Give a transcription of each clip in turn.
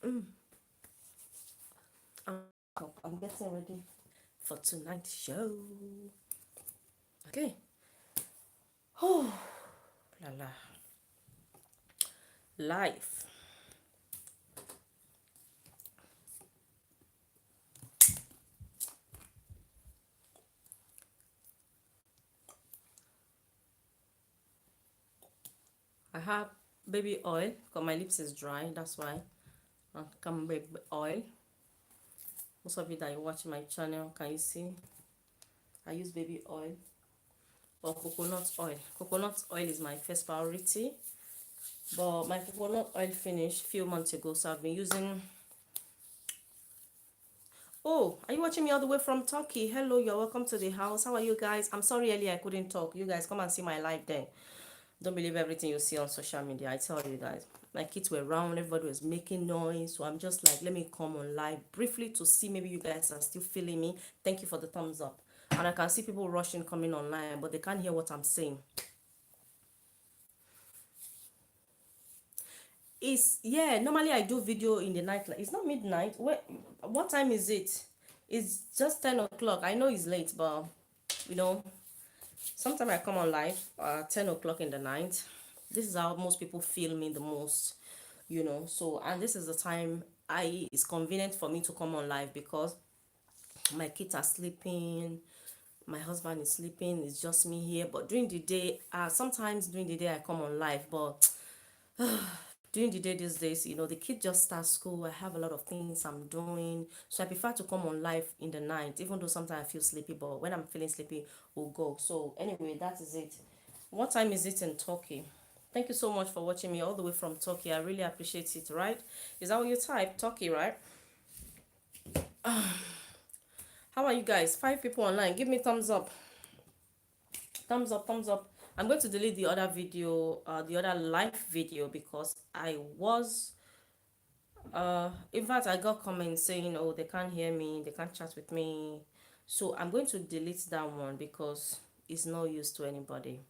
I'm, I'm getting ready for tonight's show. Okay. Oh, la la. Life. I have baby oil because my lips is dry. That's why. Come baby oil. Most of you that you watch my channel, can you see? I use baby oil or coconut oil. Coconut oil is my first priority, but my coconut oil finished a few months ago, so I've been using. Oh, are you watching me all the way from Turkey? Hello, you're welcome to the house. How are you guys? I'm sorry earlier I couldn't talk. You guys come and see my live then. Don't believe everything you see on social media. I tell you guys. My kids were around, everybody was making noise. So I'm just like, let me come on live briefly to see maybe you guys are still feeling me. Thank you for the thumbs up. And I can see people rushing coming online, but they can't hear what I'm saying. It's yeah, normally I do video in the night. Like it's not midnight. What time is it? It's just 10 o'clock. I know it's late, but you know, sometimes I come on live 10 o'clock in the night. This is how most people feel me the most, you know. So and this is the time I it's convenient for me to come on live because my kids are sleeping, my husband is sleeping, it's just me here. But during the day, sometimes during the day I come on live, but during the day these days, you know, the kid just starts school. I have a lot of things I'm doing, so I prefer to come on live in the night, even though sometimes I feel sleepy. But when I'm feeling sleepy, we'll go. So anyway, that is it. What time is it in Turkey? Thank you so much for watching me all the way from Turkey. I really appreciate it. Right? Is that what you type? Turkey, right? How are you guys? 5 people online. Give me thumbs up. Thumbs up, thumbs up. I'm going to delete the other video, the other live video, because I was in fact I got comments saying, oh, they can't hear me, they can't chat with me. So I'm going to delete that one because it's no use to anybody.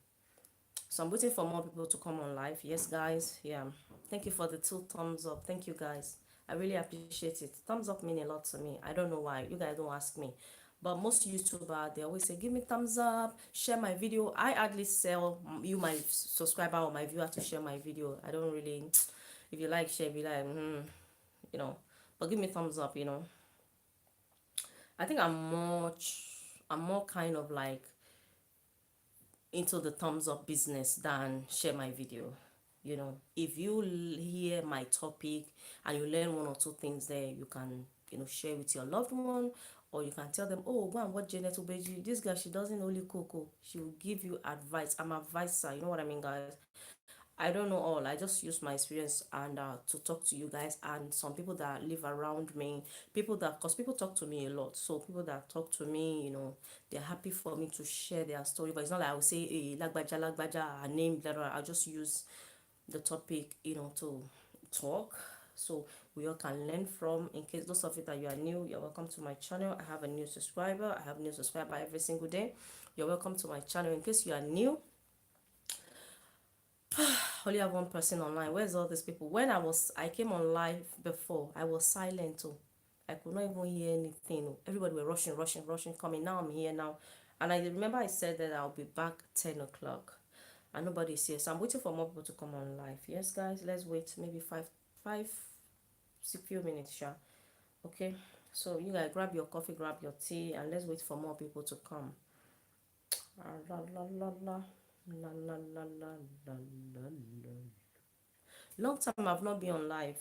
So I'm waiting for more people to come on live. Yes, guys. Yeah. Thank you for the 2 thumbs up. Thank you, guys. I really appreciate it. Thumbs up mean a lot to me. I don't know why. You guys don't ask me. But most YouTubers, they always say, give me thumbs up, share my video. I hardly sell you, my subscriber or my viewer, to share my video. I don't really, if you like, share, be like, you know. But give me thumbs up, you know. I think I'm more kind of like into the thumbs up business than share my video. You know, if you hear my topic and you learn one or two things there, you can, you know, share with your loved one, or you can tell them, oh, go and watch Janet Obeji. This girl, she doesn't only cook. She will give you advice. I'm an advisor. You know what I mean, guys? I don't know all. I just use my experience and to talk to you guys and some people that live around me, people that, cause people talk to me a lot. So people that talk to me, you know, they're happy for me to share their story. But it's not like I will say, hey, lagbaja, her name, blah, blah. I'll just use the topic, you know, to talk. So we all can learn from. In case those of you that you are new, you're welcome to my channel. I have a new subscriber. I have a new subscriber every single day. You're welcome to my channel. In case you are new, only have one person online. Where's all these people? When I came on live before, I was silent too. I could not even hear anything. Everybody were rushing, rushing, rushing, coming. Now I'm here now. And I remember I said that I'll be back 10 o'clock. And nobody's here. So I'm waiting for more people to come on live. Yes, guys, let's wait maybe five, 6 few minutes, sure. Okay. So you guys grab your coffee, grab your tea, and let's wait for more people to come. La la la la. La la la la la la la. Long time I've not been on live.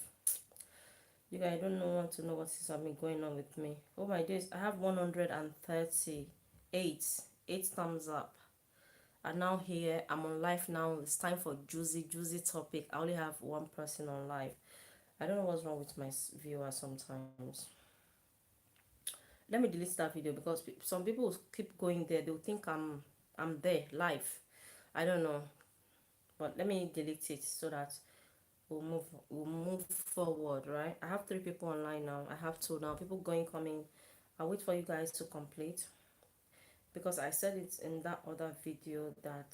You guys don't know want to know what is been going on with me. Oh my days, I have 138 eight thumbs up. And now here I'm on live now. It's time for juicy topic. I only have one person on live. I don't know what's wrong with my viewers sometimes. Let me delete that video because some people keep going there. They'll think I'm there live. I don't know, but let me delete it so that we'll move forward, right? I have 3 people online now. I have 2 now. People going, coming. I'll wait for you guys to complete because I said it in that other video that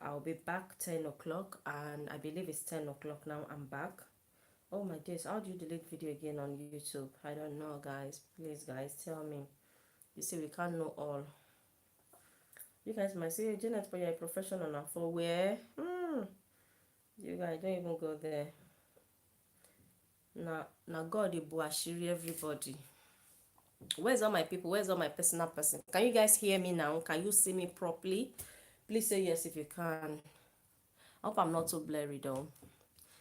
I'll be back 10 o'clock, and I believe it's 10 o'clock now. I'm back. Oh my days, how do you delete video again on YouTube? I don't know, guys. Please, guys, tell me. You see, we can't know all. You guys might say, Janet, but you're a professional now. For where? You guys don't even go there. Now God, Ibu Ashiri, everybody. Where's all my people? Where's all my personal person? Can you guys hear me now? Can you see me properly? Please say yes if you can. I hope I'm not too blurry though,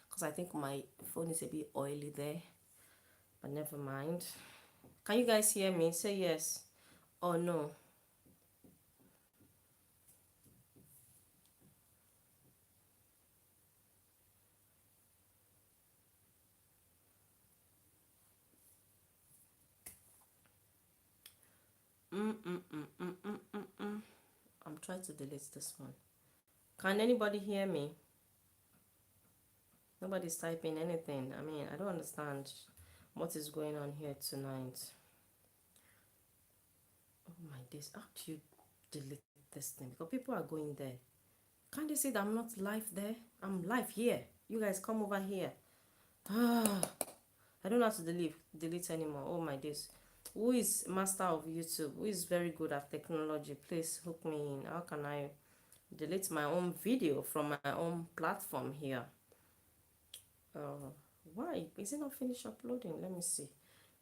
because I think my phone is a bit oily there. But never mind. Can you guys hear me? Say yes or no. I'm trying to delete this one. Can anybody hear me? Nobody's typing anything. I mean, I don't understand what is going on here tonight. Oh my days, how do you delete this thing? Because people are going there. Can't you see that I'm not live there? I'm live here. You guys come over here. I don't have to delete anymore. Oh my days. Who is master of YouTube? Who is very good at technology? Please hook me in. How can I delete my own video from my own platform here? Why is it not finished uploading? Let me see.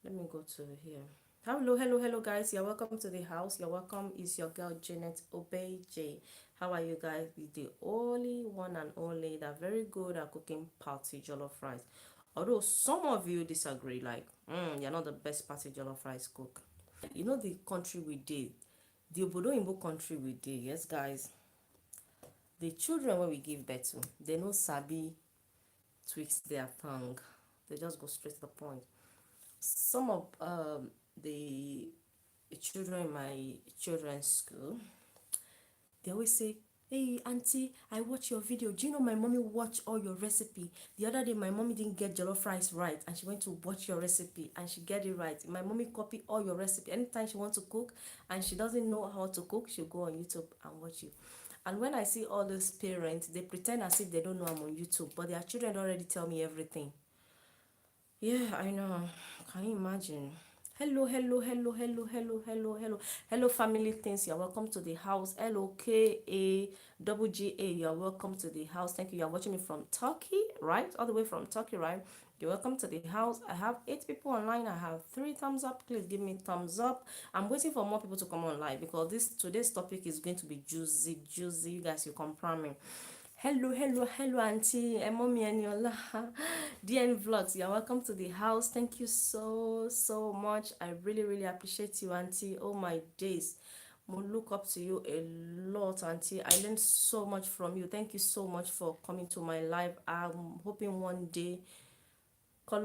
Let me go to here. Hello guys. You're welcome to the house. You're welcome. Is your girl Janet Obey J. How are you guys? The only one and only that very good at cooking party jollof rice. Although some of you disagree, like, you're not the best party jollof rice cook. You know the country we did, the Obodo Imbo country we did, yes guys. The children when we give birth to, they no sabi twist their tongue. They just go straight to the point. Some of the children in my children's school, they always say, hey auntie, I watch your video. Do you know my mommy watch all your recipe? The other day my mommy didn't get jollof rice right and she went to watch your recipe and she get it right. My mommy copy all your recipe. Anytime she wants to cook and she doesn't know how to cook, she'll go on YouTube and watch you. And when I see all those parents, they pretend as if they don't know I'm on YouTube, but their children already tell me everything. Yeah, I know. Can you imagine? Hello, family things. You're welcome to the house. LOKA You're welcome to the house. Thank you. You're watching me from Turkey, right? All the way from Turkey, right? You're welcome to the house. I have 8 people online. I have 3 thumbs up. Please give me thumbs up. I'm waiting for more people to come online because today's topic is going to be juicy. You guys, you comprehend me. Hello, Auntie and Mommy Eniola. DN Vlogs, you're welcome to the house. Thank you so much. I really appreciate you, Auntie. Oh my days. I look up to you a lot, Auntie. I learned so much from you. Thank you so much for coming to my live. I'm hoping one day is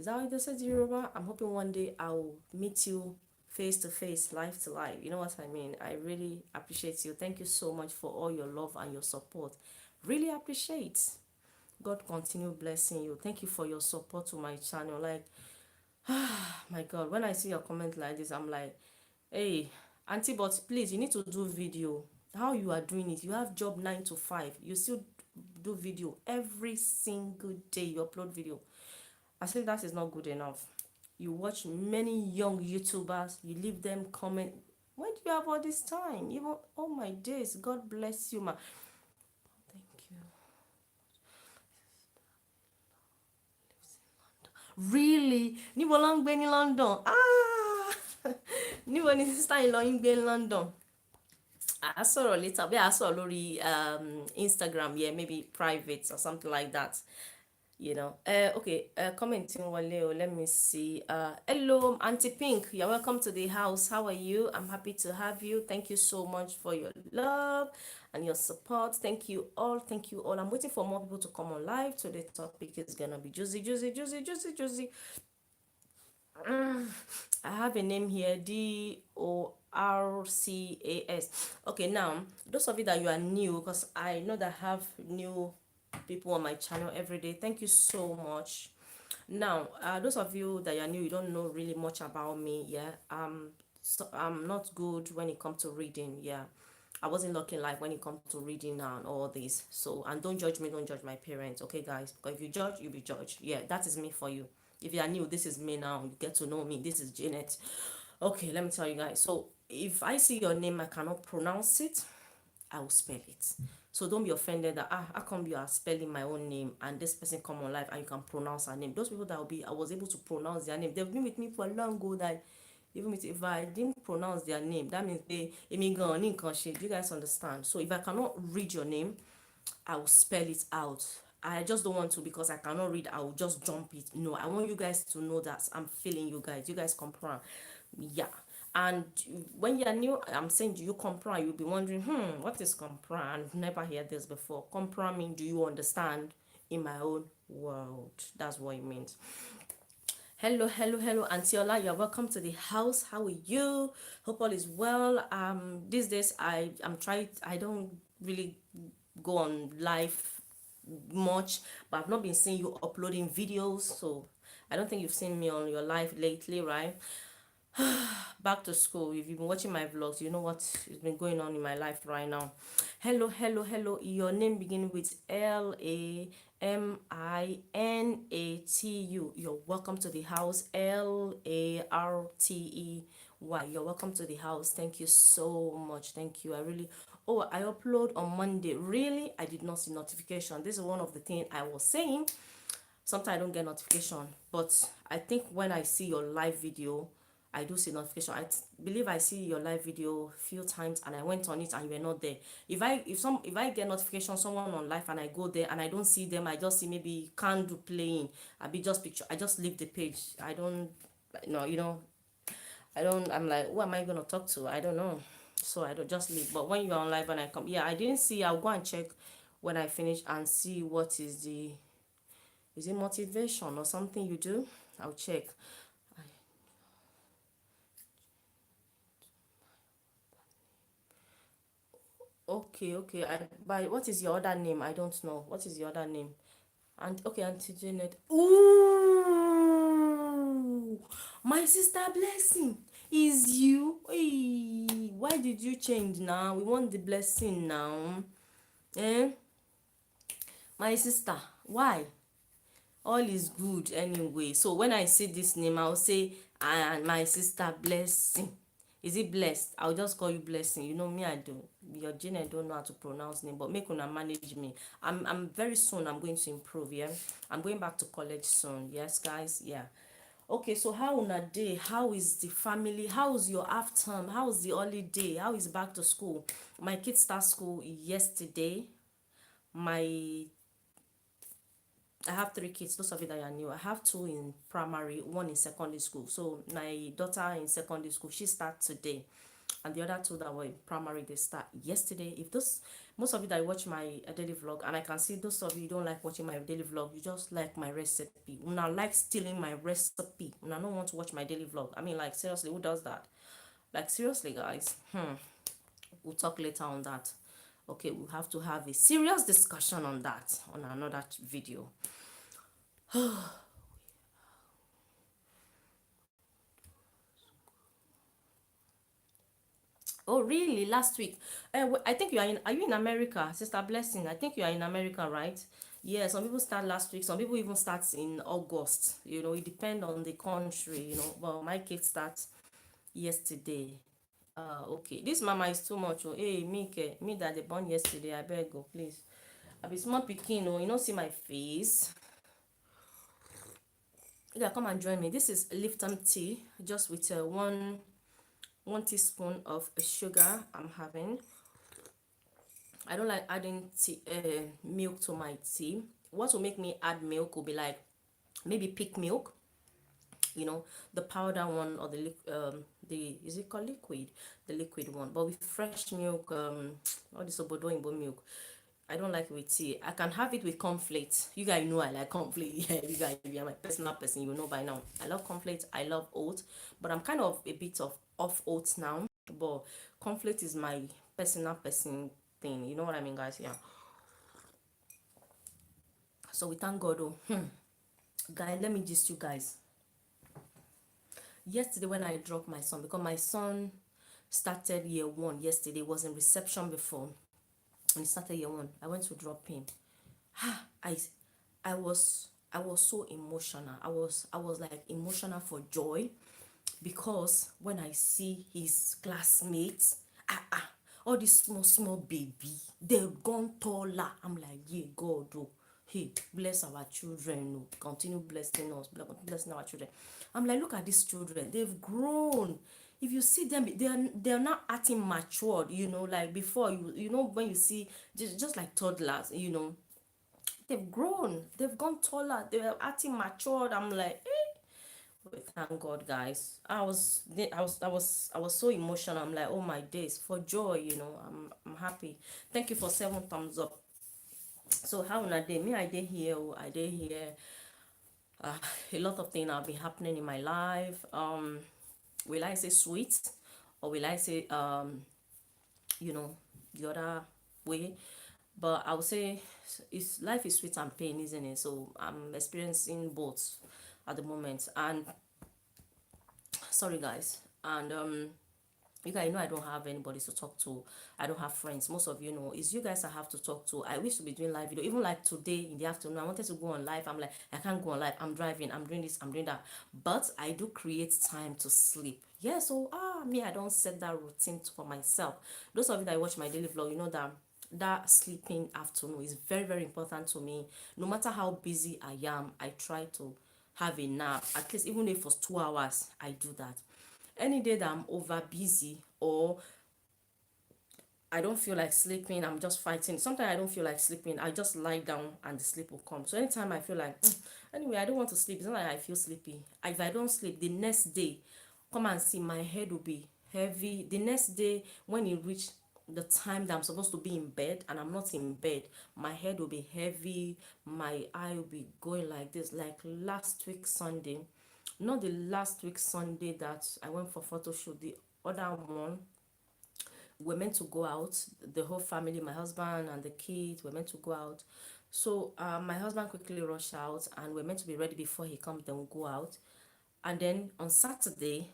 that what they said in Yoruba? I'm hoping one day I'll meet you face to face, life to life. You know what I mean? I really appreciate you. Thank you so much for all your love and your support. Really appreciate. God continue blessing you. Thank you for your support to my channel. Like, my God, when I see your comment like this, I'm like, hey, Auntie, but please, you need to do video. How you are doing it? You have job 9 to 5. You still do video every single day. You upload video. I think that is not good enough. You watch many young YouTubers. You leave them comment. When do you have all this time? Even oh my days. God bless you, ma. Thank you. Really? Níbo ló ń gbé ní London? Níbo ni sister in law ń gbé ní London? I saw later. But I saw lórí Instagram, yeah, maybe private or something like that. You know, okay, commenting Wale, let me see. Hello, Auntie Pink, you're welcome to the house. How are you? I'm happy to have you. Thank you so much for your love and your support. Thank you all. I'm waiting for more people to come on live. Today's topic is gonna be juicy. I have a name here, DORCAS. Okay, now those of you that you are new, because I know that I have new people on my channel every day. Thank you so much. Now, those of you that are new, you don't know really much about me. Yeah, so I'm not good when it comes to reading. Yeah, I wasn't lucky in life when it comes to reading and all this. So, and don't judge me, don't judge my parents, okay, guys? Because if you judge, you'll be judged. Yeah, that is me for you. If you are new, this is me now. You get to know me. This is Janet. Okay, let me tell you guys. So, if I see your name, I cannot pronounce it, I will spell it. So don't be offended that how come you are spelling my own name and this person come on live and you can pronounce her name. Those people that will be I was able to pronounce their name. They've been with me for a long ago that even if I didn't pronounce their name, that means they do you guys understand? So if I cannot read your name, I will spell it out. I just don't want to because I cannot read. I will just jump it. No, I want you guys to know that I'm feeling you guys. You guys comprehend. Yeah. And when you're new, I'm saying, do you comprehend? You'll be wondering, what is comprehend? I've never heard this before. Comprehend means, do you understand in my own world? That's what it means. Hello, hello, hello, Antiola. You're welcome to the house. How are you? Hope all is well. These days I'm trying. I don't really go on live much, but I've not been seeing you uploading videos. So I don't think you've seen me on your live lately, right? Back to school. If you've been watching my vlogs, you know what has been going on in my life right now. Hello, hello, hello. Your name beginning with Laminatu. You're welcome to the house. Lartey. You're welcome to the house. Thank you so much. Thank you. I really. Oh, I upload on Monday. Really, I did not see notification. This is one of the things I was saying. Sometimes I don't get notification, but I think when I see your live video, I do see notification. Believe I see your live video a few times and I went on it and you were not there. If I get notification someone on live and I go there and I don't see them, I just see maybe candle playing. I be just picture. I just leave the page. I don't no, I don't. I'm like, who am I gonna talk to? I don't know. So I don't just leave. But when you're on live and I come, yeah, I didn't see. I'll go and check when I finish and see what is it motivation or something you do. I'll check. Okay, okay. By what is your other name? I don't know. What is your other name? And okay, Auntie Janet. Ooh, my sister Blessing is you. Hey, why did you change now? We want the blessing now. Eh? My sister, why? All is good anyway. So when I see this name, I'll say, and my sister Blessing. Is it blessed? I'll just call you Blessing. You know me, I do. Your Jane, I don't know how to pronounce name, but make una manage me. I'm very soon. I'm going to improve. Yeah, I'm going back to college soon. Yes, guys. Yeah. Okay. So how una day? How is the family? How's your half term? How's the holiday? How is back to school? My kids start school yesterday. My I have three kids. Those of you that are new, I have two in primary, one in secondary school. So my daughter in secondary school, she starts today, and the other two that were in primary, they start yesterday. If those most of you that watch my daily vlog, and I can see those of you don't like watching my daily vlog, you just like my recipe. Una like stealing my recipe. Una don't want to watch my daily vlog. I mean, like seriously, who does that? Like seriously, guys. We'll talk later on that. Okay, we'll have to have a serious discussion on that on another video. Oh, really? Last week? I think you are in. Are you in America, Sister Blessing? I think you are in America, right? Yeah. Some people start last week. Some people even start in August. It depends on the country. Well, my kids start yesterday. Okay. This mama is too much. Oh, hey, me that they born yesterday. I better go, please. I be small pikin. Oh, you don't see my face. Yeah, come and join me. This is Lipton tea, just with one teaspoon of sugar I'm having. I don't like adding milk to my tea. What will make me add milk will be like maybe pig milk, the powder one, or the is it called liquid, the liquid one. But with fresh milk, all this obodoimbo milk, I don't like it with tea. I can have it with cornflakes. You guys know I like cornflakes. Yeah, you guys, if you're my personal person, you know by now. I love cornflakes. I love oats, but I'm kind of a bit of off oats now. But cornflakes is my personal person thing. You know what I mean, guys? Yeah. So we thank God. Oh, guys, let me just you guys. Yesterday when I dropped my son, because my son started year one yesterday, was in reception before, and he started year one. I went to drop him. I I was so emotional. I was like emotional for joy, because when I see his classmates, all these small small baby, they've gone taller. I'm like, yeah, God, oh, hey, bless our children, oh, continue blessing us, blessing our children. I'm like, look at these children, they've grown. If you see them, they're not acting matured, like before. When you see just like toddlers, they've grown, they've gone taller, they're acting matured. I'm like, thank God, guys. I was so emotional. I'm like, oh my days, for joy. I'm happy. Thank you for 7 thumbs up. So how na day? Me, I did here. I did here. A lot of things have been happening in my life. Will I say sweet, or will I say you know, the other way? But I would say it's life is sweet and pain, isn't it? So I'm experiencing both at the moment. And sorry, guys. And you guys know I don't have anybody to talk to. I don't have friends. Most of you know it's you guys I have to talk to. I wish to be doing live video. Even like today in the afternoon, I wanted to go on live. I'm like, I can't go on live. I'm driving. I'm doing this. I'm doing that. But I do create time to sleep. Yeah. So me, I don't set that routine for myself. Those of you that watch my daily vlog, you know that sleeping afternoon is very very important to me. No matter how busy I am, I try to have a nap, at least even if for 2 hours. I do that. Any day that I'm over busy, or I don't feel like sleeping, I'm just fighting. Sometimes I don't feel like sleeping, I just lie down and the sleep will come. So anytime I feel like anyway, I don't want to sleep, it's not like I feel sleepy. If I don't sleep the next day, come and see, my head will be heavy. The next day, when it reach the time that I'm supposed to be in bed and I'm not in bed, my head will be heavy, my eye will be going like this. Like last week Sunday, not the last week Sunday that I went for photo shoot, the other one, we're meant to go out, the whole family, my husband and the kids, we're meant to go out. So my husband quickly rushed out, and we're meant to be ready before he comes, then we'll go out. And then on Saturday,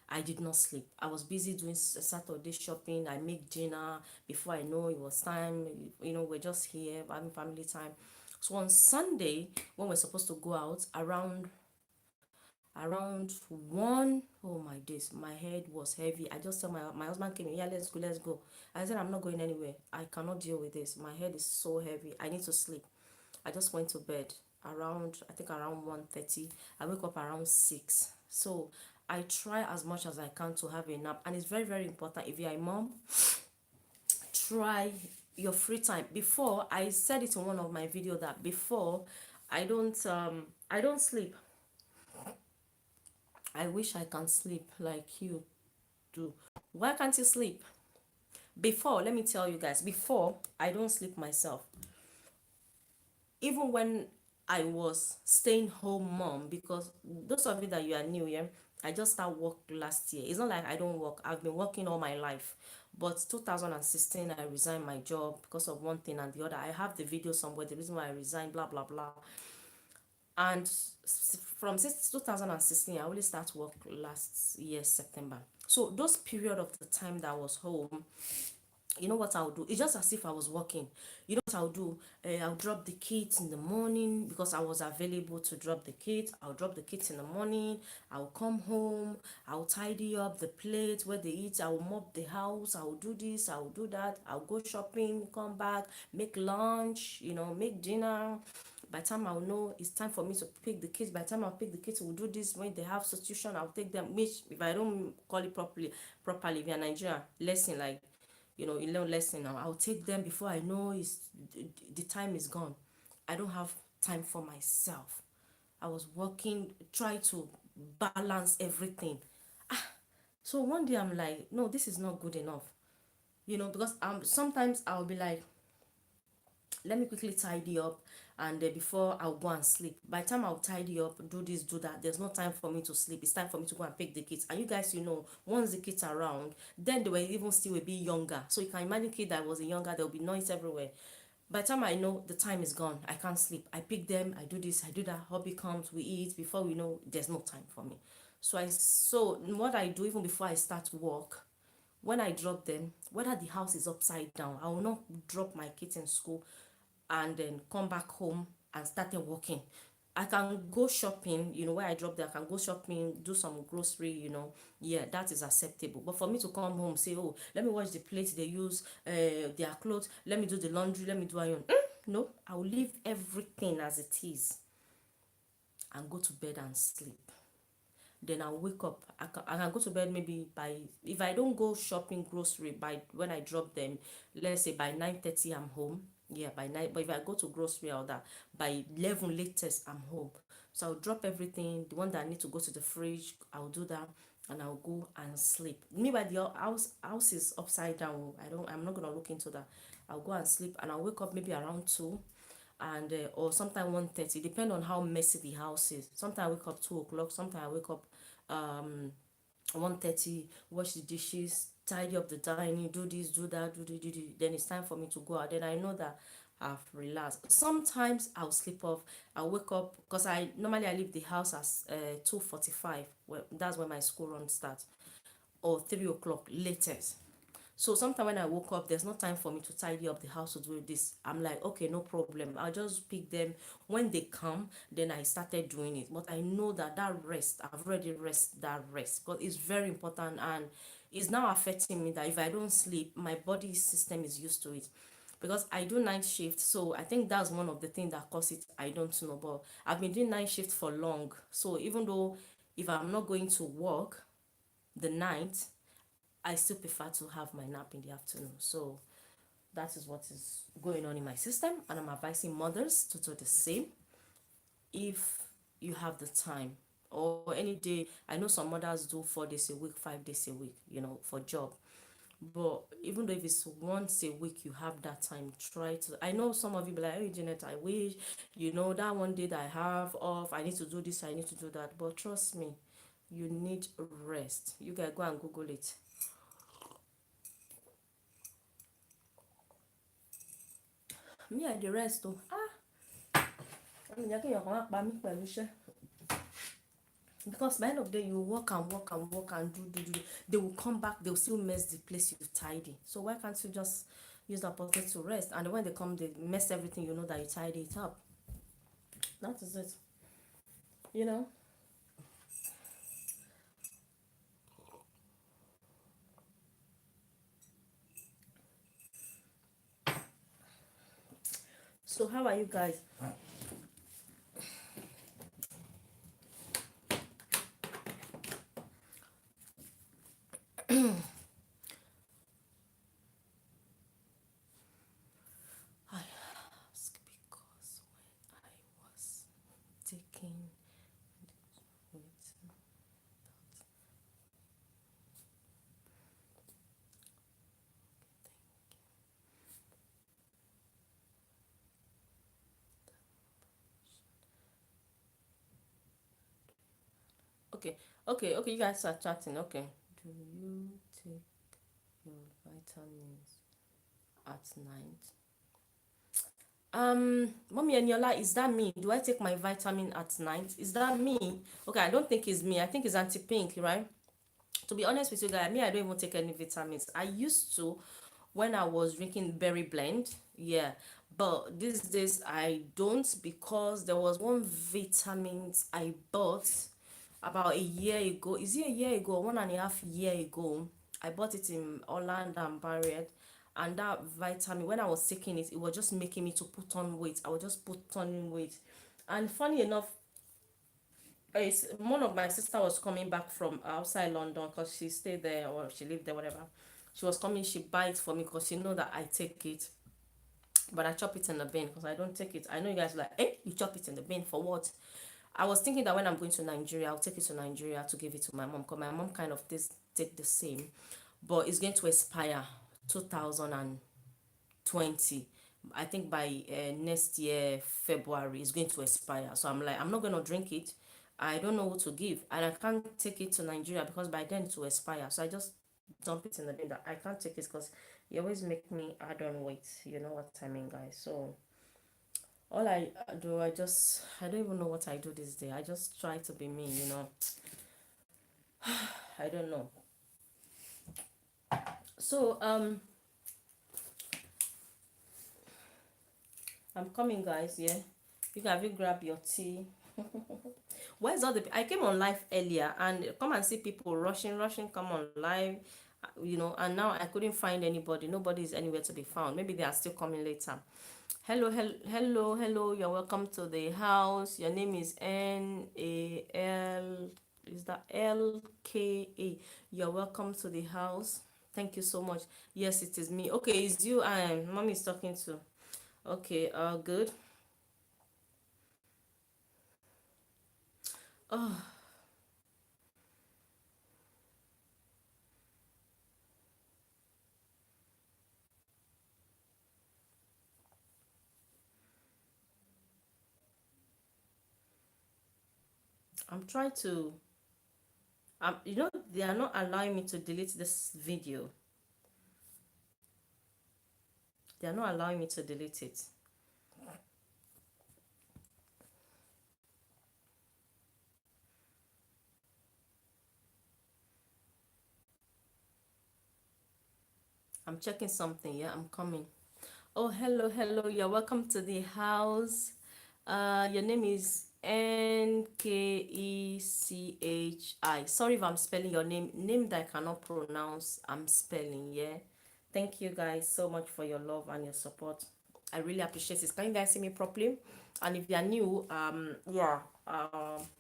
I did not sleep. I was busy doing Saturday shopping. I make dinner. Before I know, it was time. We're just here having family time. So on Sunday, when we're supposed to go out, around one, oh my days, my head was heavy. I just tell my husband came in, yeah, let's go. I said, I'm not going anywhere. I cannot deal with this. My head is so heavy. I need to sleep. I just went to bed around, I think around 1:30. I wake up around 6. So I try as much as I can to have a nap. And it's very, very important. If you're a mom, try your free time. Before, I said it in one of my videos that before, I don't sleep. I wish I can sleep like you do. Why can't you sleep? Before, let me tell you guys, before I don't sleep myself. Even when I was staying home mom, because those of you that you are new here, I just started work last year. It's not like I don't work. I've been working all my life. But 2016, I resigned my job because of one thing and the other. I have the video somewhere, the reason why I resigned, blah, blah, blah. And from 2016, I only start work last year, September. So those period of the time that I was home, you know what I'll do? It's just as if I was working. You know what I'll do? I'll drop the kids in the morning because I was available to drop the kids. I'll drop the kids in the morning. I'll come home. I'll tidy up the plates where they eat. I'll mop the house. I'll do this. I'll do that. I'll go shopping, come back, make lunch, make dinner. By the time I'll know it's time for me to pick the kids, by the time I'll pick the kids, we'll do this. When they have substitution, I'll take them. Which, if I don't call it properly, if you're Nigeria, lesson, like, you learn lesson now. I'll take them before I know the time is gone. I don't have time for myself. I was working, try to balance everything. So one day I'm like, no, this is not good enough. Because sometimes I'll be like, let me quickly tidy up, and before I'll go and sleep. By the time I'll tidy up, do this, do that, there's no time for me to sleep. It's time for me to go and pick the kids. And you guys, once the kids are around, then they were even still a bit younger. So you can imagine kid that was younger, there'll be noise everywhere. By the time I know the time is gone, I can't sleep. I pick them, I do this, I do that. Hobby comes, we eat. Before we know, there's no time for me. So what I do even before I start work When I drop them, whether the house is upside down, I will not drop my kids in school and then come back home and started working. I can go shopping, where I drop there, I can go shopping, do some grocery, yeah, that is acceptable. But for me to come home, say, oh, let me wash the plates they use, their clothes, let me do the laundry, let me do iron. No, I will leave everything as it is and go to bed and sleep. Then I'll wake up. I can go to bed maybe by, if I don't go shopping grocery by when I drop them, let's say by 9:30 I'm home. Yeah, by 9. But if I go to grocery or that, by 11 latest I'm home. So I'll drop everything. The one that I need to go to the fridge, I'll do that, and I'll go and sleep. Meanwhile, the house is upside down. I'm not gonna look into that. I'll go and sleep, and I'll wake up maybe around 2, and or sometimes 1:30, depend on how messy the house is. Sometimes I wake up 2 o'clock, sometimes I wake up 1:30, wash the dishes, tidy up the dining, do this, do that, do. Then it's time for me to go out. Then I know that I've relaxed. Sometimes I'll sleep off. I'll wake up because I leave the house at 2:45. Well, that's when my school run starts, or 3 o'clock latest. So sometimes when I woke up, there's no time for me to tidy up the house to do this. I'm like, okay, no problem. I'll just pick them when they come. Then I started doing it. But I know that rest, I've already rest that rest, because it's very important, and it's now affecting me that if I don't sleep, my body system is used to it. Because I do night shift, so I think that's one of the things that cause it. I don't know, but I've been doing night shift for long. So even though if I'm not going to work the night, I still prefer to have my nap in the afternoon. So that is what is going on in my system, and I'm advising mothers to do the same if you have the time, or any day. I know some mothers do 4 days a week, 5 days a week, for job. But even though if it's once a week, you have that time. Try to. I know some of you be like, "Hey, Janet, I wish, that one day that I have off, I need to do this, I need to do that." But trust me, you need rest. You guys go and Google it. Me, I the rest though. Because by the end of the day, you work and work and work and do. They will come back, they'll still mess the place you tidy. So why can't you just use that pocket to rest? And when they come, they mess everything, that you tidy it up. That is it. You know? So how are you guys? I ask because when I was taking wait, okay, okay, you guys are chatting. Okay. Do you take your vitamins at night? Mommy Eniola, is that me? Do I take my vitamin at night? Is that me? Okay, I don't think it's me. I think it's Auntie Pink, right? To be honest with you guys, me, I don't even take any vitamins. I used to when I was drinking berry blend, yeah. But these days I don't, because there was one vitamins I bought about a year ago. Is it a year ago? 1.5 year ago. I bought it in Orlando and Barrett. And that vitamin, when I was taking it, it was just making me to put on weight. I was just put on weight. And funny enough, one of my sister was coming back from outside London, because she stayed there or she lived there, whatever. She was coming, she buy it for me because she know that I take it, but I chop it in the bin because I don't take it. I know you guys are like, hey, you chop it in the bin for what? I was thinking that when I'm going to Nigeria, I'll take it to Nigeria to give it to my mom, because my mom kind of take the same, but it's going to expire 2020. I think by next year February it's going to expire. So I'm like, I'm not gonna drink it. I don't know what to give, and I can't take it to Nigeria because by then it will expire. So I just dump it in the bin. That I can't take it because it always make me add on weight. You know what I mean, guys? So all I do, I don't even know what I do this day. I just try to be me. I don't know. So I'm coming, guys. Yeah, you can have you grab your tea. Where's all the? I came on live earlier and come and see people rushing, come on live, and now I couldn't find anybody. Nobody is anywhere to be found. Maybe they are still coming later. Hello. You're welcome to the house. Your name is Nal. Is that LKA? You're welcome to the house. Thank you so much. Yes, it is me. Okay, it's you. Mommy is talking to. Okay. Good. Oh, I'm trying to. They are not allowing me to delete this video. They are not allowing me to delete it. I'm checking something. Yeah, I'm coming. Oh, hello. You're welcome to the house. Your name is Nkecihi. Sorry if I'm spelling your name that I cannot pronounce. I'm spelling. Yeah. Thank you guys so much for your love and your support. I really appreciate it. Can you guys see me properly? And if you are new, yeah,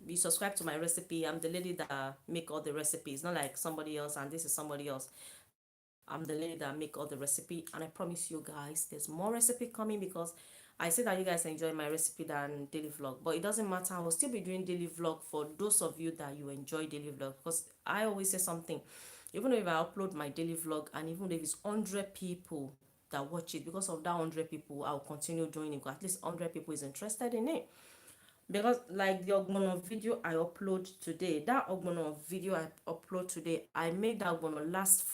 you subscribe to my recipe. I'm the lady that make all the recipes, not like somebody else, and this is somebody else. I'm the lady that make all the recipe, and I promise you guys there's more recipe coming because I say that you guys enjoy my recipe than daily vlog, but it doesn't matter. I will still be doing daily vlog for those of you that you enjoy daily vlog, because I always say something. Even if I upload my daily vlog and even if it's 100 people that watch it, because of that 100 people I'll continue doing it because at least 100 people is interested in it. Because like the ogbono video I upload today, that ogbono video I upload today, I made that ogbono last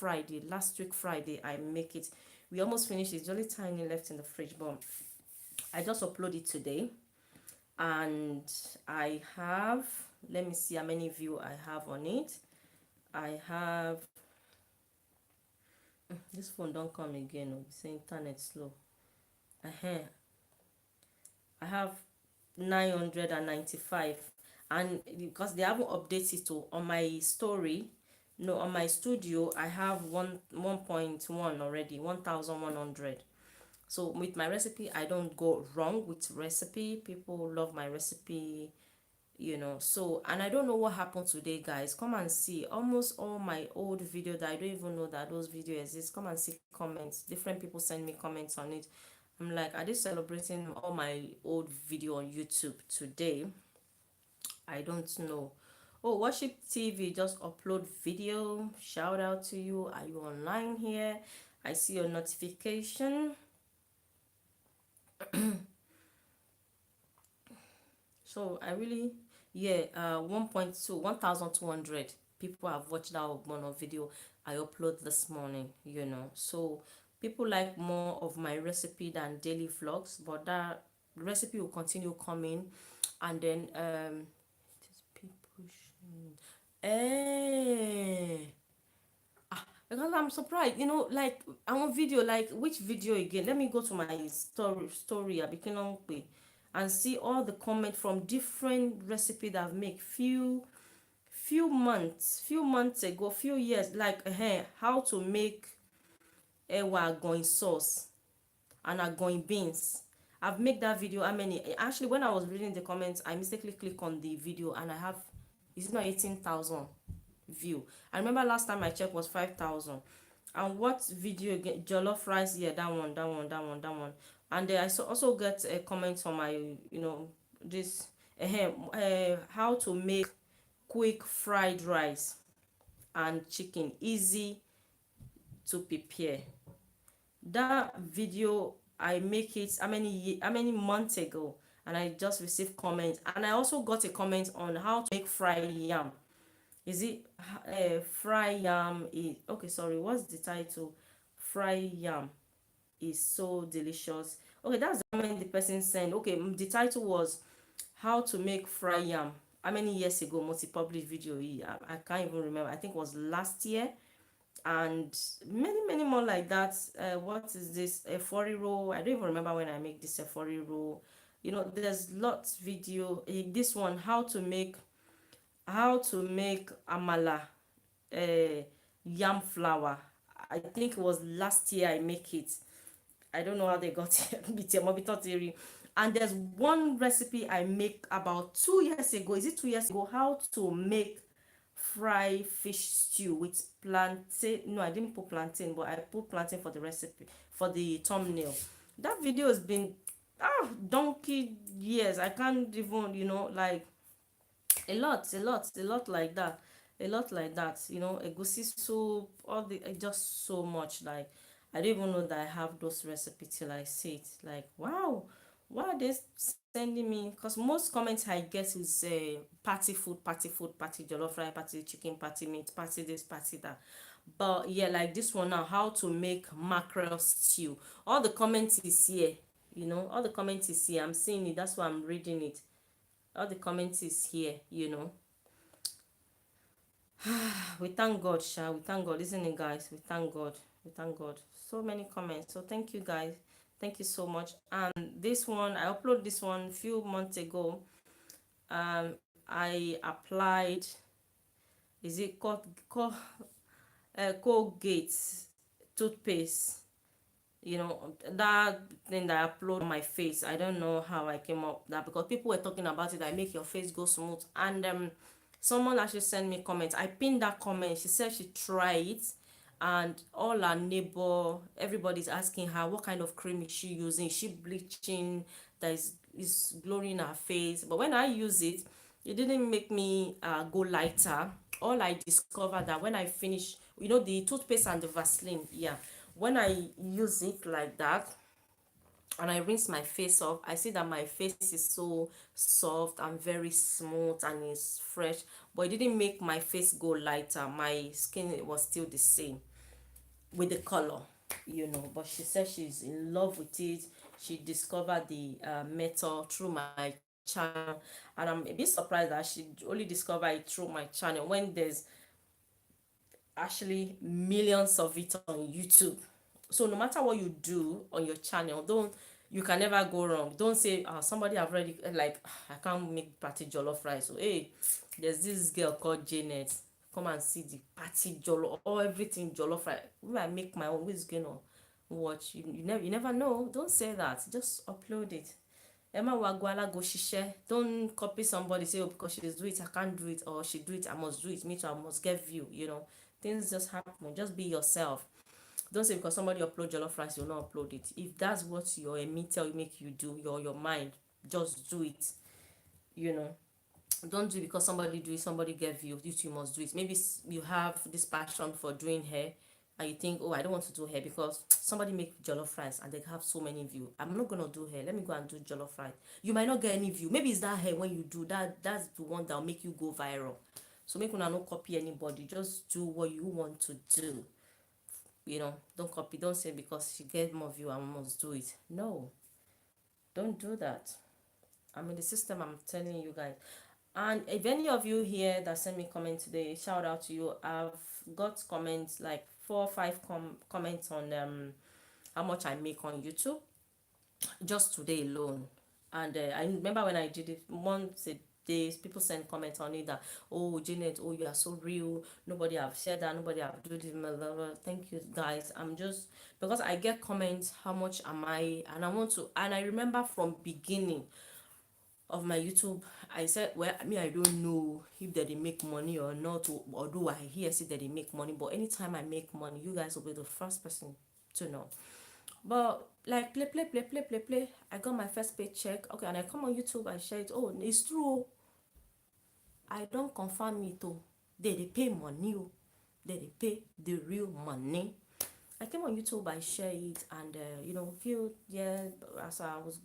week Friday. I make it. We almost finished. It's only tiny left in the fridge, but I just upload it today. And I have, let me see how many view I have on it. I have, this phone don't come again. Oh, it's internet slow. uh I have 995, and because they haven't updated to on my story, no, on my studio I have 1.1 already, 1100. So with my recipe I don't go wrong with recipe. People love my recipe, so. And I don't know what happened today, guys. Come and see almost all my old video that I don't even know that those videos exist. Come and see comments. Different people send me comments on it. I'm like, are they celebrating all my old video on YouTube today? I don't know. Oh, Worship TV just upload video. Shout out to you. Are you online here? I see your notification. So I really, yeah, 1.2, 1,200 people have watched that one of video I upload this morning, So people like more of my recipe than daily vlogs, but that recipe will continue coming. And then it is people eh because I'm surprised, like I want video, like which video again? Let me go to my story and see all the comment from different recipe that I've made few months ago, few years, like how to make ewa going sauce and going beans. I've made that video. How many? Actually, when I was reading the comments, I mistakenly click on the video and I have, is it not 18,000 view? I remember last time I checked was 5,000. And what video again? Jollof rice. Yeah, that one. And I also get a comment on my, this how to make quick fried rice and chicken, easy to prepare. That video I make it how many months ago, and I just received comments. And I also got a comment on how to make fried yam. Is it fry yam is okay? Sorry, what's the title? Fry yam is so delicious. Okay, that's how many the person sent. Okay, the title was how to make fry yam. How many years ago? Multi-public video. I can't even remember. I think it was last year. and many more like that. What is this, a 40 roll? I don't even remember when I make this a 40 roll. You know, there's lots video. This one, how to make amala, uh, yam flour. I think it was last year I make it. I don't know how they got it. And there's one recipe I make about 2 years ago. Is it 2 years ago? How to make fry fish stew with plantain. No, I didn't put plantain, but I put plantain for the recipe, for the thumbnail. That video has been donkey years. I can't even, like, a lot like that, egusi soup, all the just so much. Like, I don't even know that I have those recipes till I see it. Like, wow, why are they sending me? Because most comments I get is party food, party jollof rice, party chicken, party meat, party this, party that. But yeah, like this one now, how to make mackerel stew. All the comments is here, all the comments is here. I'm seeing it, that's why I'm reading it. All the comments is here. We thank God, Sha. We thank God, isn't it, guys? We thank God. We thank God. So many comments. So thank you, guys. Thank you so much. And this one, I uploaded this one a few months ago. I applied. Is it Colgate toothpaste? That thing that I upload on my face. I don't know how I came up that, because people were talking about it. I make your face go smooth, and someone actually sent me comments. I pinned that comment. She said she tried it, and all her neighbor, everybody's asking her what kind of cream is she using. Is she bleaching that is glowing her face? But when I use it, it didn't make me go lighter. All I discovered that when I finish, the toothpaste and the Vaseline, yeah, when I use it like that and I rinse my face off, I see that my face is so soft and very smooth and it's fresh. But it didn't make my face go lighter. My skin was still the same with the color. But she said she's in love with it. She discovered the method through my channel, and I'm a bit surprised that she only discovered it through my channel when there's actually millions of it on YouTube. So no matter what you do on your channel, don't you can never go wrong. Don't say somebody have already, like, I can't make party jollof rice. So hey, there's this girl called Janet. Come and see the party jollof or everything jollof rice. When I make my own, who's gonna watch? You never know. Don't say that. Just upload it. Emma Wagwala go shishe. Don't copy somebody, say, oh, because she do it, I can't do it, or she do it, I must do it. Me too, I must get view. Things just happen. Just be yourself. Don't say because somebody upload jollof rice, you'll not upload it. If that's what your emitter make you do, your mind, just do it. You know. Don't do it because somebody do it, somebody get view, you too must do it. Maybe you have this passion for doing hair, and you think, oh, I don't want to do hair because somebody make jollof rice and they have so many view. I'm not gonna do hair, let me go and do jollof rice. You might not get any view. Maybe it's that hair, when you do that, that's the one that'll make you go viral. So make una no copy anybody, just do what you want to do. Don't copy, don't say because she get more view I must do it. No, don't do that. I'm in the system, I'm telling you guys. And if any of you here that sent me comment today, shout out to you. I've got comments, like 4 or 5 comments on how much I make on YouTube just today alone. And I remember when I did it once a day, people send comments on it that, oh, Janet, oh, you are so real. Nobody have shared that. Nobody have do this. Blah, blah, blah. Thank you, guys. I'm just, because I get comments, how much am I? And I want to, and I remember from beginning of my YouTube, I said, well, I don't know if they make money or not, although I hear say that they make money. But anytime I make money, you guys will be the first person to know. But like play. I got my first paycheck. Okay, and I come on YouTube, I share it. Oh, it's true. I don't confirm it too. They pay money. They pay the real money. I came on YouTube, I share it, and few, yeah, as I was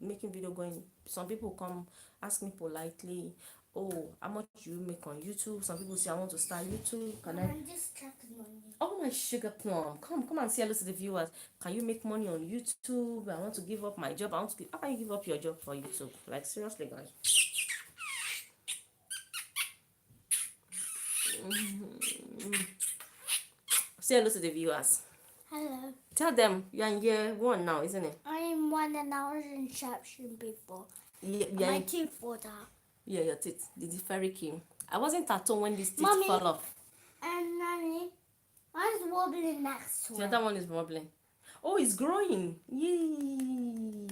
making video going, some people come ask me politely, oh, how much do you make on YouTube? Some people say, I want to start YouTube. Can I'm just checking on you. Oh, my sugar plum, come and say hello to the viewers. Can you make money on YouTube? I want to give up my job. How can you give up your job for YouTube? Like, seriously, guys. Say hello to the viewers. Hello. Tell them you're in year one now, isn't it? I am one and I was in reception before. Yeah, My teeth fall out. yeah, your teeth. The fairy came. I wasn't at home when this teeth Mommy fell off. and Nanny, mine's wobbling next to The it. other one is wobbling. Oh, it's growing. Yay.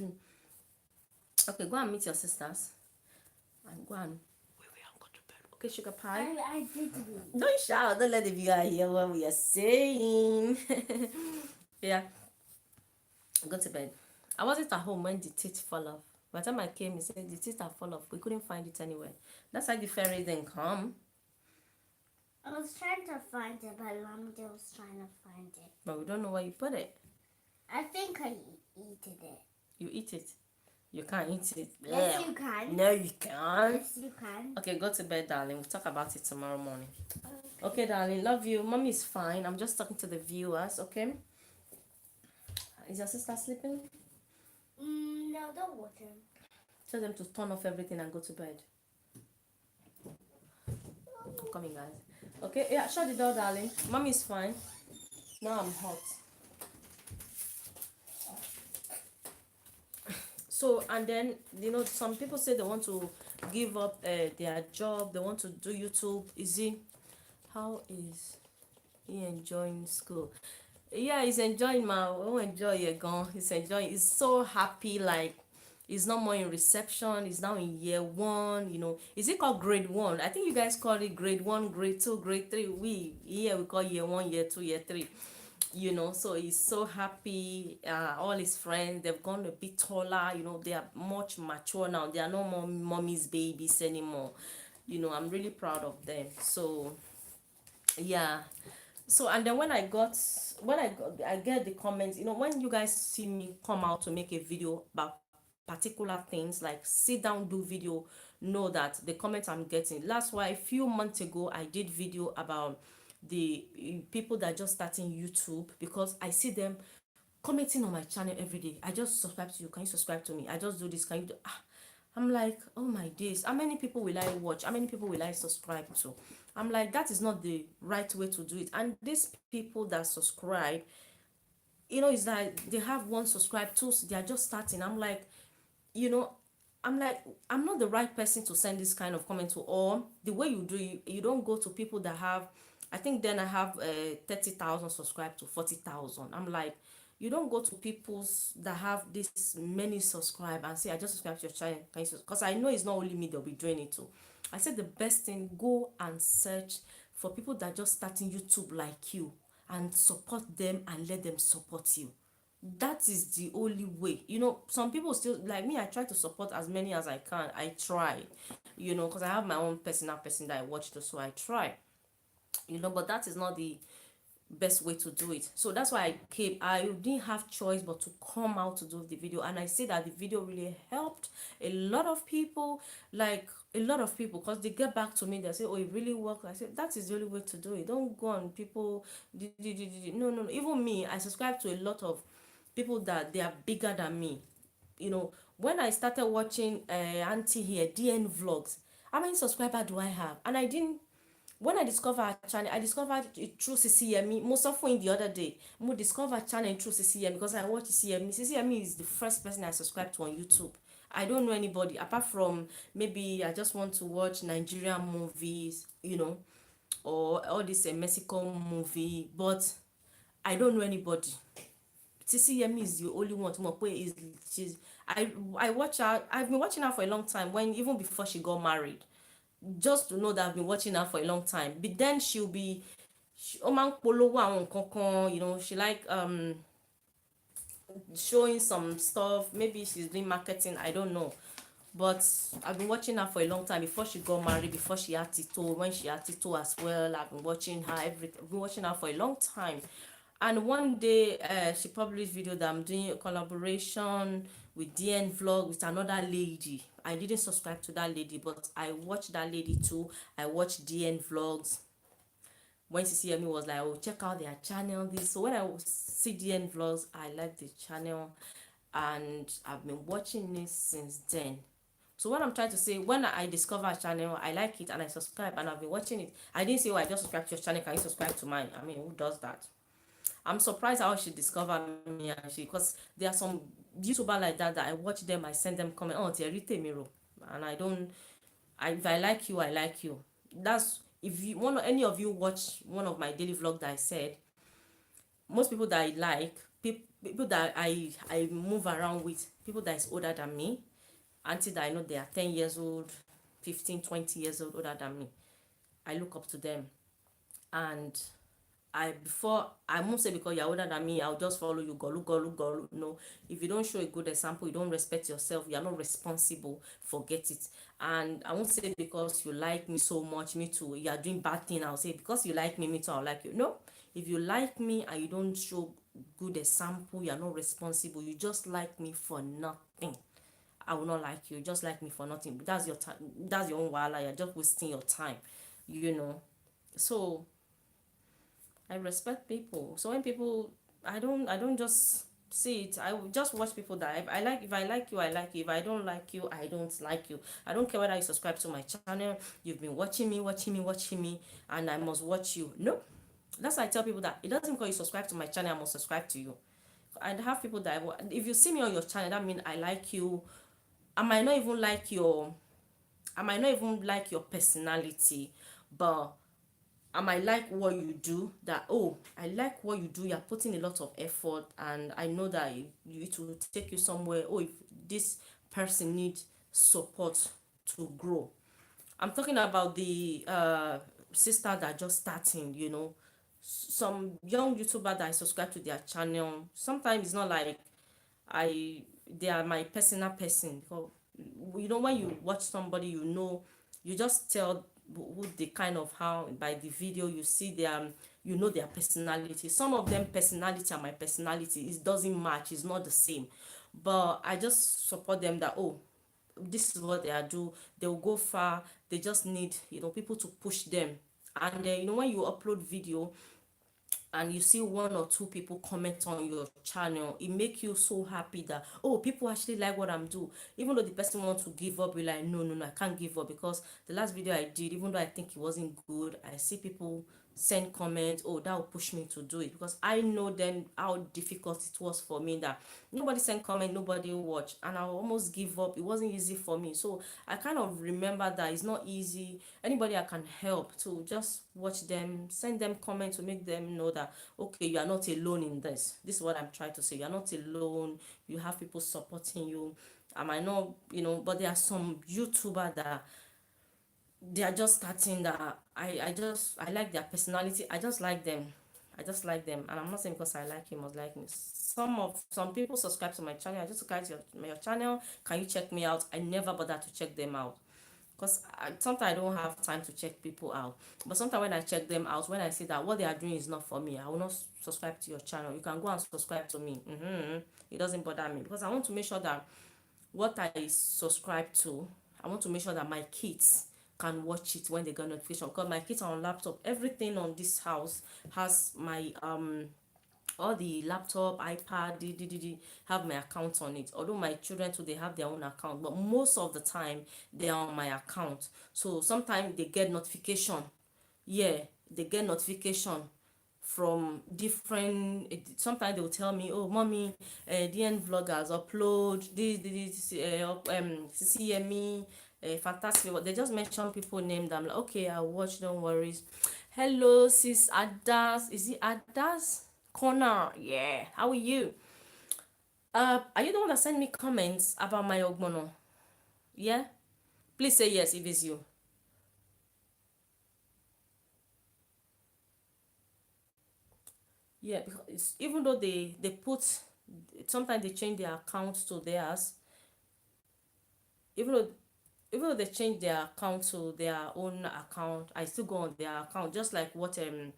Okay, go and meet your sisters. And go and wait, I'll go to bed. Okay, sugar pie. I did read. Don't shout. Don't let the viewer hear what we are saying. Yeah, go to bed. I wasn't at home when the teeth fell off. By the time I came, he said the teeth have fall off. We couldn't find it anywhere. That's why the fairy didn't come. I was trying to find it, but Lamide was trying to find it. But we don't know where you put it. I think I eated it. You eat it. You can't eat it. Yes, you can. No, you can't. Yes, you can. Okay, go to bed, darling. We'll talk about it tomorrow morning. Okay, darling. Love you. Mommy is fine. I'm just talking to the viewers, okay? Is your sister sleeping? No, don't watch him. Tell them to turn off everything and go to bed. I'm coming, guys. Okay, yeah, shut the door, darling. Mommy is fine. Now I'm hot. So, and then, some people say they want to give up their job. They want to do YouTube. How is he enjoying school? Yeah, he's enjoying enjoy it, gone. He's enjoying. He's so happy, like, he's not more in reception. He's now in year one. Is it called grade one? I think you guys call it grade one, grade two, grade three. We call year one, year two, year three. So he's so happy. All his friends, they've gone a bit taller. They are much mature now. They are no more mommy's babies anymore. I'm really proud of them. So yeah. So, and then I get the comments, when you guys see me come out to make a video about particular things, like sit down, do video, know that the comments I'm getting. That's why a few months ago I did video about the people that are just starting YouTube, because I see them commenting on my channel every day. I just subscribe to you. Can you subscribe to me? I just do this. Can you do? I'm like, oh my days. How many people will I watch? How many people will I subscribe to? I'm like, that is not the right way to do it. And these people that subscribe, it's like they have one subscribe, two, they are just starting. You know, I'm like, I'm not the right person to send this kind of comment to. Or the way you do it, you don't go to people that have, I think then I have 30,000 subscribed to 40,000. I'm like, you don't go to people's that have this many subscribe and say, I just subscribe to your channel. Because I know it's not only me that'll be doing it too. I said the best thing, go and search for people that are just starting YouTube like you, and support them and let them support you. That is the only way. Some people still, like me, I try to support as many as I can. I try, because I have my own personal person that I watch too, so I try, but that is not the best way to do it. So that's why I didn't have choice but to come out to do the video. And I say that the video really helped a lot of people, like a lot of people, because they get back to me, they say, oh, it really worked. I said, that is the only way to do it. Don't go on people. No, no, no. Even me, I subscribe to a lot of people that they are bigger than me. When I started watching auntie here, DN vlogs, how many subscribers do I have? And I didn't, when I discovered her channel, I discovered it through CCME. Most often the other day, I discovered channel through CCME because I watch CCME. CCME is the first person I subscribed to on YouTube. I don't know anybody apart from maybe I just want to watch Nigerian movies, or all this Mexican movie, but I don't know anybody. CCME is the only one to know is she's I watch her. I've been watching her for a long time, when even before she got married, just to know that I've been watching her for a long time. But then she'll be ó máa ń polówó àwọn nǹkan kan, she like showing some stuff. Maybe she's doing marketing, I don't know. But I've been watching her for a long time, before she got married, before she had Tito, when she had Tito as well. I've been watching her I've been watching her for a long time. And one day she published video that I'm doing a collaboration with DN Vlog with another lady. I didn't subscribe to that lady, but I watched that lady too. I watched DN Vlogs. When CCME was like, oh, check out their channel, this. So when I see DN Vlogs, I like the channel, and I've been watching this since then. So what I'm trying to say, when I discover a channel, I like it and I subscribe, and I've been watching it. I didn't say, oh, I just subscribe to your channel, can you subscribe to mine? I mean, who does that? I'm surprised how she discovered me, and she, because there are some YouTuber like that I watch them, I send them comment, oh, Terite Miro, and I don't, if I like you, I like you. That's, if you want, any of you watch one of my daily vlog that I said, most people that I like, people that I move around with, people that is older than me, until that I know they are 10 years old, 15, 20 years old older than me, I look up to them. And I, before, I won't say because you're older than me, I'll just follow you, golu, golu, golu. No, if you don't show a good example, you don't respect yourself, you're not responsible, forget it. And I won't say because you like me so much, me too, you are doing bad thing, I'll say because you like me too, I'll like you. No, if you like me and you don't show good example, you're not responsible, you just like me for nothing, I will not like you. Just like me for nothing. That's your time. That's your own wahala. You're just wasting your time. You know. So I respect people. So when people, I don't just see it. I will just watch people that I like. If I like you, I like you. If I don't like you, I don't like you. I don't care whether you subscribe to my channel. You've been watching me, and I must watch you. No, that's why I tell people that it doesn't because you subscribe to my channel, I must subscribe to you. I have people that if you see me on your channel, that means I like you. I might not even like your I might not even like your personality, but I might like what you do. That, oh, I like what you do. You're putting a lot of effort, and I know that it will take you somewhere. Oh, if this person needs support to grow. I'm talking about the sister that just starting. Some young YouTuber that I subscribe to their channel. Sometimes it's not like they are my personal person, because when you watch somebody, you just tell who they kind of, how by the video you see their, their personality. Some of them personality and my personality, it doesn't match, it's not the same, but I just support them that, oh, this is what they are do, they will go far. They just need, people to push them. And when you upload video and you see one or two people comment on your channel, it make you so happy that, oh, people actually like what I'm doing. Even though the person wants to give up, you're like, no, no, no, I can't give up, because the last video I did, even though I think it wasn't good, I see people send comments, oh, that will push me to do it, because I know then how difficult it was for me, that nobody sent comment, nobody watch, and I almost give up. It wasn't easy for me. So I kind of remember that it's not easy. Anybody I can help to just watch them, send them comment to make them know that, okay, you are not alone in this is what I'm trying to say. You are not alone. You have people supporting you. I might not, but there are some YouTuber that they are just starting, that I like their personality. I just like them. And I'm not saying because I like you must like me. Some people subscribe to my channel. I just subscribe to your channel. Can you check me out? I never bother to check them out, because sometimes I don't have time to check people out. But sometimes when I check them out, when I see that what they are doing is not for me, I will not subscribe to your channel. You can go and subscribe to me. It doesn't bother me, because I want to make sure that what I subscribe to, I want to make sure that my kids can watch it when they get notification, because my kids are on laptop. Everything on this house has my all the laptop, ipad, have my account on it. Although my children too, they have their own account, but most of the time they are on my account. So sometimes they get notification. Yeah, they get notification from different, sometimes they will tell me, oh mommy, DN vloggers upload this CCME, fantastic. They just mention people named. I'm like, okay, I'll watch, don't worry. Hello sis Adas, is it Adas Corner? Yeah, how are you? Are you the one that sent me comments about my ogbono? Yeah, please say yes if it's you. Yeah, because even though they put, sometimes they change their accounts to theirs. Even though even though they change their account to their own account, I still go on their account, just like what um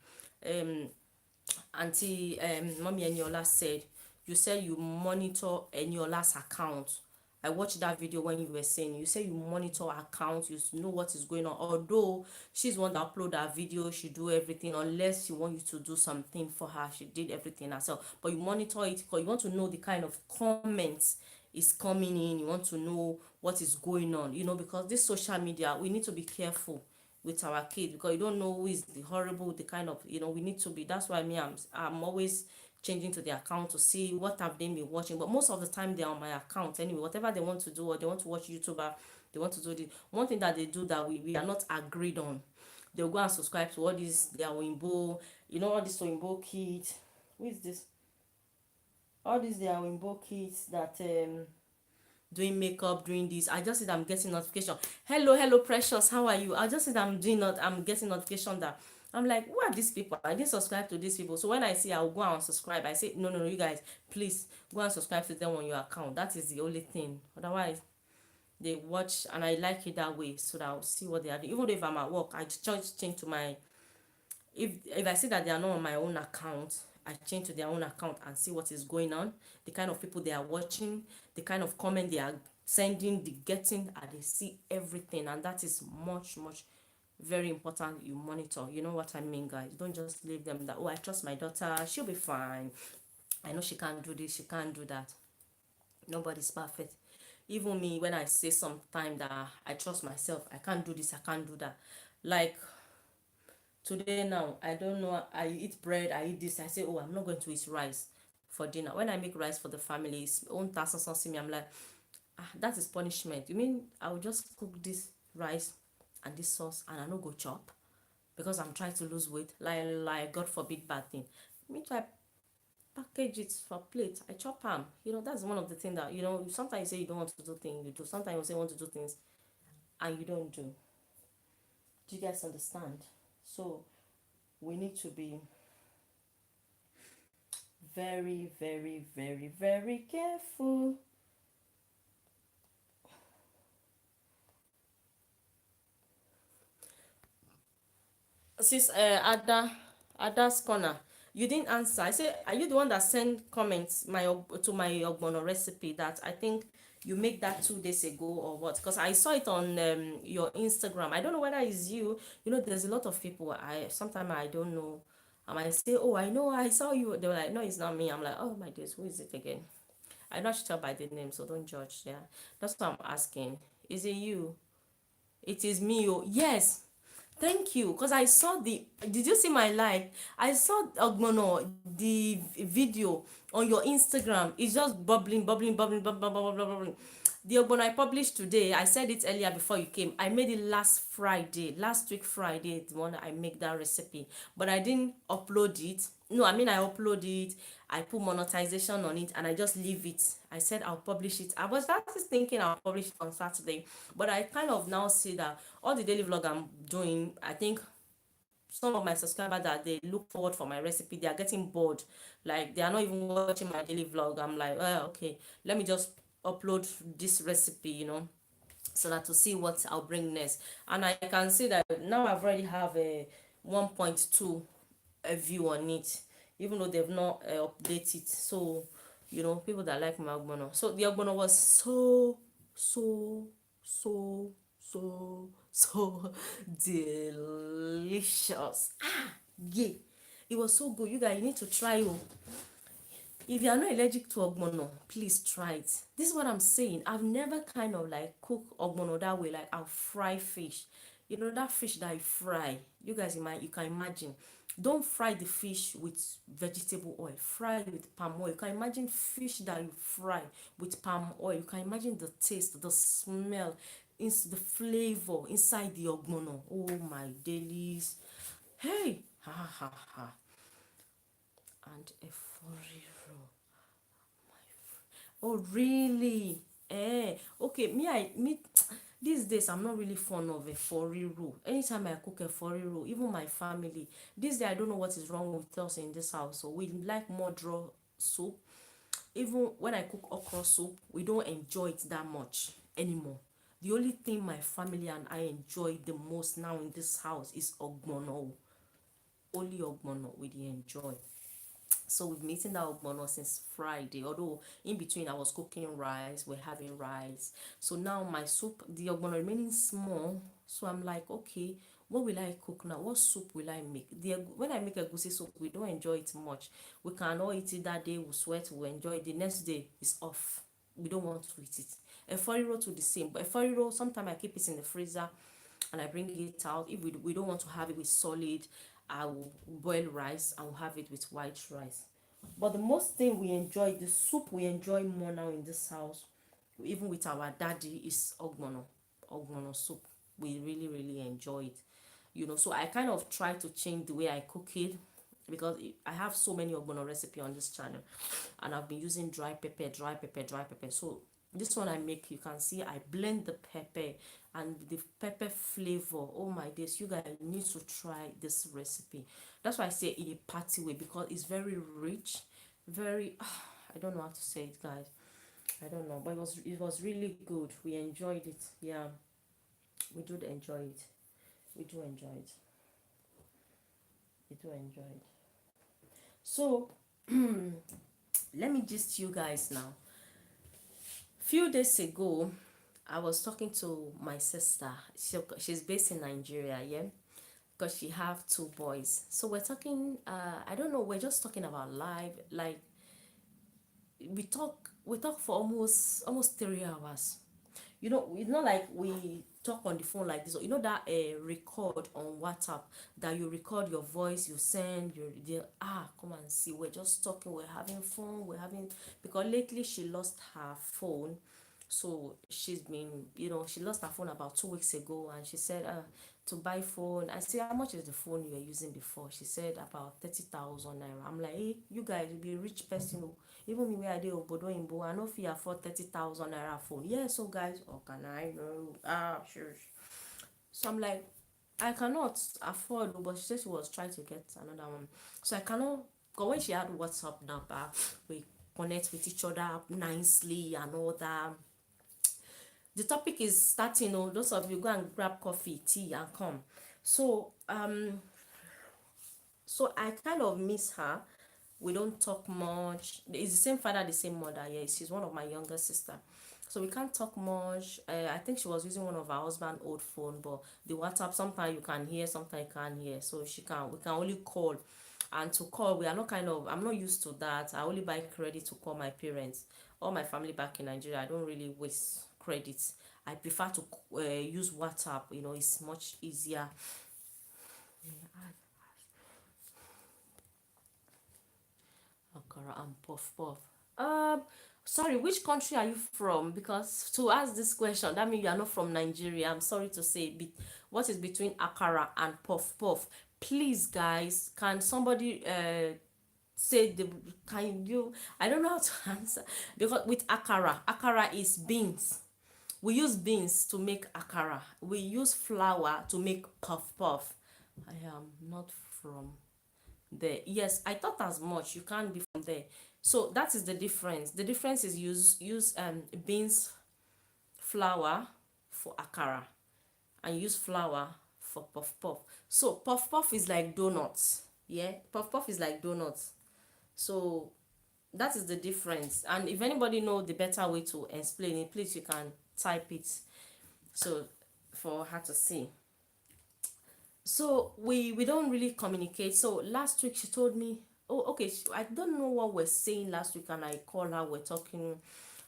auntie mommy Eniola said. You said you monitor Eniola's account. I watched that video when you were saying, you say you monitor her account, you know what is going on. Although she's one that upload her video, she do everything, unless she want you to do something for her, she did everything herself. But you monitor it because you want to know the kind of comments is coming in. You want to know what is going on, because this social media, we need to be careful. with our kids, because you don't know who is the horrible, the kind of, we need to be. That's why me, I'm always changing to the account to see what have they been watching. But most of the time they're on my account anyway. Whatever they want to do, or they want to watch YouTuber, they want to do the one thing that they do that we are not agreed on. They'll go and subscribe to all these their Wimbo, all these Wimbo kids. Who is this? All these their Wimbo kids that doing makeup, doing this. I just see that I'm getting notification. Hello, precious. How are you? I just see that I'm getting notification that I'm like, who are these people? I didn't subscribe to these people. So when I see, I'll go and subscribe. I say, no, you guys, please go and subscribe to them on your account. That is the only thing. Otherwise, they watch, and I like it that way, so that I'll see what they are doing. Even though if I'm at work, I just change to my, if I see that they are not on my own account, I change to their own account and see what is going on, the kind of people they are watching, the kind of comment they are sending, the getting, and they see everything. And that is much very important. You monitor, you know what I mean, guys. Don't just leave them that, oh, I trust my daughter, she'll be fine, I know she can't do this, she can't do that. Nobody's perfect. Even me, when I say sometime that I trust myself, I can't do this, I can't do that. Like today now, I don't know, I eat bread, I eat this, I say, oh, I'm not going to eat rice for dinner. When I make rice for the family, it's own task and see me, I'm like, that is punishment. You mean I will just cook this rice and this sauce and I no go chop because I'm trying to lose weight? Like God forbid bad thing. Me too, I package it for plate, I chop am. That's one of the things that, sometimes you say you don't want to do things, you do. Sometimes you say you want to do things and you don't do. Do you guys understand? So we need to be very, very, very, very careful. Sis, Ada's corner, you didn't answer. I say, are you the one that sent comments to my ogbono recipe that I think you make that 2 days ago or what? Because I saw it on your Instagram. I don't know whether it's you. There's a lot of people. I sometimes I don't know. I might say, oh, I know, I saw you. They were like, no, it's not me. I'm like, oh my days, who is it again? I not tell by the name, so don't judge. Yeah, that's what I'm asking. Is it you? It is me. Oh, yes. Thank you. Because I saw the. Did you see my live? I saw Ogbono, the video on your Instagram. It's just bubbling. The Ogbono I published today, I said it earlier before you came. I made it last week Friday, the one I make that recipe. But I didn't upload it. No, I mean, I upload it, I put monetization on it, and I just leave it. I said I'll publish it. I was just thinking I'll publish it on Saturday, but I kind of now see that all the daily vlog I'm doing, I think some of my subscribers that they look forward for my recipe, they are getting bored. Like they are not even watching my daily vlog. I'm like, oh, okay, let me just upload this recipe, so that to see what I'll bring next. And I can see that now I've already have a 1.2 a view on it, even though they've not updated. So people that like my ogbono. So the ogbono was so so so delicious. Yeah, it was so good. You guys, you need to try. Oh, if you are not allergic to ogbono, please try it. This is what I'm saying. I've never kind of like cook ogbono that way. Like I'll fry fish. That fish that I fry. You guys, you can imagine. Don't fry the fish with vegetable oil. Fry with palm oil. You can imagine fish that you fry with palm oil. You can imagine the taste, the smell, the flavor inside the ogbono. Oh my dailies. Hey, ha. And a foriro. Oh really? Okay, me these days I'm not really fond of a foriro. Anytime I cook a foriro, even my family, this day I don't know what is wrong with us in this house. So we like more draw soup. Even when I cook okra soup, we don't enjoy it that much anymore. The only thing my family and I enjoy the most now in this house is ogbono. Only ogbono we dey enjoy. So we've been eating that ogbono since Friday. Although in between I was cooking rice, we're having rice. So now my soup, the ogbono remaining small. So I'm like, okay, what will I cook now? What soup will I make? When I make a goosey soup, we don't enjoy it much. We can all eat it that day. We sweat. We enjoy it. The next day it's off. We don't want to eat it. A foriro to the same, but a foriro sometimes I keep it in the freezer. and I bring it out. If we don't want to have it with solid, I will boil rice and we'll have it with white rice. But the most thing we enjoy, the soup we enjoy more now in this house, even with our daddy, is ogbono soup. We really really enjoy it, so I kind of try to change the way I cook it, because I have so many ogbono recipe on this channel, and I've been using dry pepper, dry pepper, dry pepper. So this one I make, you can see I blend the pepper and the pepper flavor. Oh my days, you guys need to try this recipe. That's why I say in a party way, because it's very rich, very I don't know how to say it, guys. I don't know, but it was really good. We enjoyed it. Yeah, we do enjoy it. We do enjoy it. We do enjoy it. So let me just you guys now. Few days ago, I was talking to my sister. She's based in Nigeria, yeah, because she have two boys. So we're talking. I don't know. We're just talking about life. Like we talk for almost 3 hours. It's not like we talk on the phone like this. That record on WhatsApp, that you record your voice, you send your come and see. We're just talking. We're having fun. Because lately she lost her phone. So she's been, she lost her phone about 2 weeks ago, and she said, to buy phone. I said, how much is the phone you were using before? She said about 30,000 naira. I'm like, hey, you guys will be a rich person. Oh. Even me where I did Obodo Imbo, I know if you afford 30,000 naira phone. Yeah, so guys, oh, can I know? Sure. So I'm like, I cannot afford, but she said she was trying to get another one. So I cannot, because when she had WhatsApp number, we connect with each other nicely and all that. The topic is starting. Those of you go and grab coffee, tea, and come. So I kind of miss her. We don't talk much. It's the same father, the same mother. Yeah, she's one of my younger sister. So we can't talk much. I think she was using one of her husband's old phone, but the WhatsApp, sometimes you can hear, sometimes you can't hear. So we can only call. And to call, we are not I'm not used to that. I only buy credit to call my parents. All my family back in Nigeria, I don't really waste credits. I prefer to use WhatsApp. It's much easier. Akara and puff puff. Sorry, which country are you from? Because to ask this question, that means you are not from Nigeria. I'm sorry to say, what is between akara and puff puff? Please, guys, can somebody say the can you? I don't know how to answer, because with akara is beans. We use beans to make akara. We use flour to make puff puff. I am not from there. Yes, I thought as much. You can't be from there. So that is the difference. The difference is use beans flour for akara, and use flour for puff puff. So puff puff is like donuts. Yeah, puff puff is like donuts. So that is the difference. And if anybody know the better way to explain it, please you can type it, so for her to see. So we don't really communicate. So last week she told me, oh okay, I don't know what we're saying last week, and I called her, we're talking,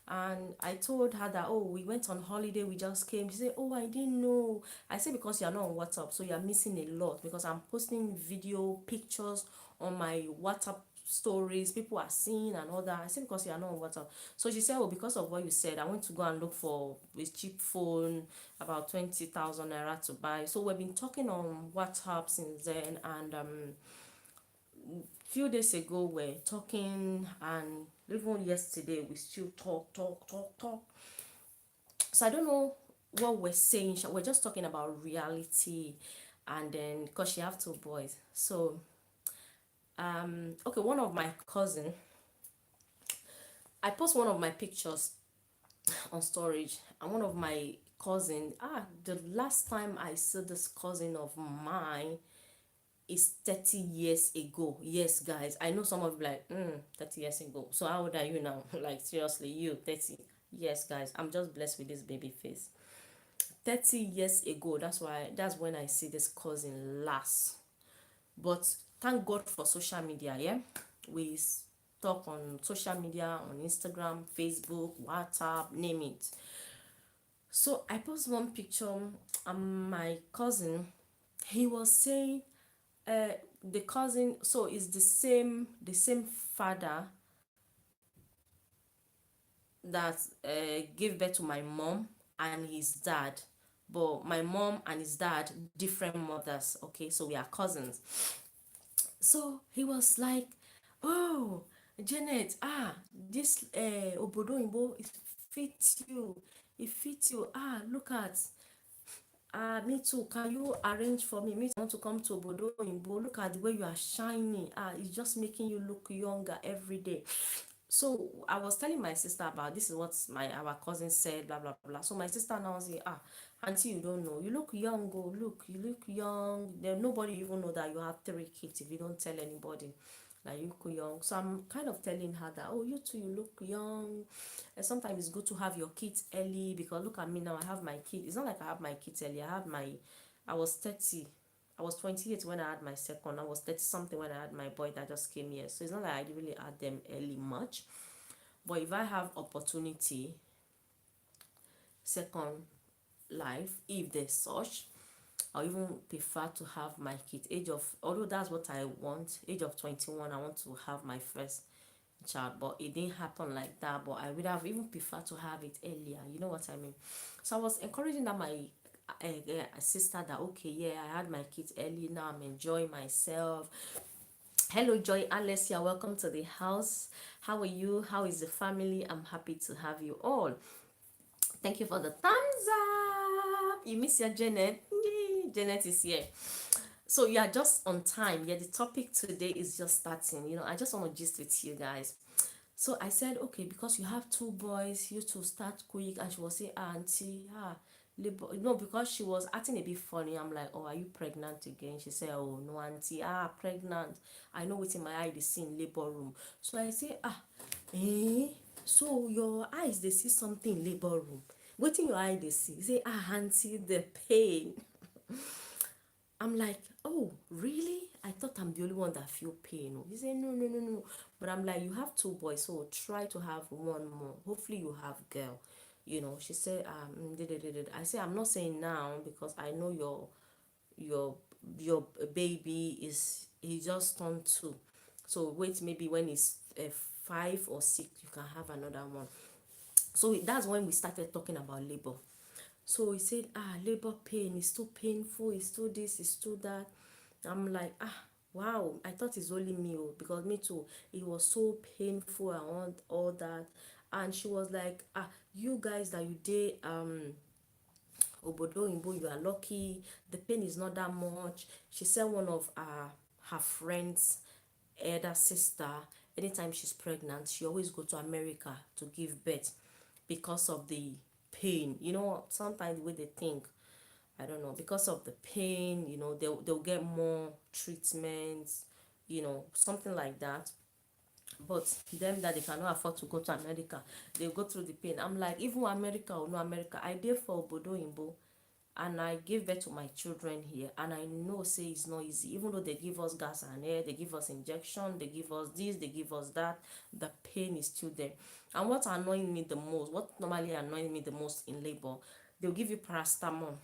and I told her that, oh, we went on holiday, we just came. She said, oh, I didn't know. I said, because you're not on WhatsApp, so you're missing a lot, because I'm posting video pictures on my WhatsApp stories, people are seeing and all that. I said, because you are not on WhatsApp. So she said, oh, because of what you said, I went to go and look for a cheap phone, about 20,000 naira to buy. So we've been talking on WhatsApp since then, and few days ago we're talking, and even yesterday we still talk. So I don't know what we're saying. We're just talking about reality, and then because she have two boys. So okay, one of my cousin, I post one of my pictures on storage, and one of my cousin, the last time I saw this cousin of mine is 30 years ago. Yes, guys, I know some of you like 30 years ago. So how old are you now? Like seriously, you 30. Yes, guys, I'm just blessed with this baby face. 30 years ago, that's when I see this cousin last. But thank God for social media. Yeah, we talk on social media, on Instagram, Facebook, WhatsApp, name it. So I post one picture, my cousin, he was saying, the cousin, so it's the same father that gave birth to my mom and his dad, but my mom and his dad different mothers. Okay, so we are cousins. So he was like, oh, Janet, this obodo imbo, it fits you, it fits you, look at, me too, can you arrange for me to want to come to obodo imbo, look at the way you are shining, it's just making you look younger every day. So I was telling my sister about this is what our cousin said, blah blah blah. So my sister now say, auntie, you don't know, you look young, oh, look, you look young. There nobody even know that you have 3 kids if you don't tell anybody that you look young. So I'm kind of telling her that, oh, you too, you look young. And sometimes it's good to have your kids early, because look at me now, I have my kid. It's not like I have my kids early. I was 30. I was 28 when I had my second. I was 30 something when I had my boy that just came here. So it's not like I really had them early much. But if I have opportunity, second life, if there's such, I even prefer to have my kid age of, although that's what I want, age of 21, I want to have my first child, but it didn't happen like that. But I would have even preferred to have it earlier, you know what I mean. So I was encouraging that my sister that, okay, yeah, I had my kids early, now I'm enjoying myself. Hello Joy Alessia, welcome to the house. How are you? How is the family? I'm happy to have you all. Thank you for the thumbs up. You miss your Janet. Yay, Janet is here. So you are just on time. Yeah, the topic today is just starting. I just want to gist with you guys. So I said, okay, because you have two boys, you to start quick. And she was saying, auntie, labor. No, because she was acting a bit funny. I'm like, oh, are you pregnant again? She said, oh, no, auntie, pregnant. I know what's in my eye, they see in labor room. So I say, eh? So your eyes, they see something in labor room. What in your eye they see? Say, auntie, the pain. I'm like, oh, really? I thought I'm the only one that feel pain. He said, no, no, no, no. But I'm like, you have two boys, so try to have one more. Hopefully you have girl. She said, I say, I'm not saying now because I know your your baby he just turned 2. So wait, maybe when he's 5 or 6, you can have another one. So that's when we started talking about labor. So he said, labor pain is too painful, it's too this, it's too that. I'm like, wow, I thought it's only me, because me too, it was so painful and all that. And she was like, you guys that you did obodo imbo, you are lucky, the pain is not that much. She said one of her friends elder sister, anytime she's pregnant, she always go to America to give birth because of the pain. Sometimes the way they think, I don't know, because of the pain, they'll get more treatments, something like that. But them that they cannot afford to go to America, they'll go through the pain. I'm like, even America or no America, I did for obodo imbo, and I gave birth to my children here, and I know say it's not easy. Even though they give us gas and air, they give us injection, they give us this, they give us that, the pain is still there. And what annoying me the most, what normally annoys me the most in labor, they'll give you paracetamol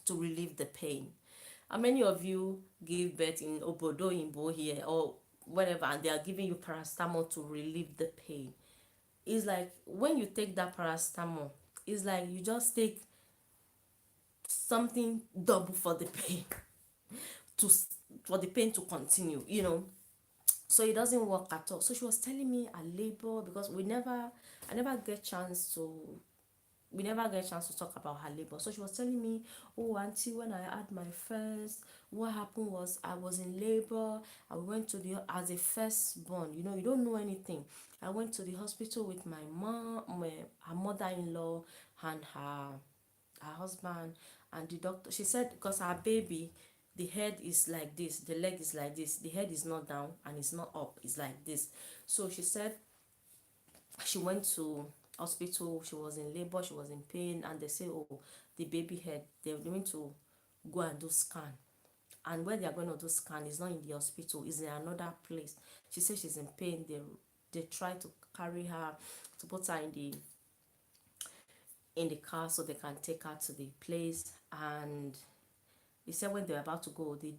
to relieve the pain. How many of you give birth in obodo imbo here or whatever, and they are giving you paracetamol to relieve the pain? It's like when you take that paracetamol, it's like you just take something double for the pain to for the pain to continue. So it doesn't work at all. So she was telling me a labor, because I never get chance to we never get a chance to talk about her labor. So she was telling me, oh, auntie, when I had my first, what happened was I was in labor. I went to the, as a firstborn, you don't know anything. I went to the hospital with my mom, her mother-in-law, and her husband, and the doctor. She said, because her baby, the head is like this, the leg is like this, the head is not down and it's not up, it's like this. So she said she went to hospital, she was in labor, she was in pain, and they say, oh, the baby head, they're going to go and do scan. And when they are going to do scan, it's not in the hospital, it's in another place. She said she's in pain. They try to carry her, to put her in the in the car so they can take her to the place. And he said when they were about to go, the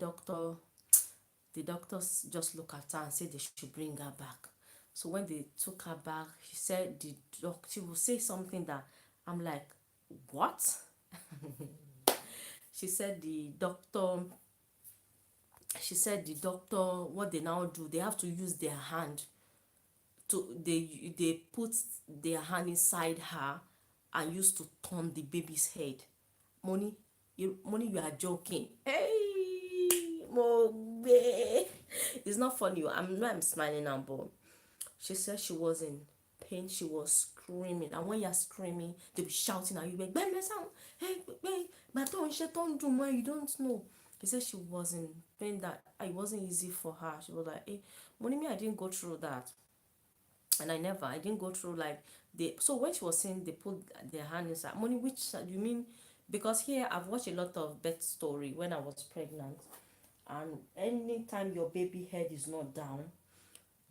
doctors just look at her and said they should bring her back. So when they took her back, she said she will say something that I'm like, what? She said the doctor, what they now do, they have to use their hand to they put their hand inside her and used to turn the baby's head. Money, you are joking. Hey, Mogbe. It's not funny. I'm smiling now, but she said she was in pain. She was screaming, and when you're screaming, they'll be shouting at you, like, "Bang, sound, hey, hey, my tongue, she don't do more. You don't know." He said she was in pain, that it wasn't easy for her. She was like, "Hey, money, me, I didn't go through that." And I didn't go through like the so when she was saying they put their hand inside money, which side you mean? Because here I've watched a lot of birth story when I was pregnant, and anytime your baby head is not down,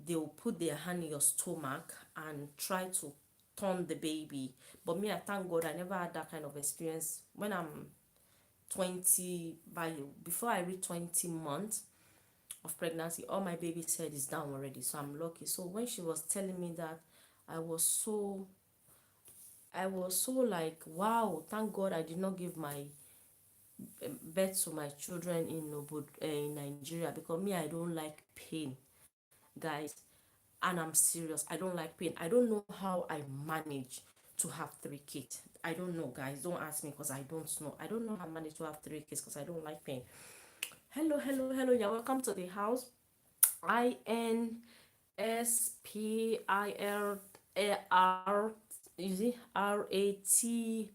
they will put their hand in your stomach and try to turn the baby. But me, I thank God I never had that kind of experience. When I'm 20, before I reach 20 months of pregnancy, all my baby's head is down already, so I'm lucky. So when she was telling me that, i was so I was so like, wow, thank God I did not give my birth to my children in Nigeria, because me, I don't like pain, guys. And I'm serious, I don't like pain. I don't know how I manage to have 3 kids. I don't know, guys, don't ask me, because I don't know how I manage to have 3 kids, because I don't like pain. Hello, hello, hello, you're welcome to the house. INSPILAR, is it RATIONLE?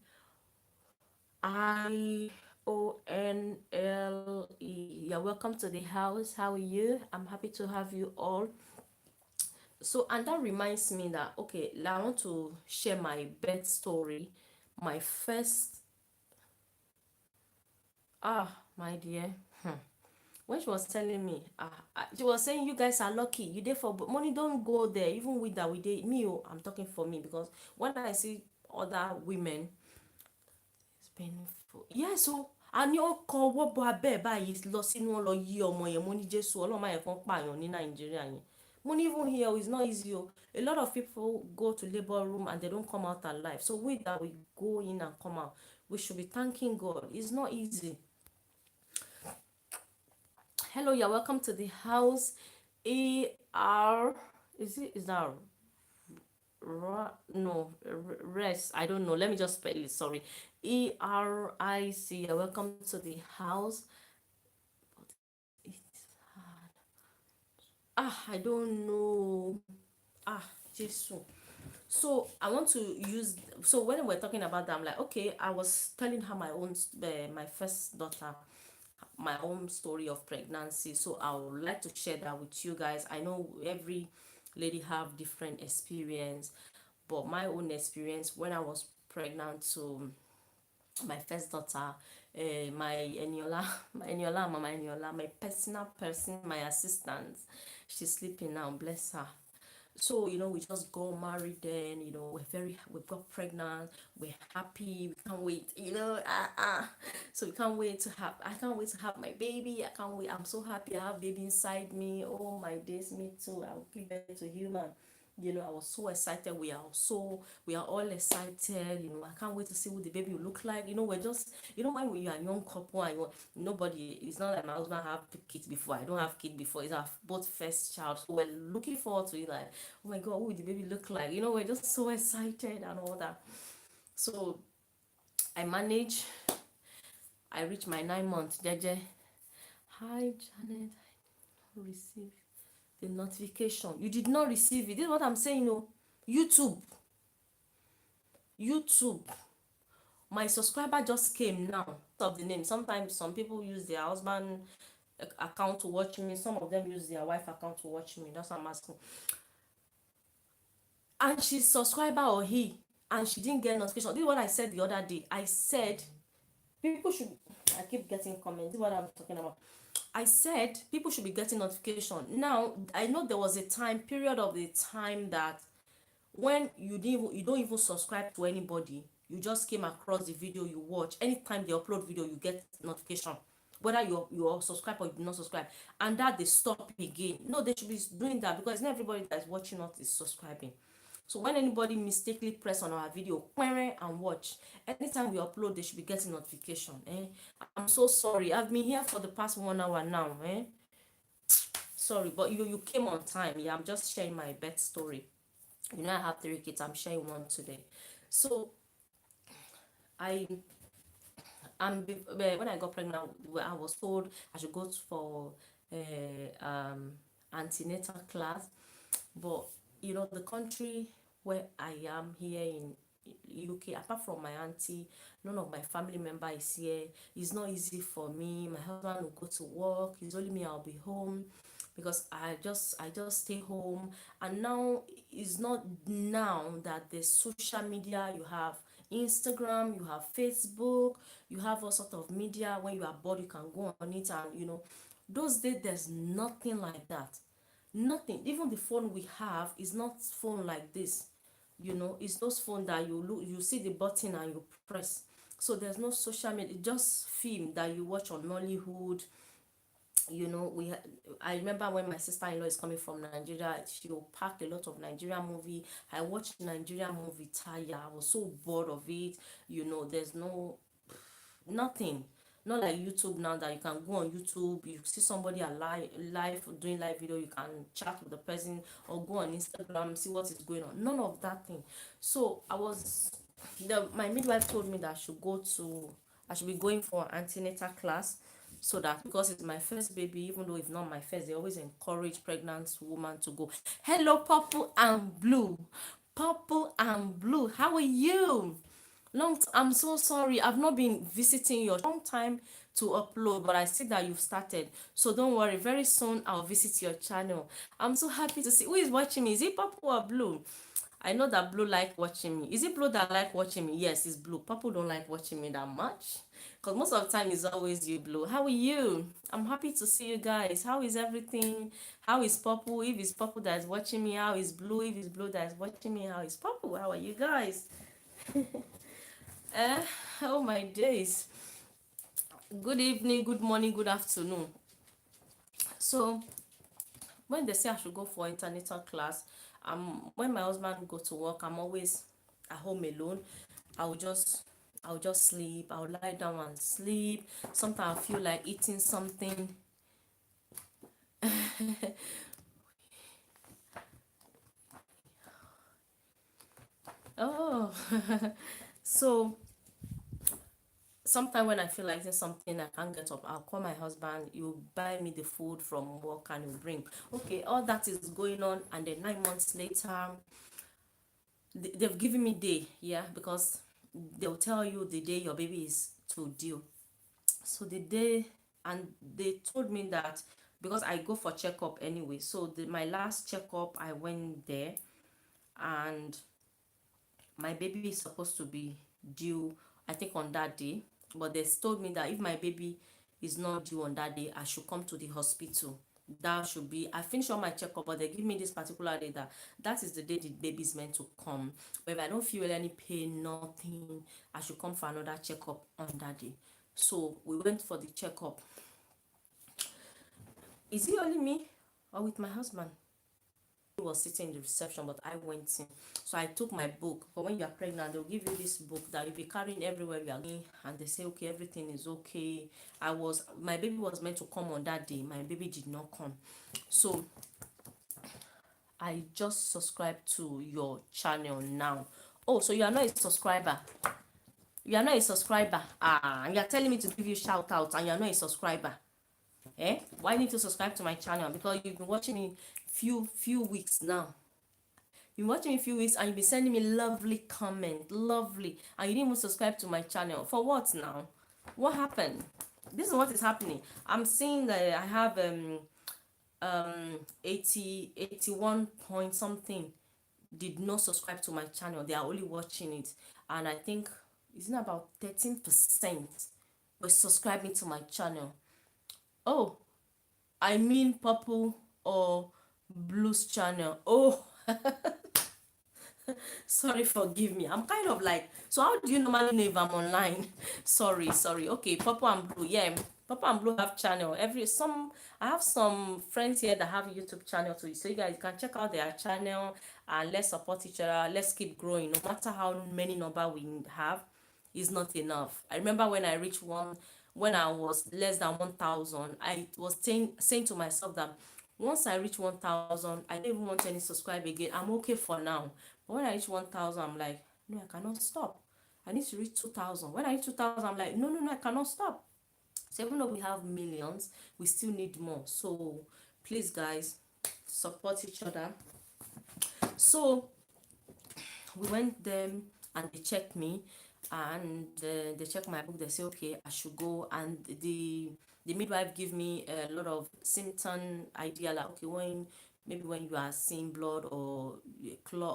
You're welcome to the house. How are you? I'm happy to have you all. So, and that reminds me that, okay, I want to share my birth story. My first, my dear, when she was telling me, she was saying, you guys are lucky, you there for money, don't go there. Even with that, we did me, oh, I'm talking for me, because when I see other women, it's painful. Yeah, so a ní ọkọ̀ wọ́bọ̀ abẹ́ báyìí lọ sínú lọ yí ọmọ yẹn, mo ní Jésù ọlọ́mọ yẹn kan pààyàn ní Nàìjíríà yẹn. Mo ní even here it's not easy o. A lot of people go to labor room and they don't come out alive. So we that we go in and come out, we should be thanking God. It's not easy. Hello, you're welcome to the house. ER, is that no, rest, I don't know, let me just spell it, sorry. ERIC, you're welcome to the house. It's I don't know. Jesus. So I want to use, so when we're talking about that, I'm like, okay, I was telling her my own my first daughter, my own story of pregnancy. So I would like to share that with you guys. I know every lady have different experience, but my own experience when I was pregnant to my first daughter, my Eniola, Mama Eniola, my personal person, my assistant, she's sleeping now, bless her. So we just got married then. We got pregnant, we're happy, we can't wait. So we can't wait to have I can't wait to have my baby. I can't wait. I'm so happy I have baby inside me. Oh my days, me too. I'll give birth to human. I was so excited. We are all excited. I can't wait to see what the baby will look like. We're just, when we are a young couple, and nobody, it's not like my husband have kids before. I don't have kids before. It's our both first child. So we're looking forward to it, like, oh my God, what will the baby look like? We're just so excited and all that. So I manage. I reach my 9 months. Jeje. Hi, Janet. I received the notification. You did not receive it. This is what I'm saying. YouTube. YouTube. My subscriber just came now. Of the name. Sometimes some people use their husband account to watch me. Some of them use their wife account to watch me. That's what I'm asking. And she's subscriber or he, and she didn't get notification. This is what I said the other day. I said people should. I keep getting comments. This is what I'm talking about. I said people should be getting notification. Now I know there was a period of the time that when you don't even subscribe to anybody, you just came across the video, you watch. Anytime they upload video, you get notification, whether you're subscribed or you do not subscribe. And that they stop again. No, they should be doing that, because not everybody that's watching us is subscribing. So when anybody mistakenly press on our video and watch, anytime we upload, they should be getting notification. I'm so sorry, I've been here for the past 1 hour now. Sorry, but you came on time. Yeah, I'm just sharing my birth story. I have 3 kids, I'm sharing one today. So I when I got pregnant, I was told I should go for antenatal class. But the country where I am here in UK, apart from my auntie, none of my family member is here. It's not easy for me. My husband will go to work. It's only me, I'll be home, because I just stay home. And now it's not now that the social media, you have Instagram, you have Facebook, you have all sort of media. When you are bored, you can go on it. And those days there's nothing like that. Nothing. Even the phone we have is not phone like this. It's those phone that you look, you see the button and you press. So there's no social media. It's just film that you watch on Nollywood. I remember when my sister-in-law is coming from Nigeria, she will pack a lot of Nigerian movie. I watched Nigerian movie tire. I was so bored of it. There's nothing. Not like YouTube now, that you can go on YouTube, you see somebody alive live doing live video, you can chat with the person, or go on Instagram, see what is going on. None of that thing. So my midwife told me that I should be going for antenatal class, so that, because it's my first baby, even though it's not my first, they always encourage pregnant women to go. Hello, Purple and Blue. Purple and Blue, how are you? I'm so sorry, I've not been visiting your long time to upload, but I see that you've started, so don't worry, very soon I'll visit your channel. I'm so happy to see who is watching me. Is it Purple or Blue? I know that Blue like watching me. Is it Blue that like watching me? Yes, it's Blue. Purple don't like watching me that much, because most of the time it's always you, Blue. How are you? I'm happy to see you guys. How is everything? How is Purple? If it's Purple that is watching me, how is Blue? If it's Blue that is watching me, how is Purple? How are you guys? Eh, oh my days. Good evening, good morning, good afternoon. So when they say I should go for international class, when my husband go to work, I'm always at home alone. I will just sleep. I'll lie down and sleep. Sometimes I feel like eating something. Oh, so sometimes when I feel like eating something, I can't get up, I'll call my husband. He'll buy me the food from work and he'll bring. Okay, all that is going on, and then 9 months later, they've given me day, yeah, because they'll tell you the day your baby is to due. So the day, and they told me that, because I go for checkup anyway. So my last checkup, I went there, and my baby is supposed to be due, I think, on that day. But they told me that if my baby is not due on that day, I should come to the hospital. That should be, I finish all my checkup, but they give me this particular day, that is the day the baby is meant to come. But if I don't feel any pain, nothing, I should come for another checkup on that day. So we went for the checkup. Is it only me or with my husband? He was sitting in the reception, but I went in. So I took my book. For when you are pregnant, they'll give you this book that you'll be carrying everywhere you are going, and they say, okay, everything is okay. My baby was meant to come on that day. My baby did not come. So I just subscribed to your channel now. Oh, so you are not a subscriber. You are not a subscriber. And you are telling me to give you shout out, and you are not a subscriber. Why need to subscribe to my channel? Because you've been watching me few weeks now. You've been watching me a few weeks, and you've been sending me lovely comment, lovely, and you didn't even subscribe to my channel. For what now? What happened? This is what is happening. I'm seeing that I have 81 point something did not subscribe to my channel. They are only watching it, and I think it's not about 13% were subscribing to my channel. Oh, I mean Purple or Blue's channel. Oh, Sorry, forgive me. I'm kind of like, so how do you normally know if I'm online? Sorry. Okay, Purple and Blue. Yeah, Purple and Blue have channel. I have some friends here that have a YouTube channel too. So you guys can check out their channel and let's support each other. Let's keep growing. No matter how many number we have, is not enough. I remember when I reached when I was less than 1,000, I was saying to myself that once I reach 1,000, I don't even want any subscribe again. I'm okay for now. But when I reach 1,000, I'm like, no, I cannot stop. I need to reach 2,000. When I reach 2,000, I'm like, no, I cannot stop. So even though we have millions, we still need more. So please, guys, support each other. So we went there and they checked me, and they checked my book. They say okay, I should go. And the midwife give me a lot of symptom idea, like okay, maybe when you are seeing blood or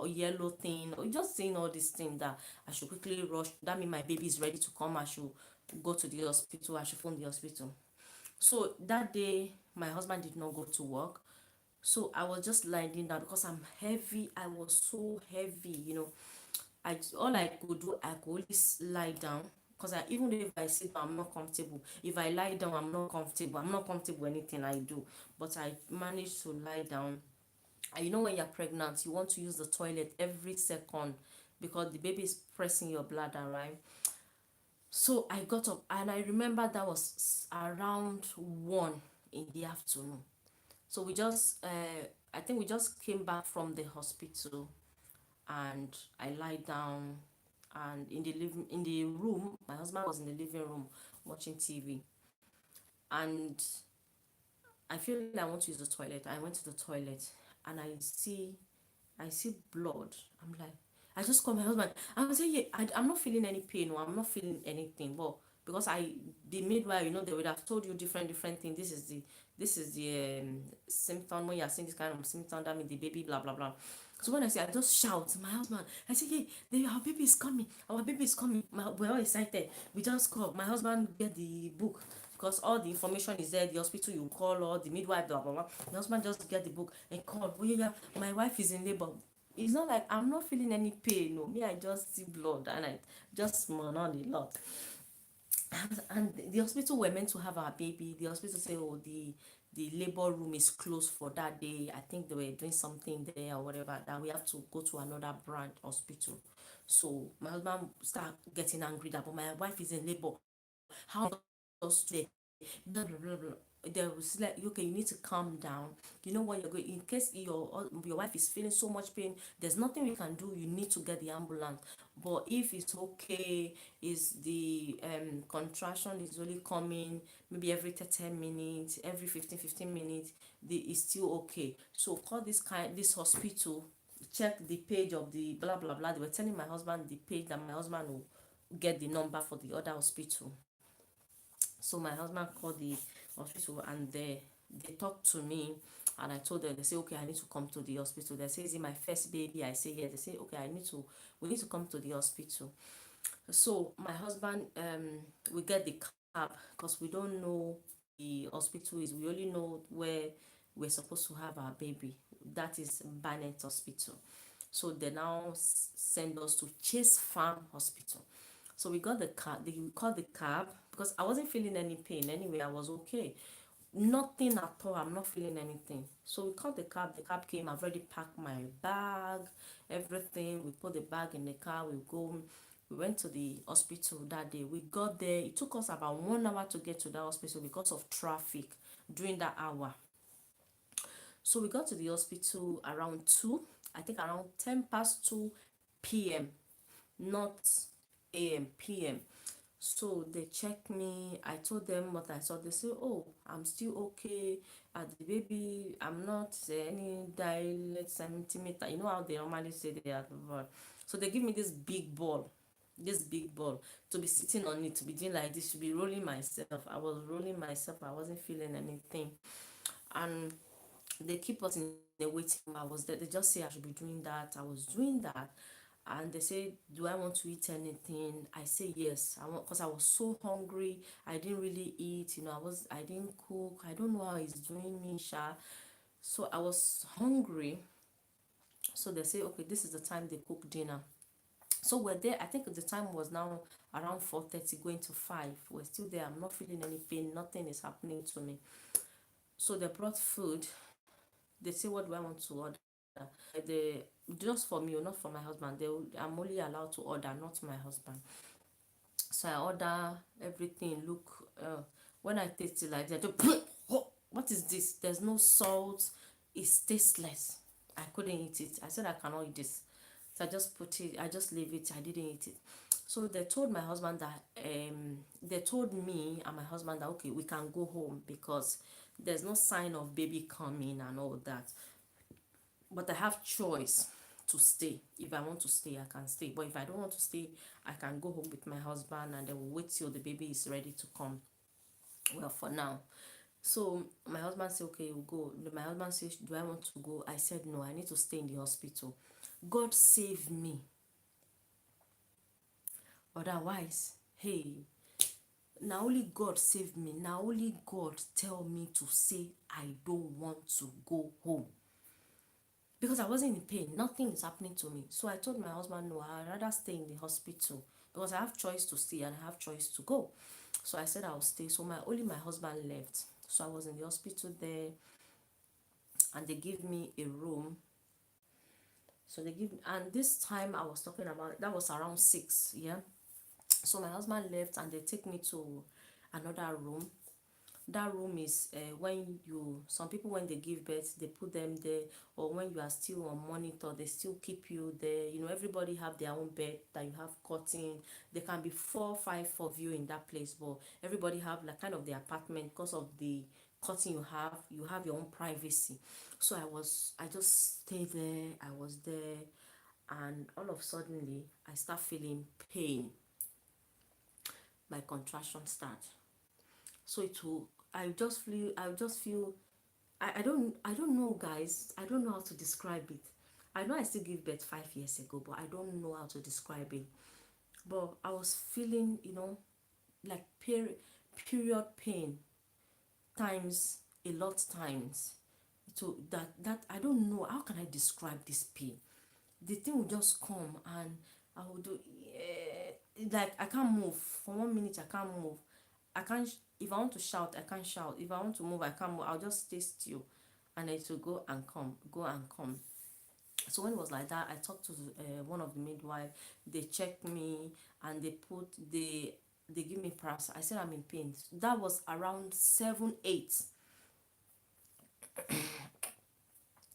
yellow thing, or just seeing all these things, that I should quickly rush. That means my baby is ready to come. I should go to the hospital. I should phone the hospital. So that day my husband did not go to work, so I was just lying down because I'm heavy. I was so heavy. All I could do, I could only lie down, because even if I sit down, I'm not comfortable. If I lie down, I'm not comfortable. I'm not comfortable anything I do. But I managed to lie down. And when you're pregnant, you want to use the toilet every second because the baby is pressing your bladder, right? So I got up, and I remember that was around 1 in the afternoon. So I think we just came back from the hospital, and I lie down, and in the room, my husband was in the living room watching TV, and I feel like I want to use the toilet. I went to the toilet, and I see blood. I'm like, I just call my husband. I was saying, yeah, I'm not feeling any pain, or I'm not feeling anything. But because the midwife, they would have told you different things. This is the symptom. When you're seeing this kind of symptom, that means the baby, blah blah blah. So when I just shout to my husband, I say, hey, our baby is coming. Our baby is coming. We're all excited. We just call. My husband get the book, because all the information is there. The hospital you call, or the midwife, blah blah blah. The husband just get the book and call. Oh yeah, my wife is in labor. It's not like I'm not feeling any pain. No, me, I just see blood, and I just moan on a lot. And the hospital were meant to have our baby. The hospital said, oh, the labor room is closed for that day. I think they were doing something there or whatever, that we have to go to another branch hospital. So my husband start getting angry that, but my wife is in labor. How us to blah blah blah blah. They was like, okay, you need to calm down. You know what you're going, in case your wife is feeling so much pain, there's nothing we can do. You need to get the ambulance. But if it's okay, is the contraction is only coming maybe every 30 minutes, every 15 minutes, it's still okay. So call this hospital, check the page of the blah blah blah. They were telling my husband the page that my husband will get the number for the other hospital. So my husband called the hospital, and they talked to me, and I told them. They say okay, I need to come to the hospital. They say, is it my first baby? I say yes. They say okay, we need to come to the hospital. So my husband, we get the cab, because we don't know the hospital is. We only know where we're supposed to have our baby. That is Barnet Hospital. So they now send us to Chase Farm Hospital. So we got the car. We called the cab, because I wasn't feeling any pain anyway. I was okay. Nothing at all. I'm not feeling anything. So we called the cab. The cab came. I've already packed my bag, everything. We put the bag in the car. We go. We went to the hospital that day. We got there. It took us about 1 hour to get to that hospital because of traffic during that hour. So we got to the hospital around 2, I think around 10 past 2 p.m., not a.m., p.m. So they checked me. I told them what I saw. They say, oh, I'm still okay. The baby, I'm not any dilate centimeter. You know how they normally say they are. So they give me this big ball to be sitting on it, to be doing like this, to be rolling myself. I was rolling myself. I wasn't feeling anything. And they keep us in a waiting room. I was there. They just say I should be doing that. I was doing that. And they say, do I want to eat anything? I say yes. I want, because I was so hungry. I didn't really eat. I didn't cook. I don't know how it's doing me, sha. So I was hungry. So they say, okay, this is the time they cook dinner. So we're there. I think the time was now around 4:30, going to 5. We're still there. I'm not feeling any pain. Nothing is happening to me. So they brought food. They say, what do I want to order? They just for me, or not for my husband. I'm only allowed to order, not my husband. So I order everything. Look, when I taste it like that, what is this? There's no salt. It's tasteless. I couldn't eat it. I said I cannot eat this. So I just put it. I just leave it. I didn't eat it. So they told my husband that they told me and my husband that okay, we can go home because there's no sign of baby coming and all that. But I have choice to stay. If I want to stay, I can stay. But if I don't want to stay, I can go home with my husband and then we'll wait till the baby is ready to come. Well, for now. So my husband said, okay, we'll go. My husband says, do I want to go? I said, no, I need to stay in the hospital. God save me. Otherwise, hey, now only God save me. Now only God tell me to say I don't want to go home. Because I wasn't in pain. Nothing is happening to me. So I told my husband, no, I'd rather stay in the hospital because I have choice to stay and I have choice to go. So I said I'll stay. So only my husband left. So I was in the hospital there and they gave me a room. So they give, and this time I was talking about, that was around 6, yeah. So my husband left and they take me to another room. That room is when you, some people when they give birth they put them there, or when you are still on monitor they still keep you there. You know, everybody have their own bed that you have curtain. There can be 4 5 of you in that place, but everybody have like kind of the apartment because of the curtain you have your own privacy. So I just stayed there. I was there, and all of suddenly I start feeling pain. My contraction start. So it will, I just feel I don't know, guys. I don't know how to describe it. I know I still gave birth 5 years ago, but I don't know how to describe it. But I was feeling, like period pain times a lot times. So that I don't know how can I describe this pain. The thing will just come and I will do, yeah, like I can't move for 1 minute. I can't move. I can't. If I want to shout, I can't shout. If I want to move, I can't move. I'll just stay still, and it will go and come, go and come. So when it was like that, I talked to one of the midwife. They checked me and they give me paras. I said I'm in pain. That was around 7 8.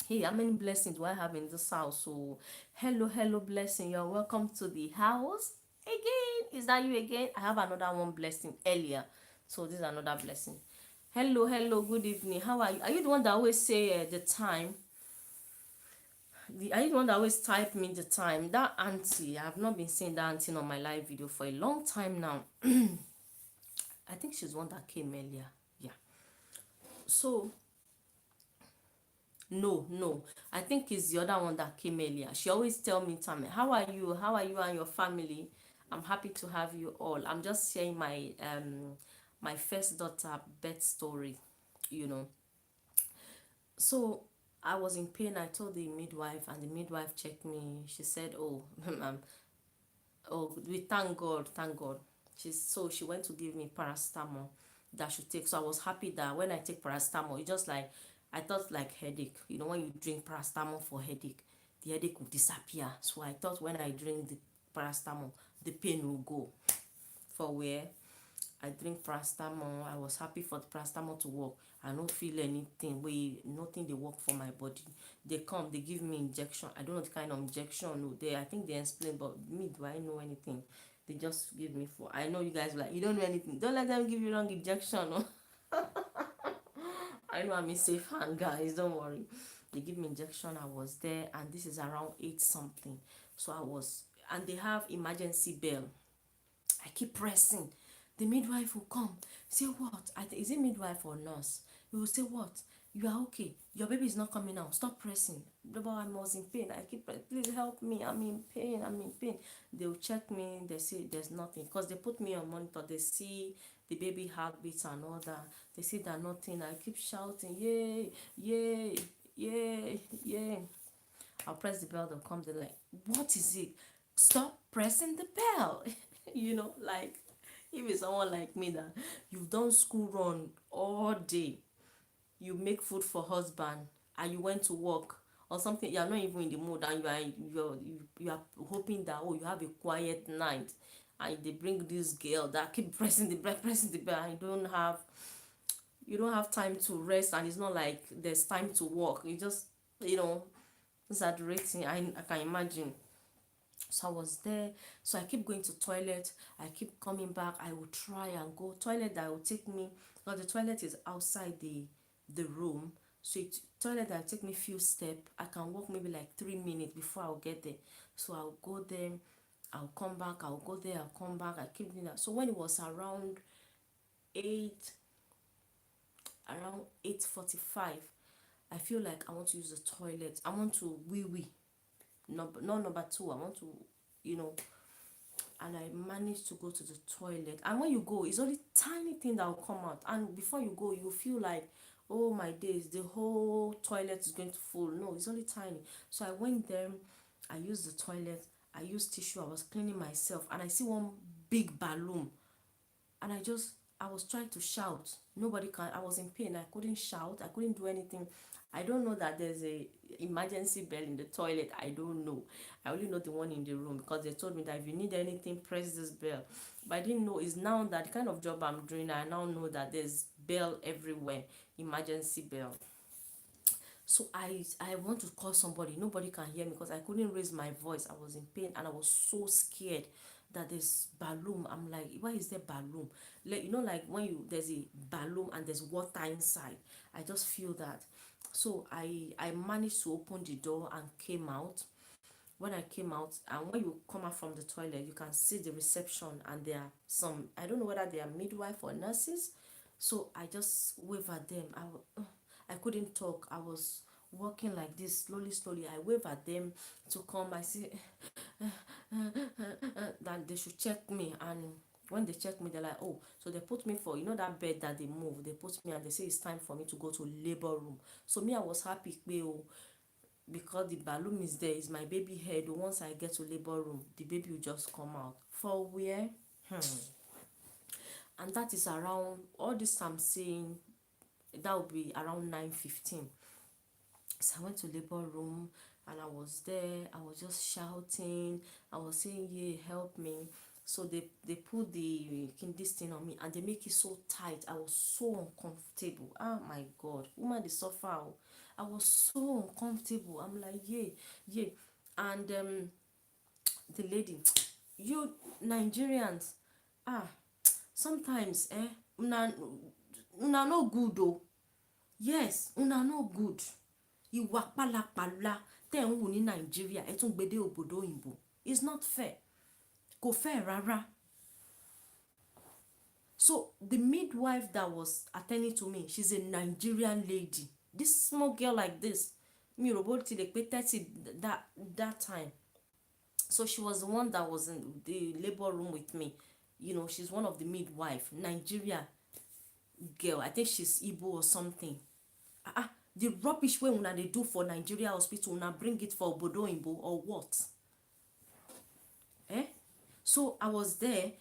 Hey, how many blessings do I have in this house? So, hello, blessing. You're welcome to the house again. Is that you again? I have another one blessing earlier. So, this is another blessing. Hello, good evening. How are you? Are you the one that always say the time? Are you the one that always type me the time? That auntie, I have not been seeing that auntie on my live video for a long time now. I think she's one that came earlier. Yeah. So, no. I think it's the other one that came earlier. She always tell me, Tammy, how are you? How are you and your family? I'm happy to have you all. I'm just sharing my first daughter birth story, you know. So I was in pain. I told the midwife, and the midwife checked me. She said, "Oh, oh, we thank God." She went to give me paracetamol that I should take. So I was happy that when I take paracetamol, it just like I thought like headache. You know, when you drink paracetamol for headache, the headache will disappear. So I thought when I drink the paracetamol, the pain will go. For where I drink paracetamol, I was happy for the paracetamol to work. I don't feel anything. Nothing they work for my body. They come, they give me injection. I don't know the kind of injection. No, I think they explain, but me, do I know anything? They just give me for. I know you guys like you don't know anything. Don't let them give you wrong injection. No? I know I'm in safe hand, guys. Don't worry. They give me injection. I was there, and this is around 8 something. So I was, and they have emergency bell. I keep pressing. The midwife will come. Say what? Is it midwife or nurse? He will say what? You are okay. Your baby is not coming out. Stop pressing. But I was in pain. I keep pressing. Please help me. I'm in pain. I'm in pain. They will check me. They say there's nothing. Because they put me on monitor. They see the baby heartbeats and all that. They see that nothing. I keep shouting, yay, yay, yay, yay. I'll press the bell, they'll come, they're like, what is it? Stop pressing the bell. Like if it's someone like me that you've done school run all day, you make food for husband and you went to work or something, you're not even in the mood, and you are hoping that, oh, you have a quiet night, and they bring this girl that keep pressing the bell, and you don't have time to rest, and it's not like there's time to walk, you just you know exaggerating. I can imagine. So I was there. So I keep going to toilet. I keep coming back. I will try and go toilet that will take me, because the toilet is outside the room. So toilet that will take me few steps. I can walk maybe like 3 minutes before I'll get there. So I'll go there. I'll come back. I'll go there. I'll come back. I keep doing that. So when it was eight, around 8:45, I feel like I want to use the toilet. I want to wee wee. No, not number two. I want to, you know, and I managed to go to the toilet. And when you go, it's only tiny thing that will come out. And before you go, you feel like, oh my days, the whole toilet is going to full. No, it's only tiny. So I went there, I used the toilet, I used tissue, I was cleaning myself, and I see one big balloon, and I was trying to shout. Nobody can. I was in pain. I couldn't shout. I couldn't do anything. I don't know that there's a emergency bell in the toilet. I don't know. I only know the one in the room, because they told me that if you need anything, press this bell. But I didn't know. It's now that the kind of job I'm doing, I now know that there's bell everywhere, emergency bell. So I want to call somebody. Nobody can hear me because I couldn't raise my voice. I was in pain and I was so scared that there's balloon. I'm like, why is there balloon? Like, like when there's a balloon and there's water inside. I just feel that. So I managed to open the door and came out. When I came out, and when you come out from the toilet, you can see the reception, and there are some, I don't know whether they are midwife or nurses. So I just wave at them. I couldn't talk. I was walking like this, slowly, slowly. I wave at them to come. I say that they should check me. And when they check me, they're like, oh, so they put me for, that bed that they move. They put me and they say it's time for me to go to labor room. So me, I was happy, because the balloon is there. Is my baby head. Once I get to labor room, the baby will just come out. For where? And that is around, all this I'm saying, that will be around 9:15. So I went to labor room, and I was there. I was just shouting. I was saying, yeah, help me. So they put this thing on me, and they make it so tight. I was so uncomfortable. Oh my God, woman, they suffer. Oh. I was so uncomfortable. I'm like, yeah, yeah. And the lady, you Nigerians, ah, sometimes una no good oh. Yes, una no good. Ìwà pálapàla tẹ́ ń wù ní Nàìjíríà ẹ tún gbede òbòdó òyìnbó. It's not fair. Kò fair rárá. So the midwife that was attending to me, she's a Nigerian lady. This small girl like this, mi ò rò bó ti lè pé 30 that time. So she was the one that was in the labor room with me. She's one of the midwife, Nigeria girl. I think she's Igbo or something. The rubbish wey una dey do for Nigeria hospital, una bring it for obodo oyinbo or what? So I was there.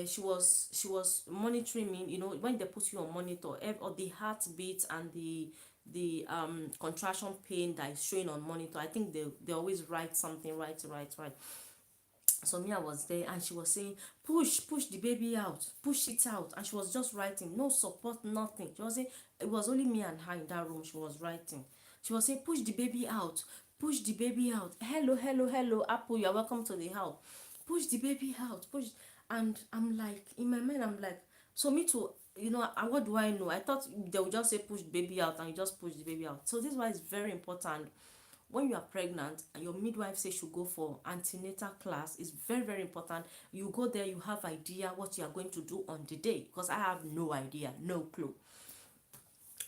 She was monitoring me. When they put you on monitor, or the heartbeat and the contraction pain that is showing on monitor. I think they always write something, right. So me, I was there, and she was saying, push the baby out, push it out. And she was just writing, no support, nothing. She was saying, it was only me and her in that room. She was writing. She was saying, push the baby out, push the baby out. Hello, hello, hello, Apple, you're welcome to the house. Push the baby out, push. And I'm like, in my mind, I'm like, so me too, what do I know? I thought they would just say push the baby out, and you just push the baby out. So this is why it's very important. When you are pregnant and your midwife says you should go for antenatal class, it's very, very important. You go there, you have idea what you are going to do on the day, because I have no idea, no clue.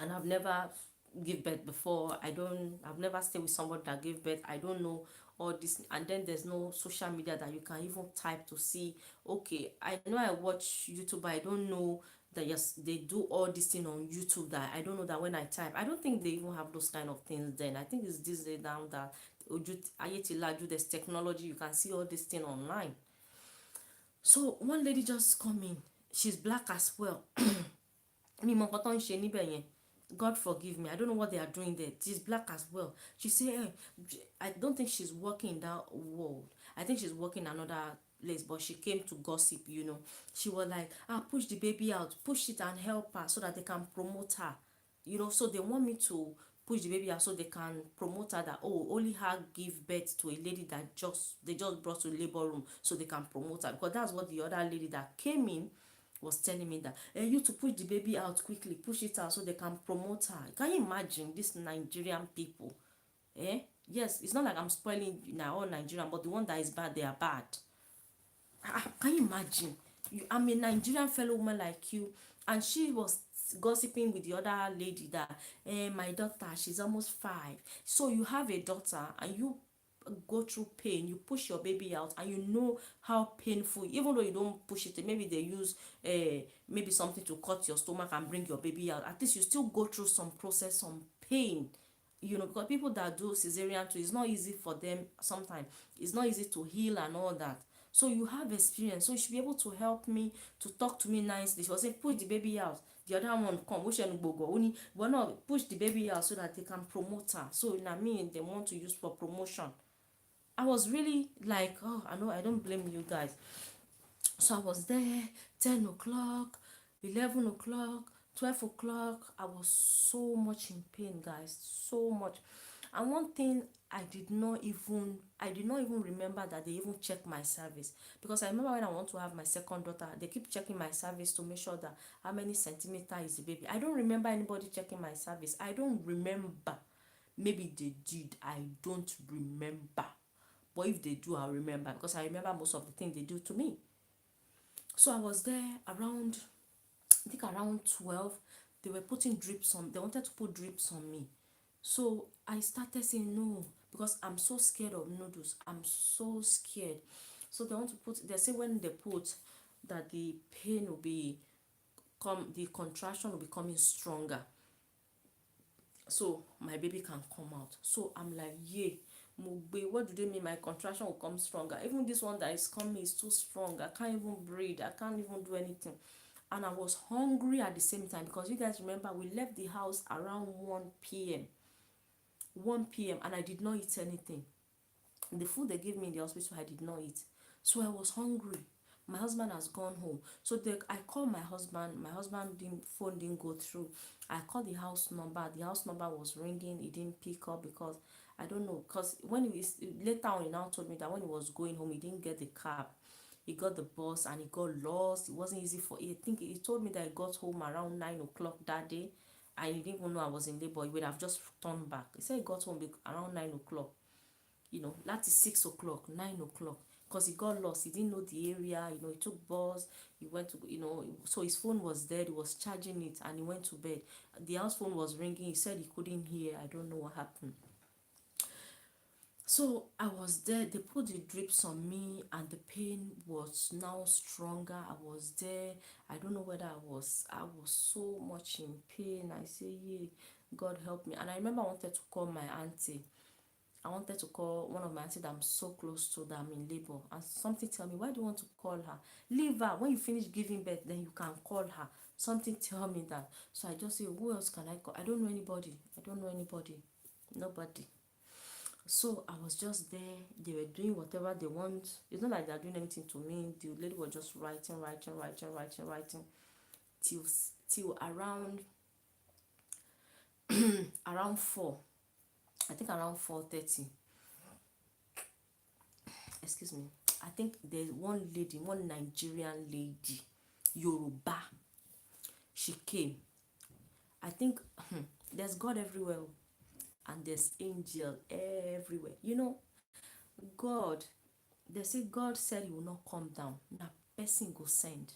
And I've never give birth before. I've never stayed with somebody that gave birth. I don't know all this. And then there's no social media that you can even type to see. Okay, I know I watch YouTube, but I don't know that yes, they do all this thing on YouTube, that I don't know, that when I type, I don't think they even have those kind of things then. I think it's this day down that ayé ti lajú, there's technology, you can see all this thing online. So one lady just come in, she's black as well. Mi mọ nǹkan tó ń ṣe níbẹ̀ yẹn. God forgive me, I don't know what they are doing there. She's black as well. She say, I don't think she's working in that world. I think she's working another place, but she came to gossip, you know. She was like, push the baby out, push it and help her so that they can promote her. You know, so they want me to push the baby out so they can promote her, that oh, only her give birth to a lady that they just brought to labor room, so they can promote her, because that's what the other lady that came in was telling me, that you to push the baby out quickly, push it out so they can promote her. Can you imagine these Nigerian people? Yes, it's not like I'm spoiling now all Nigerian, but the one that is bad, they are bad. Can you imagine? I'm a Nigerian fellow woman like you, and she was gossiping with the other lady that, my daughter, she's almost 5. So you have a daughter and you go through pain, you push your baby out, and you know how painful, even though you don't push it, maybe they use maybe something to cut your stomach and bring your baby out, at least you still go through some process, some pain, you know, because people that do cesarean too, it's not easy for them sometimes, it's not easy to heal and all that. So you have experience, so you should be able to help me, to talk to me nicely. She was saying, push the baby out. The other one come, which one go only, but no, push the baby out so that they can promote her. So I mean, they want to use for promotion. I was really like, oh, I know, I don't blame you guys. So I was there, 10 o'clock, 11 o'clock, 12 o'clock. I was so much in pain, guys, so much. And one thing, I did not even remember that they even check my service, because I remember when I want to have my second daughter, they keep checking my service to make sure that how many centimeter is the baby. I don't remember anybody checking my service. I don't remember. Maybe they did. I don't remember. But if they do, I'll remember, because I remember most of the things they do to me. So I was there around, I think around 12. They were putting drips on, they wanted to put drips on me. So I started saying no, because I'm so scared of noodles. I'm so scared. So they want to put, they say when they put, that the pain will be the contraction will be coming stronger, so my baby can come out. So I'm like, yeah, Mugbe, what do they mean my contraction will come stronger? Even this one that is coming is too strong. I can't even breathe. I can't even do anything. And I was hungry at the same time, because you guys remember we left the house around 1 p.m. 1 p.m. and I did not eat anything. The food they gave me in the hospital, I did not eat. So I was hungry. My husband has gone home. So I called my husband. My husband phone didn't go through. I called the house number. The house number was ringing. He didn't pick up, because I don't know. Because when later on, he now told me that when he was going home, he didn't get the cab. He got the bus and he got lost. It wasn't easy for. I think he told me that he got home around 9 o'clock that day. I didn't even know I was in labor. He would have just turned back. He said he got home around 9 o'clock. You know, that is 6 o'clock, 9 o'clock, because he got lost. He didn't know the area. You know, he took bus. He went to, you know, so his phone was dead. He was charging it, and he went to bed. The house phone was ringing. He said he couldn't hear. I don't know what happened. So I was there. They put the drips on me, and the pain was now stronger. I was there. I don't know whether I was so much in pain. I say, yeah, God help me. And I remember I wanted to call my auntie. I wanted to call one of my aunties that I'm so close to, that I'm in labor, and something tell me, why do you want to call her? Leave her. When you finish giving birth, then you can call her. Something tell me that. So I just say, who else can I call? I don't know anybody. I don't know anybody. Nobody. So I was just there. They were doing whatever they want. It's not like they're doing anything to me. The lady was just writing till around around 4. I think around 4:30. Excuse me. I think there's one lady, one Nigerian lady, Yoruba. She came. I think there's God everywhere, and there's angel everywhere. You know, God. They say God said He will not come down. Now, person go send,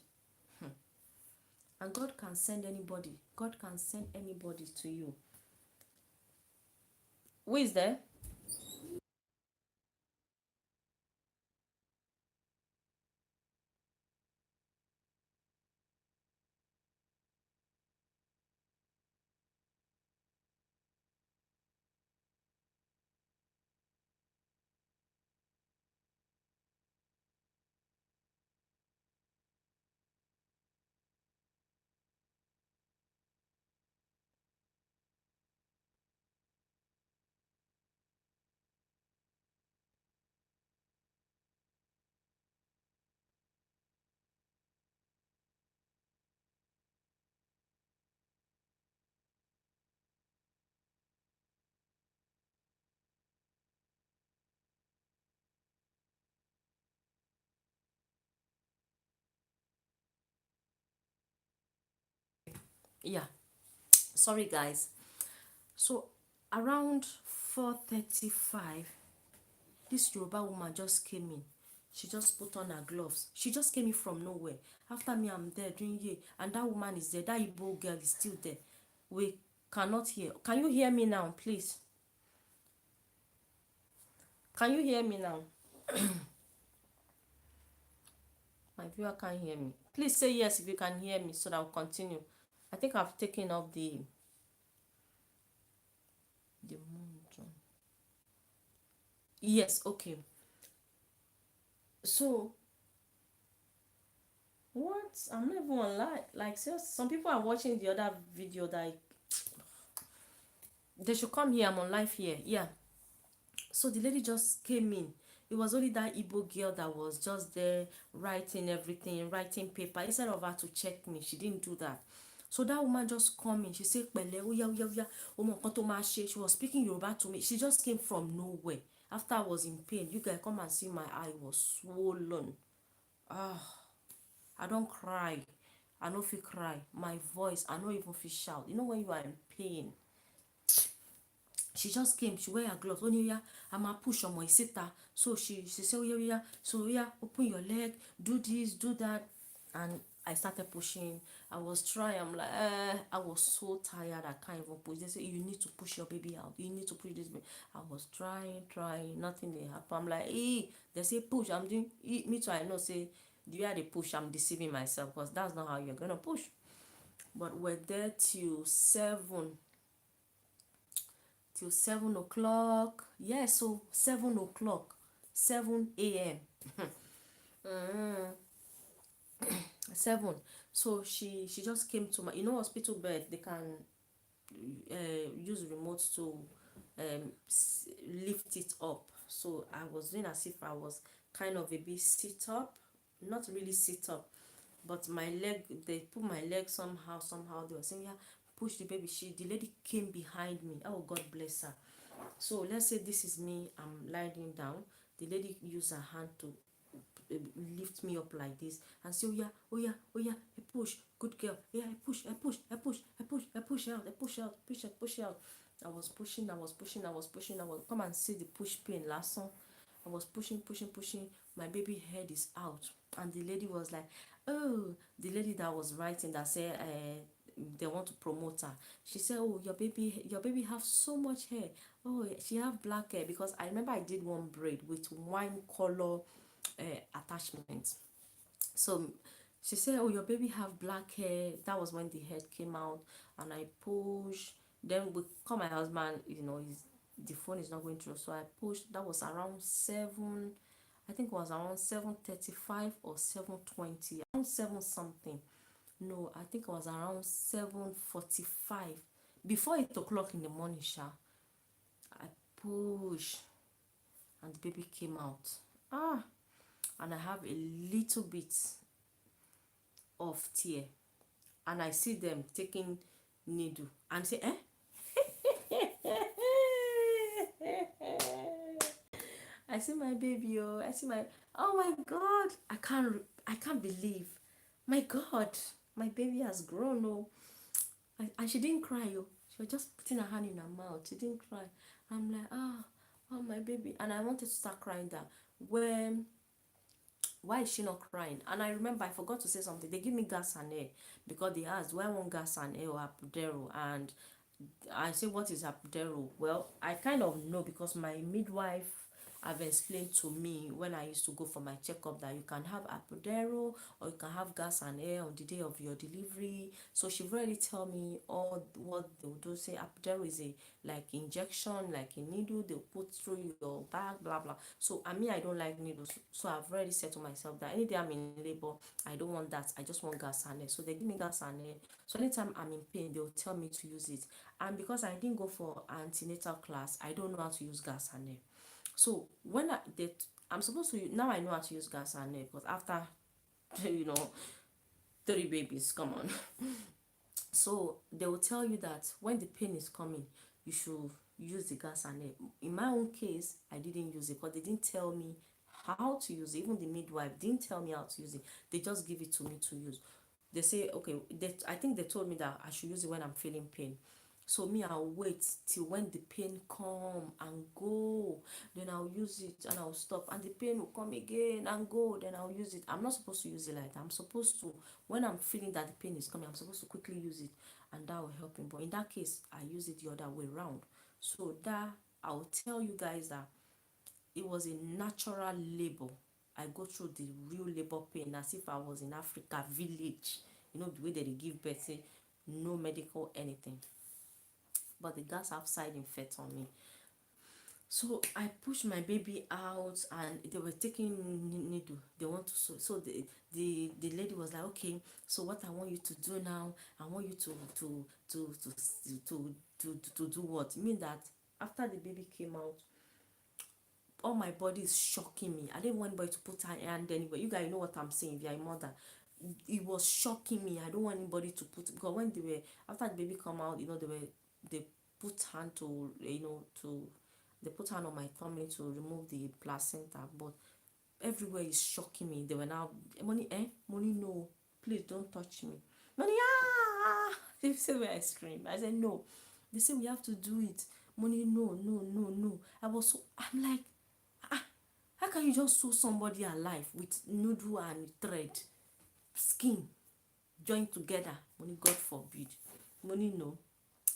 and God can send anybody. God can send anybody to you. Who is there? Yeah, sorry guys. So around 4:35, this Yoruba woman just came in. She just put on her gloves. She just came in from nowhere. After me, I'm there doing ye, and that woman is there. That Igbo girl is still there. We cannot hear. Can you hear me now, please? Can you hear me now? My viewer can't hear me. Please say yes if you can hear me so that I'll continue. I think I've taken off the moon. Yes, okay. So what? I'm not even online. Like seriously, some people are watching the other video that they should come here. I'm on live here. Yeah. So the lady just came in. It was only that Igbo girl that was just there writing everything, writing paper. Instead of her to check me, she didn't do that. So that woman just come in. She said, "Pẹ̀lẹ́, oya, oya, oya, o mọ nǹkan tó máa ṣe." She was speaking Yoruba to me. She just came from nowhere. After I was in pain, you guys come and see my eye was swollen. Ah, I don't cry. I no fit cry. My voice, I no even fit shout. You know when you are in pain, she just came, she wear her gloves. Oh yeah, I'ma push on my sister. So she said, oh yeah, yeah. So yeah, open your leg, do this, do that. And I started pushing. I was trying. I'm like, I was so tired. I can't even push. They say you need to push your baby out. You need to push this baby. I was trying. Nothing they happen. I'm like, they say push. I'm doing. Me too. I know. Say the way they push, I'm deceiving myself because that's not how you're gonna push. But we're there till 7 o'clock. Yeah, so 7 o'clock, 7 a.m. 7. So she just came to my, hospital bed. They can use remote to lift it up. So I was doing as if I was kind of a bit sit up, not really sit up, but my leg, they put my leg somehow they were saying, yeah, push the baby. The lady came behind me. Oh, God bless her. So let's say this is me, I'm lying down. The lady used her hand to lift me up like this and say, oh yeah, oh yeah, oh yeah, I push, good girl. Yeah, I push out, push out. I was come and see the push pin last song. I was pushing. My baby head is out. And the lady was like, oh, the lady that was writing that said, they want to promote her. She said, oh, your baby have so much hair. Oh, she have black hair. Because I remember I did one braid with wine color attachment. So she said, oh, your baby have black hair. That was when the head came out. And I push. Then we call my husband, the phone is not going through. So I pushed. That was around 7. I think it was around 7:35 or 7:20. Around 7 something. No, I think it was around 7:45. Before 8 o'clock in the morning, I push and the baby came out. And I have a little bit of tear. And I see them taking needle and say, eh? I see my baby, oh, I see my, oh my God, I can't believe, my God, my baby has grown, oh, and she didn't cry, oh, she was just putting her hand in her mouth, she didn't cry. I'm like, oh my baby, and I wanted to start crying that when, why is she not crying? And I remember I forgot to say something. They give me gas and air because they asked, do I want gas and air or Apudero? And I say, what is Apudero? Well, I kind of know because my midwife have explained to me when I used to go for my checkup that you can have Apudero or you can have gas and air on the day of your delivery. So she already tell me all what they do. Say Apudero is a like injection, like a needle they put through your bag, blah blah. So I don't like needles. So I've already said to myself that any day I'm in labor, I don't want that. I just want gas and air. So they give me gas and air. So anytime I'm in pain, they'll tell me to use it. And because I didn't go for antenatal class, I don't know how to use gas and air. So when I'm supposed to, now I know how to use gas and air because after you know 30 babies, come on. So they will tell you that when the pain is coming, you should use the gas and air. In my own case, I didn't use it because they didn't tell me how to use it. Even the midwife didn't tell me how to use it. They just give it to me to use. They say okay, I think they told me that I should use it when I'm feeling pain. So me, I'll wait till when the pain come and go, then I'll use it and I'll stop, and the pain will come again and go, then I'll use it. I'm not supposed to use it like that. I'm supposed to, when I'm feeling that the pain is coming, I'm supposed to quickly use it, and that will help me. But in that case, I use it the other way around. So that, I'll tell you guys that it was a natural labor. I go through the real labor pain as if I was in Africa village. You know the way that they give birth, say no medical anything. But the gas have side effect on me. So I pushed my baby out, and they were taking needle. They want to sew. So the lady was like, okay, so what I want you to do now, I want you to do what? Mean that after the baby came out, all my body is shocking me. I didn't want anybody to put her hand anywhere. You guys know what I'm saying if you're a mother. It was shocking me. I don't want anybody to put, because when they were, after the baby come out, they put hand to, they put hand on my tummy to remove the placenta, but everywhere is shocking me. They were now, money, money, no, please don't touch me. Money, ah, they say where I scream. I said no. They say we have to do it. Money, no, no, no, no. I'm like, how can you just sew somebody alive with noodle and thread, skin joined together? Money, God forbid. Money, no.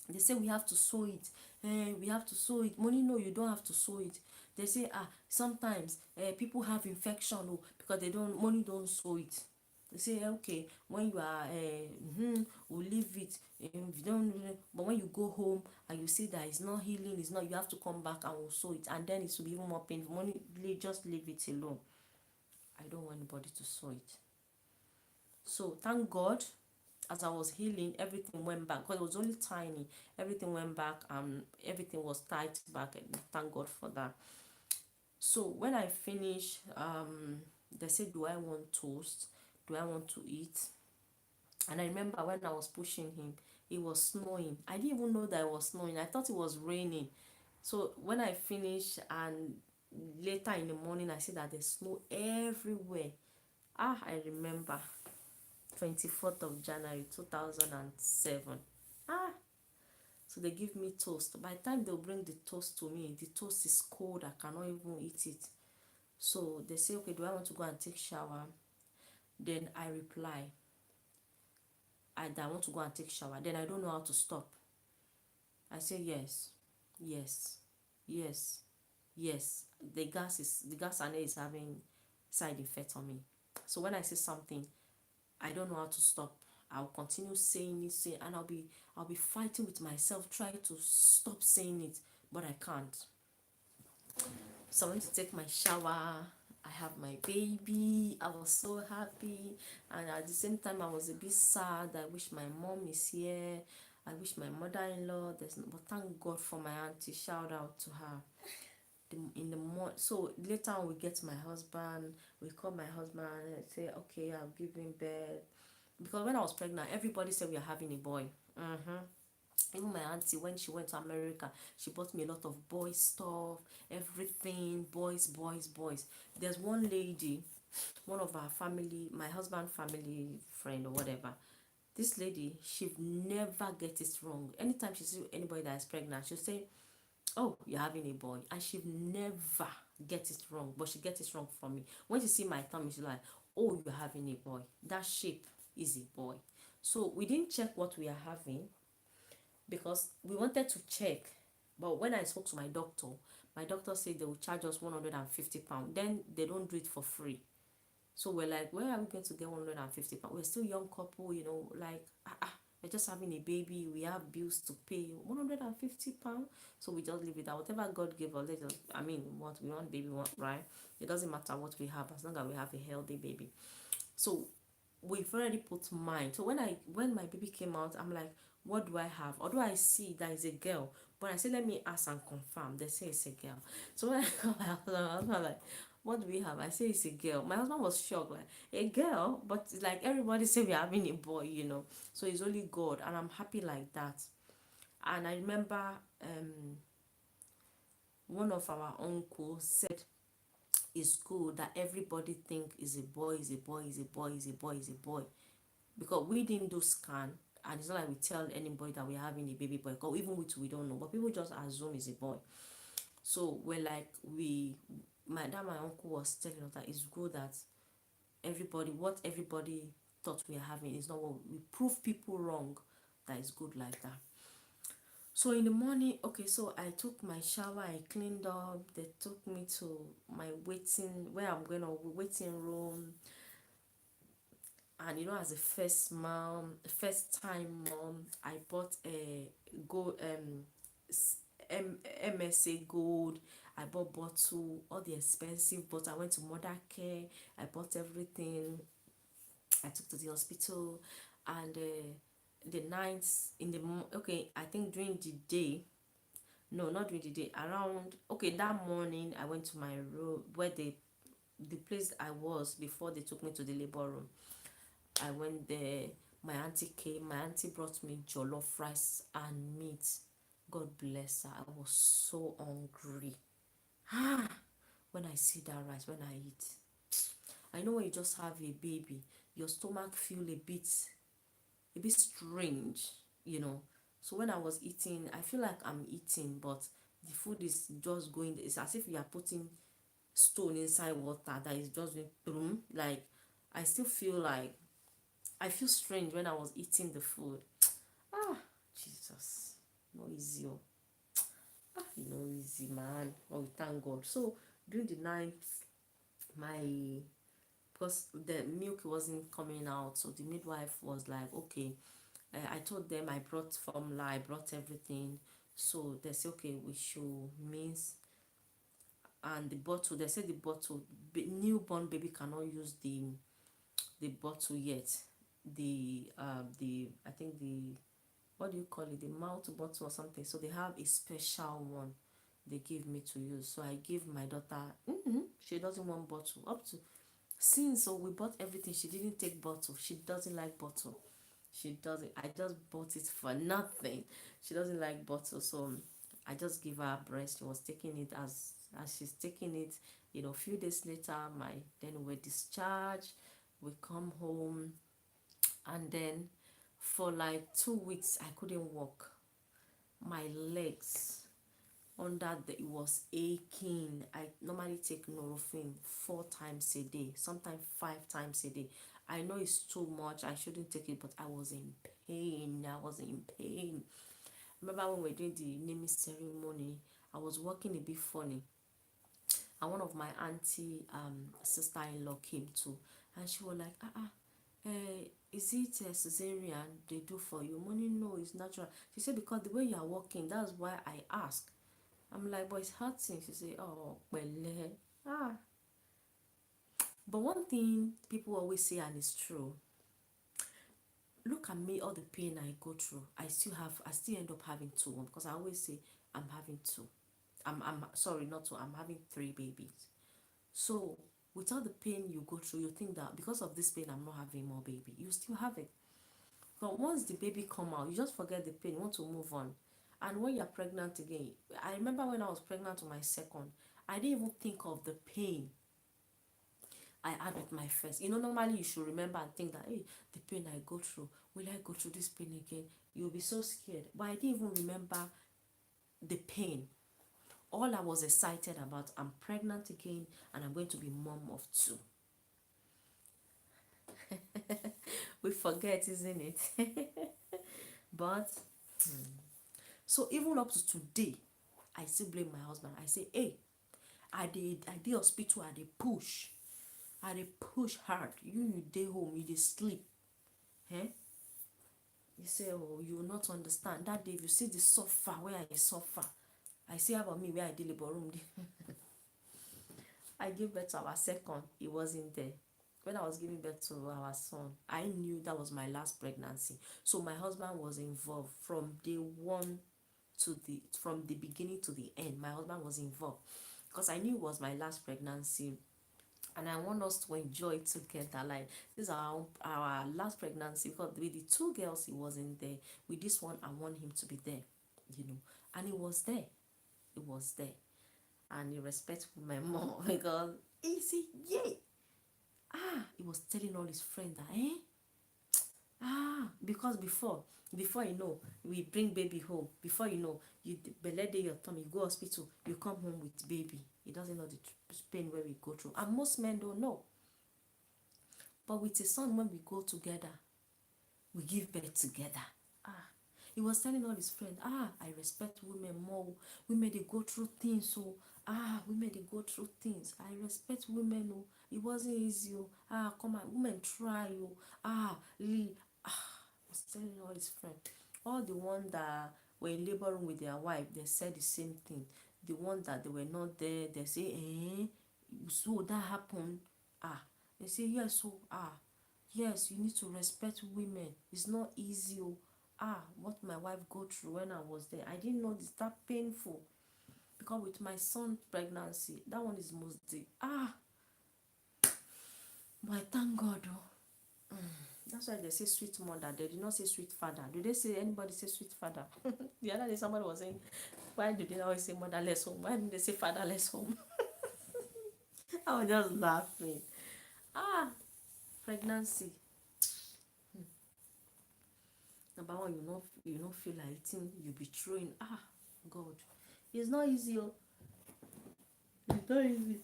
They say we have to sew it. We have to sew it. Money, no, you don't have to sew it. They say sometimes people have infection, because they don't, money don't sew it. They say okay, when you are we'll leave it, if you don't, but when you go home and you see that it's not healing, it's not, you have to come back and we'll sew it, and then it will be even more painful. Money, just leave it alone. I don't want anybody to sew it. So thank God, as I was healing, everything went back, because it was only tiny. Everything went back, everything was tight back, and thank God for that. So when I finished, they said, do I want toast? Do I want to eat? And I remember when I was pushing him, it was snowing. I didn't even know that it was snowing. I thought it was raining. So when I finished, and later in the morning, I see that there's snow everywhere. I remember 24th of January 2007. So they give me toast. By the time they'll bring the toast to me, the toast is cold. I cannot even eat it. So they say, okay, do I want to go and take shower? Then I reply, I want to go and take shower. Then I don't know how to stop. I say yes, yes, yes, yes. The gas and air is having side effect on me. So when I say something, I don't know how to stop. I'll continue saying it, and I'll be fighting with myself, trying to stop saying it, but I can't. So I went to take my shower. I have my baby. I was so happy, and at the same time I was a bit sad. I wish my mom is here. I wish my mother-in-law. But thank God for my auntie. Shout out to her. In the morning, so later on we get my husband. We call my husband and say, okay, I'll give him birth, because when I was pregnant, everybody said we are having a boy. Even my auntie, when she went to America, she bought me a lot of boy stuff, everything, boys, boys, boys. There's one lady, one of our family, my husband family friend or whatever. This lady, she never get it wrong. Anytime she see anybody that is pregnant, she'll say, oh, you're having a boy, and she never get it wrong. But she gets it wrong from me. When she see my tummy, she's like, oh, you're having a boy, that shape is a boy. So we didn't check what we are having, because we wanted to check. But when I spoke to my doctor said they will charge us £150. Then they don't do it for free. So we're like, where are we going to get £150? We're still young couple, like, we're just having a baby, we have bills to pay. £150. So we just leave it at whatever God gave us. What we want, baby, want, right? It doesn't matter what we have, as long as we have a healthy baby. So we've already put mine. So when my baby came out, I'm like, what do I have? Although I see that is a girl, but I say let me ask and confirm. They say it's a girl. So when I call my husband like, what do we have? I say it's a girl. My husband was shocked, like, a girl, but it's like everybody say we're having a boy. So it's only God, and I'm happy like that. And I remember one of our uncles said it's good that everybody think is a boy, is a boy, is a boy, is a boy, is a boy. because we didn't do scan, and it's not like we tell anybody that we're having a baby boy, because even we don't know, but people just assume it's a boy. So we're like, my uncle was telling us that it's good that what everybody thought we are having is not what we prove people wrong, that is good like that. So in the morning, okay, so I took my shower, I cleaned up, they took me to my where I'm going to waiting room. And as a first time mom, I bought a gold MSA gold. I bought bottle, all the expensive, but I went to mother care. I bought everything. I took to the hospital, and the nights in the okay, I think during the day, no, not during the day, around, okay, that morning I went to my room where the place I was before they took me to the labor room. I went there. My auntie came. My auntie brought me jollof rice and meat. God bless her. I was so hungry. Ah, when I see that rice, when I eat, I know when you just have a baby, your stomach feel a bit strange, you know. So when I was eating, I feel like I'm eating, but the food is just going. It's as if you are putting stone inside water that is just going boom. Like I still feel like I feel strange when I was eating the food. Ah, Jesus, no easy, oh. No easy, man. Oh, thank God. So during the night, my because the milk wasn't coming out, so the midwife was like, okay. I told them I brought formula, I brought everything. So they said, okay, we should mince. And the bottle, they said the bottle, newborn baby cannot use the bottle yet. The I think the, what do you call it, the mouth bottle or something. So they have a special one they give me to use. So I give my daughter, she doesn't want bottle up to since. So we bought everything, she didn't take bottle, she doesn't like bottle. She doesn't, I just bought it for nothing. She doesn't like bottle. So I just give her breast. She was taking it as she's taking it. A few days later, then we're discharged. We come home, and then for like 2 weeks I couldn't walk. My legs under it was aching. I normally take Nurofen 4 times a day, sometimes 5 times a day. I know it's too much, I shouldn't take it, but I was in pain. I was in pain. Remember when we were doing the naming ceremony, I was walking a bit funny, and one of my auntie sister-in-law came too, and she was like, is it a cesarean they do for you? Money, no, it's natural. She said, because the way you are walking, that's why I ask. I'm like, but it's hurting. She say, oh, pẹ̀lẹ́. Ah. But one thing people always say, and it's true, look at me, all the pain I go through. I still end up having two, because I always say I'm having two. I'm sorry, not two. I'm having three babies. So without the pain you go through, you think that because of this pain, I'm not having more baby. You still have it. But once the baby come out, you just forget the pain. You want to move on. And when you're pregnant again, I remember when I was pregnant with my second, I didn't even think of the pain I had with my first. Normally you should remember and think that, hey, the pain I go through, will I go through this pain again? You'll be so scared. But I didn't even remember the pain. All I was excited about, I'm pregnant again, and I'm going to be mom of two. We forget, isn't it? But so even up to today, I still blame my husband. I say, hey, I did hospital, I dey push hard. You dey home, you dey sleep. Eh? You say, oh, you will not understand. That day, if you see the suffer where I suffer, I say about me where I dey labor room. I gave birth to our second. He wasn't there. When I was giving birth to our son, I knew that was my last pregnancy. So my husband was involved from day one from the beginning to the end. My husband was involved because I knew it was my last pregnancy, and I want us to enjoy it together. Like, this is our last pregnancy, because with the two girls he wasn't there. With this one, I want him to be there. And he was there. He was there. And he respectful my mom because he said, yeah. He was telling all his friends that, Because before you know, we bring baby home. Before you know, you belle dey your tummy, you go hospital, you come home with baby. He doesn't know the pain where we go through, and most men don't know. But with a son, when we go together, we give birth together. ah he was telling all his friends, I respect women more. Women, they go through things. So women, they go through things. I respect women. Oh, it wasn't easy. Oh, come on, women try. Oh, Lee. Was telling all his friends. All the ones that were in labor room with their wife, they said the same thing. The ones that they were not there, they say, so that happened. They say, yes. So yes, you need to respect women. It's not easy. Oh, what my wife go through when I was there, I didn't know it's that painful. Because with my son pregnancy, that one is most deep. But I thank God. Oh, that's why they say sweet mother. They did not say sweet father. Do they say, anybody say sweet father? The other day somebody was saying, why do they always say motherless home? Why didn't they say fatherless home? I was just laughing. Ah, pregnancy. Number one, you not feel like eating, you be throwing. God, it's not easy. Oh, it's not easy.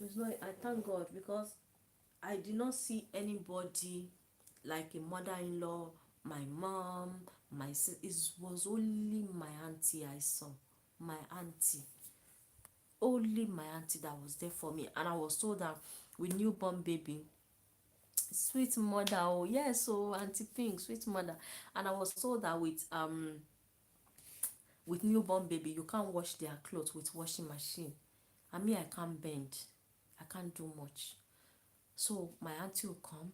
It's not. I thank God because I did not see anybody like a mother-in-law, my mom, my sis. It was only my auntie I saw. My auntie, only my auntie that was there for me, and I was told that with newborn baby, sweet mother. Oh yes, so Auntie Pink, sweet mother. And I was told that with newborn baby, you can't wash their clothes with washing machine. And me, I can't bend, I can't do much. So my auntie will come,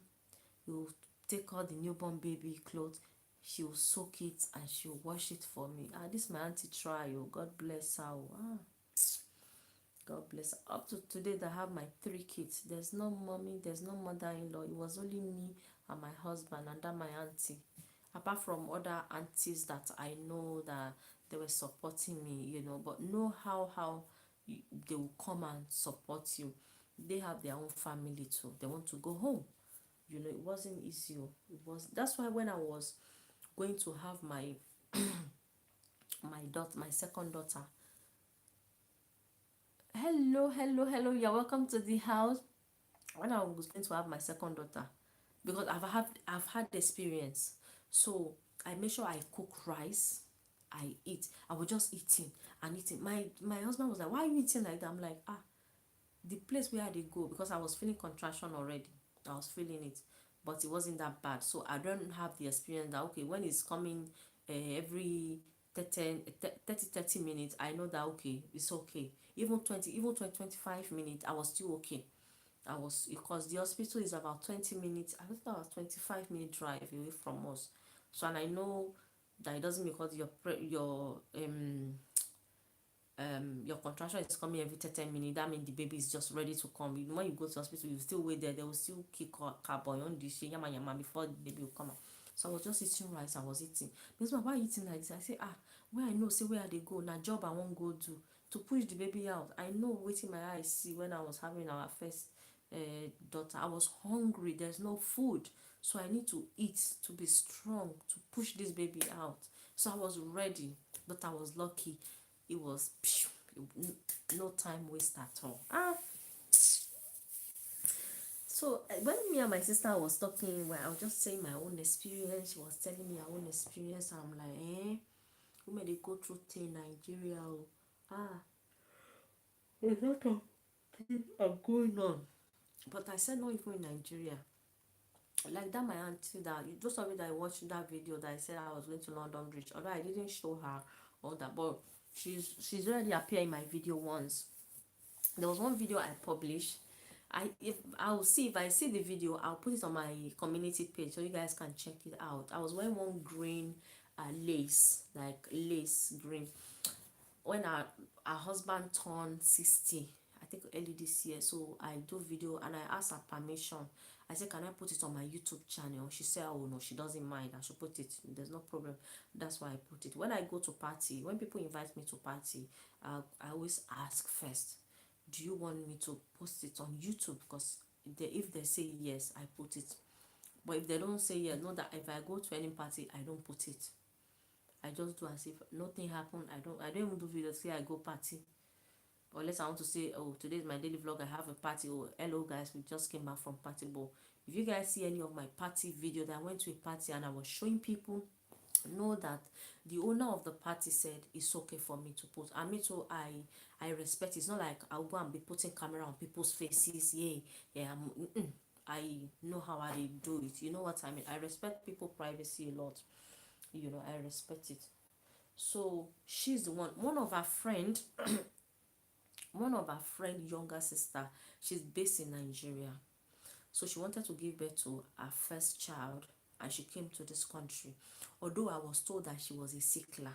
will take all the newborn baby clothes, she will soak it and she will wash it for me. This my auntie try. Oh, God bless her. God bless her. Up to today, that I have my 3 kids. There's no mommy, there's no mother-in-law. It was only me and my husband and that my auntie. Apart from other aunties that I know that they were supporting me, but know how they will come and support you. They have their own family too. They want to go home. It wasn't easy. It was. That's why when I was going to have my daughter, my second daughter. Hello. You're welcome to the house. When I was going to have my second daughter, because I've had experience, so I make sure I cook rice. I eat. I was just eating and eating. My husband was like, "Why are you eating like that?" I'm like, the place where I did go, because I was feeling contraction already. I was feeling it, but it wasn't that bad. So I don't have the experience that, okay, when it's coming every 30 minutes, I know that, okay, it's okay. Even 25 minutes, I was still okay. I was, because the hospital is about 20 minutes. I think that was 25-minute drive away from us. So, and I know that it doesn't, because your contraction is coming every 10 minutes. That means the baby is just ready to come. When you go to hospital, you still wait there. They will still kick carbon on the yama yama before the baby will come out. So I was just eating rice. I was eating. Because why eating like this? I say, where I know, say where they go. Now job I won't go do to push the baby out. I know waiting my eyes see when I was having our first daughter. I was hungry. There's no food. So I need to eat to be strong to push this baby out. So I was ready, but I was lucky. It was no time waste at all. So when me and my sister was talking, well, I was just saying my own experience. She was telling me her own experience. I'm like, women, they go through thing Nigeria. A lot of things are going on. But I said, not even in Nigeria. Like that, my auntie, that those of you that watched that video that I said I was going to London Bridge, although I didn't show her all that, but she's already appeared in my video once. There was one video I published. I'll see, if I see the video, I'll put it on my community page so you guys can check it out. I was wearing one green lace, like lace green, when our husband turned 60, I think early this year. So I do video and I asked her permission. I said, can I put it on my YouTube channel? She said, oh no, she doesn't mind. I should put it. There's no problem. That's why I put it. When I go to party, when people invite me to party, I always ask first, do you want me to post it on YouTube? Because if they say yes, I put it. But if they don't say yes, know that if I go to any party, I don't put it. I just do as if nothing happened. I don't even do videos say I go party. Or unless I want to say, oh, today is my daily vlog, I have a party. Oh, hello guys, we just came back from party. But if you guys see any of my party video that I went to a party and I was showing people, know that the owner of the party said it's okay for me to put. And me too, I respect it. It's not like I'll go and be putting camera on people's faces. Yeah, yeah, I know how I do it. You know what I mean? I respect people privacy a lot. I respect it. So she's the one of her friend, younger sister, she's based in Nigeria. So she wanted to give birth to her first child and she came to this country. Although I was told that she was a sickler.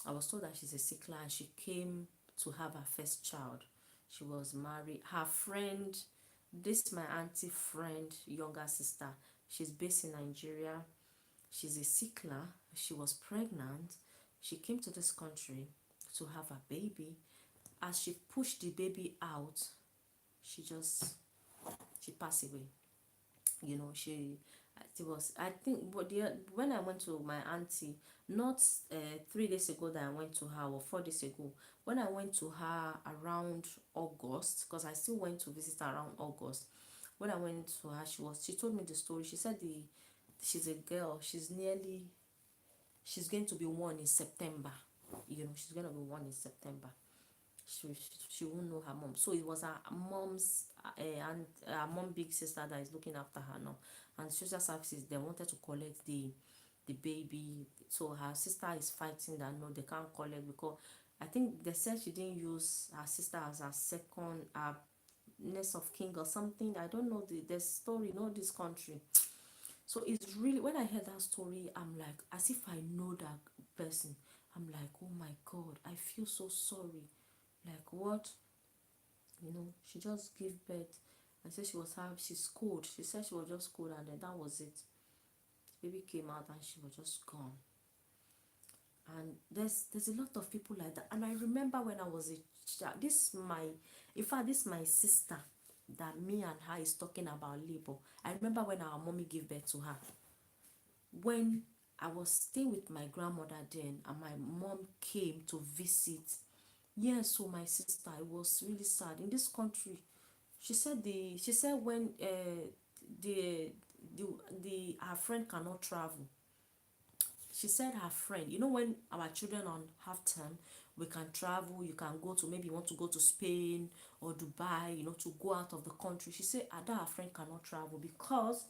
I was told that she's a sickler and she came to have her first child. She was married. Her friend, this my auntie friend, younger sister, she's based in Nigeria. She's a sickler. She was pregnant. She came to this country to have a baby. As she pushed the baby out, she just she passed away. She it was, I think, but when I went to my auntie, not 3 days ago that I went to her, or 4 days ago, when I went to her around August, because I still went to visit her around August. When I went to her, she told me the story. She said she's a girl. She's going to be 1 in September. She's going to be 1 in September. She won't know her mom. So it was her mom's and her mom big sister that is looking after her now. And social services, they wanted to collect the baby. So her sister is fighting that no, they can't collect, because I think they said she didn't use her sister as her second nest of king or something. I don't know the story, not this country. So it's really, when I heard that story, I'm like, as if I know that person. I'm like, oh my god, I feel so sorry. Like, what? She just gave birth and said she's cold. She said she was just cold, and then that was it. The baby came out and she was just gone. And there's a lot of people like that. And I remember when I was a child, this my sister that me and her is talking about labor. I remember when our mommy gave birth to her. When I was staying with my grandmother then, and my mom came to visit. Yes, so my sister, it was really sad in this country. She said when the the her friend cannot travel. She said her friend, when our children on half term, we can travel. You can go to, maybe you want to go to Spain or Dubai, to go out of the country. She said that her friend cannot travel because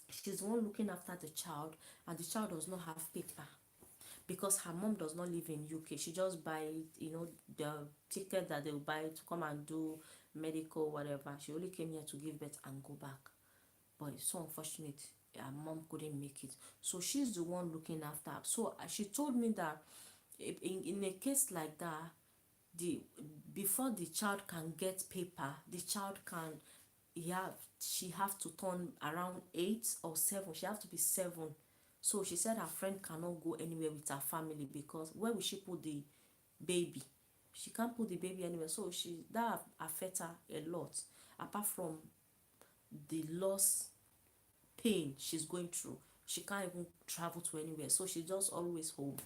she's the one looking after the child, and the child does not have paper, because her mom does not live in UK. She just buy, the ticket that they will buy to come and do medical, whatever. She only came here to give birth and go back. But it's so unfortunate her mom couldn't make it. So she's the one looking after her. So she told me that in a case like that, the before the child can get paper, the child can she have to turn around 8 or 7. She have to be 7. So she said her friend cannot go anywhere with her family, because where will she put the baby? She can't put the baby anywhere. So that affect her a lot, apart from the loss pain she's going through. She can't even travel to anywhere, so she just always home,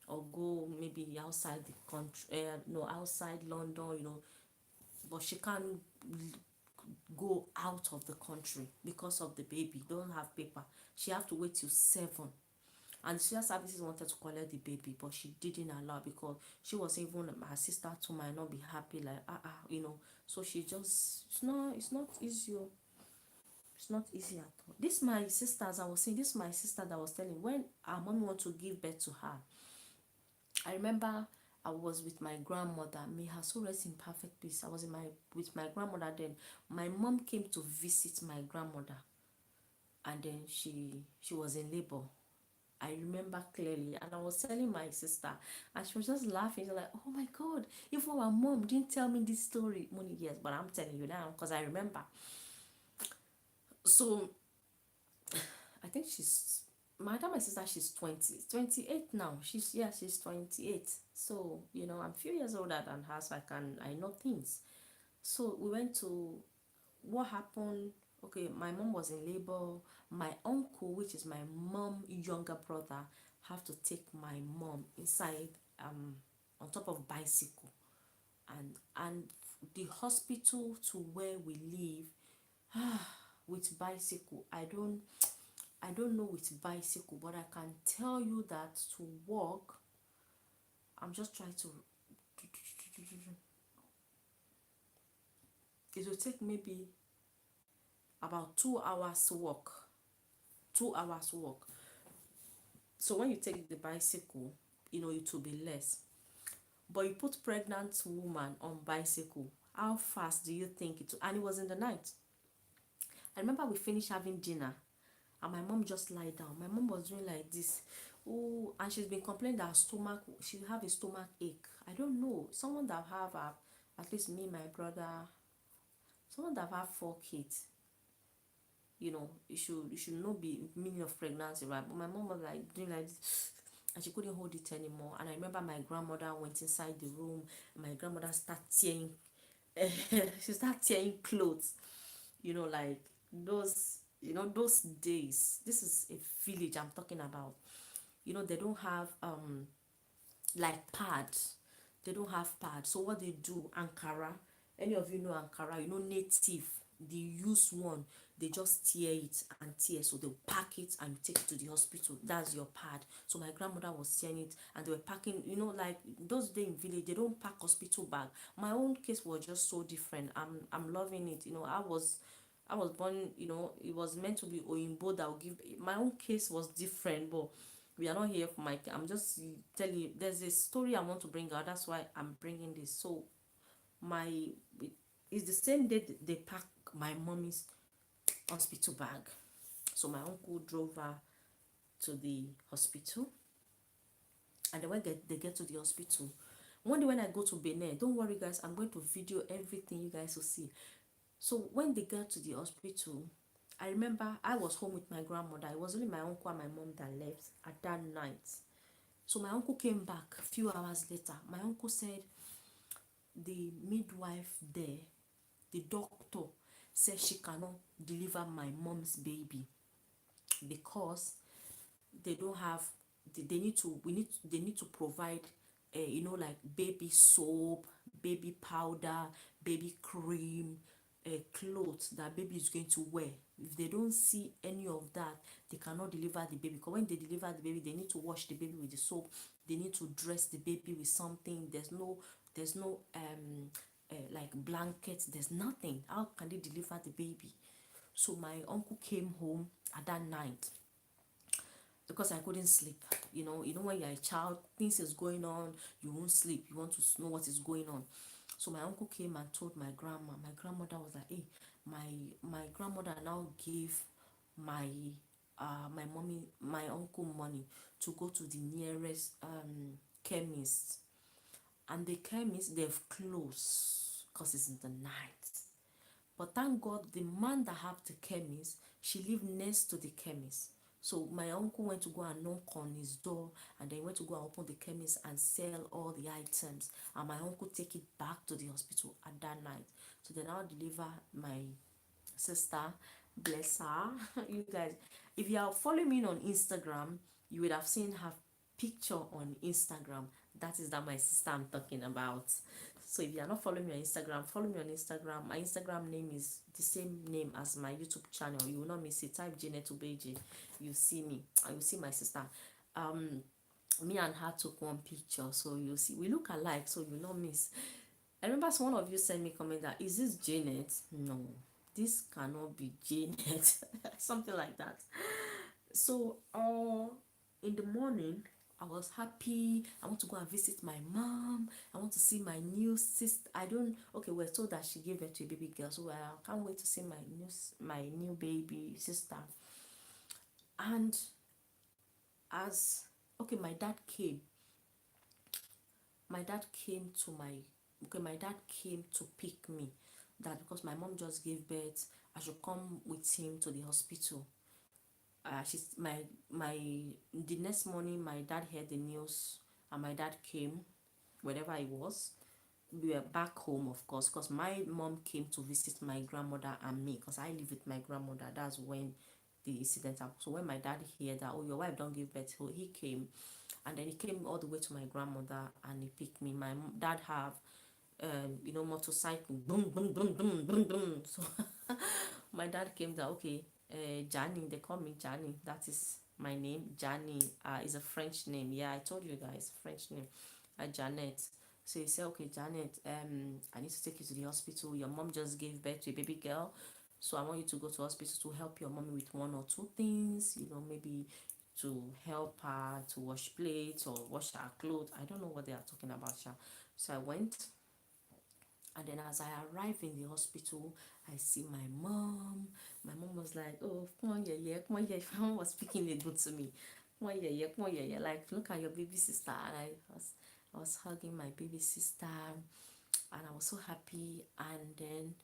or go maybe outside the country, no, outside London, but she can't go out of the country because of the baby don't have paper. She have to wait till 7. And the social services wanted to collect the baby, but she didn't allow, because she was, even her sister too might not be happy, like so she just, it's not easy. It's not easy at all. This my sister, as I was saying, this my sister that was telling, when her mom want to give birth to her, I remember I was with my grandmother. May her soul rest in perfect peace. I was with my grandmother then. My mom came to visit my grandmother, and then she was in labor. I remember clearly, and I was telling my sister, and she was just laughing. She's like, "Oh my God! Even our mom didn't tell me this story." Many years, but I'm telling you now because I remember. So I think my sister, she's 28 now. She's 28. So, I'm a few years older than her, so I know things. So we went to, what happened, Okay, my mom was in labor. My uncle, which is my mom younger brother, have to take my mom inside, on top of bicycle, and the hospital to where we live, with bicycle, I don't know with bicycle, but I can tell you that to walk, I'm just trying to, it will take maybe about 2 hours to walk. 2 hours walk. So when you take the bicycle, it will be less. But you put pregnant woman on bicycle, how fast do you think it will? And it was in the night. I remember we finished having dinner and my mom just lie down. My mom was doing like this. Oh, and she's been complaining that her stomach, she have a stomach ache. I don't know. Someone that have at least me, my brother, someone that have 4 kids, you should not be meaning of pregnancy, right? But my mom was like doing like this, and she couldn't hold it anymore. And I remember my grandmother went inside the room. My grandmother started tearing, she started tearing clothes. Like those days. This is a village I'm talking about. They don't have like pads. They don't have pads. So what they do, Ankara, any of you know Ankara, native, they use one, they just tear it and tear. So they'll pack it and you take it to the hospital. That's your pad. So my grandmother was tearing it and they were packing, like those days in village, they don't pack hospital bag. My own case was just so different. I'm loving it. I was born, it was meant to be Oyinbo that will give. My own case was different, but we are not here for my. I'm just telling you. There's a story I want to bring out. That's why I'm bringing this. So my, it's the same day they pack my mommy's hospital bag. So my uncle drove her to the hospital, and then when they get to the hospital, one day when I go to Benin, don't worry guys, I'm going to video everything you guys will see. So when they got to the hospital, I remember I was home with my grandmother. It was only my uncle and my mom that left at that night. So my uncle came back a few hours later. My uncle said the midwife there, the doctor, said she cannot deliver my mom's baby because they don't have, they need to we need they need to provide, like baby soap, baby powder, baby cream, clothes that baby is going to wear. If they don't see any of that, they cannot deliver the baby, because when they deliver the baby they need to wash the baby with the soap, they need to dress the baby with something. There's no like blankets, there's nothing. How can they deliver the baby? So my uncle came home at that night because I couldn't sleep. When you're a child, things is going on, you won't sleep. You want to know what is going on. So my uncle came and told my grandma. My grandmother was like, "Hey, my grandmother now gave my my mommy, my uncle money to go to the nearest chemist, and the chemist they've closed because it's in the night. But thank God, the man that have the chemist, she lived next to the chemist. So my uncle went to go and knock on his door, and then went to go and open the chemist and sell all the items. And my uncle take it back to the hospital at that night. So they now deliver my sister, bless her. You guys, if you are following me on Instagram, you would have seen her picture on Instagram. That is that my sister I'm talking about. So if you are not following me on Instagram, follow me on Instagram. My Instagram name is the same name as my YouTube channel. You will not miss it. Type Janet Ubeji. You see me. And you see my sister. Um, Me and her took one picture, so you see we look alike, so you will not miss. I remember one of you sent me comment that, is this Janet? No, this cannot be Janet. Something like that. So in the morning I was happy. I want to go and visit my mom. I want to see my new sister. I don't Okay, we're told that she gave birth to a baby girl, so I can't wait to see my new baby sister. And as okay, my dad came to pick me, that because my mom just gave birth, I should come with him to the hospital. She's my The next morning my dad heard the news, and my dad came wherever he was. we were back home, of course, because my mom came to visit my grandmother and me, because I live with my grandmother. That's when the incident happened. So when my dad heard that, oh, your wife don't give birth, so he came, and then he came all the way to my grandmother and he picked me. My dad have motorcycle, boom boom boom boom boom boom. So my dad came down. Okay, Jani, they call me Jani, that is my name. Jani is a French name. Yeah, I told you guys, French name. Janet. So he said, okay, Janet, I need to take you to the hospital. Your mom just gave birth to a baby girl, so I want you to go to hospital to help your mommy with one or two things, maybe to help her to wash plates or wash her clothes. I don't know what they are talking about, Sha. So I went, and then as I arrived in the hospital, I see my mom. My mom was like, oh, come on, yeah, yeah, come on, yeah. My mom was speaking Igbo to me. Come on, yeah, yeah, come on, yeah, yeah. Like, look at your baby sister. And I was hugging my baby sister, and I was so happy. And then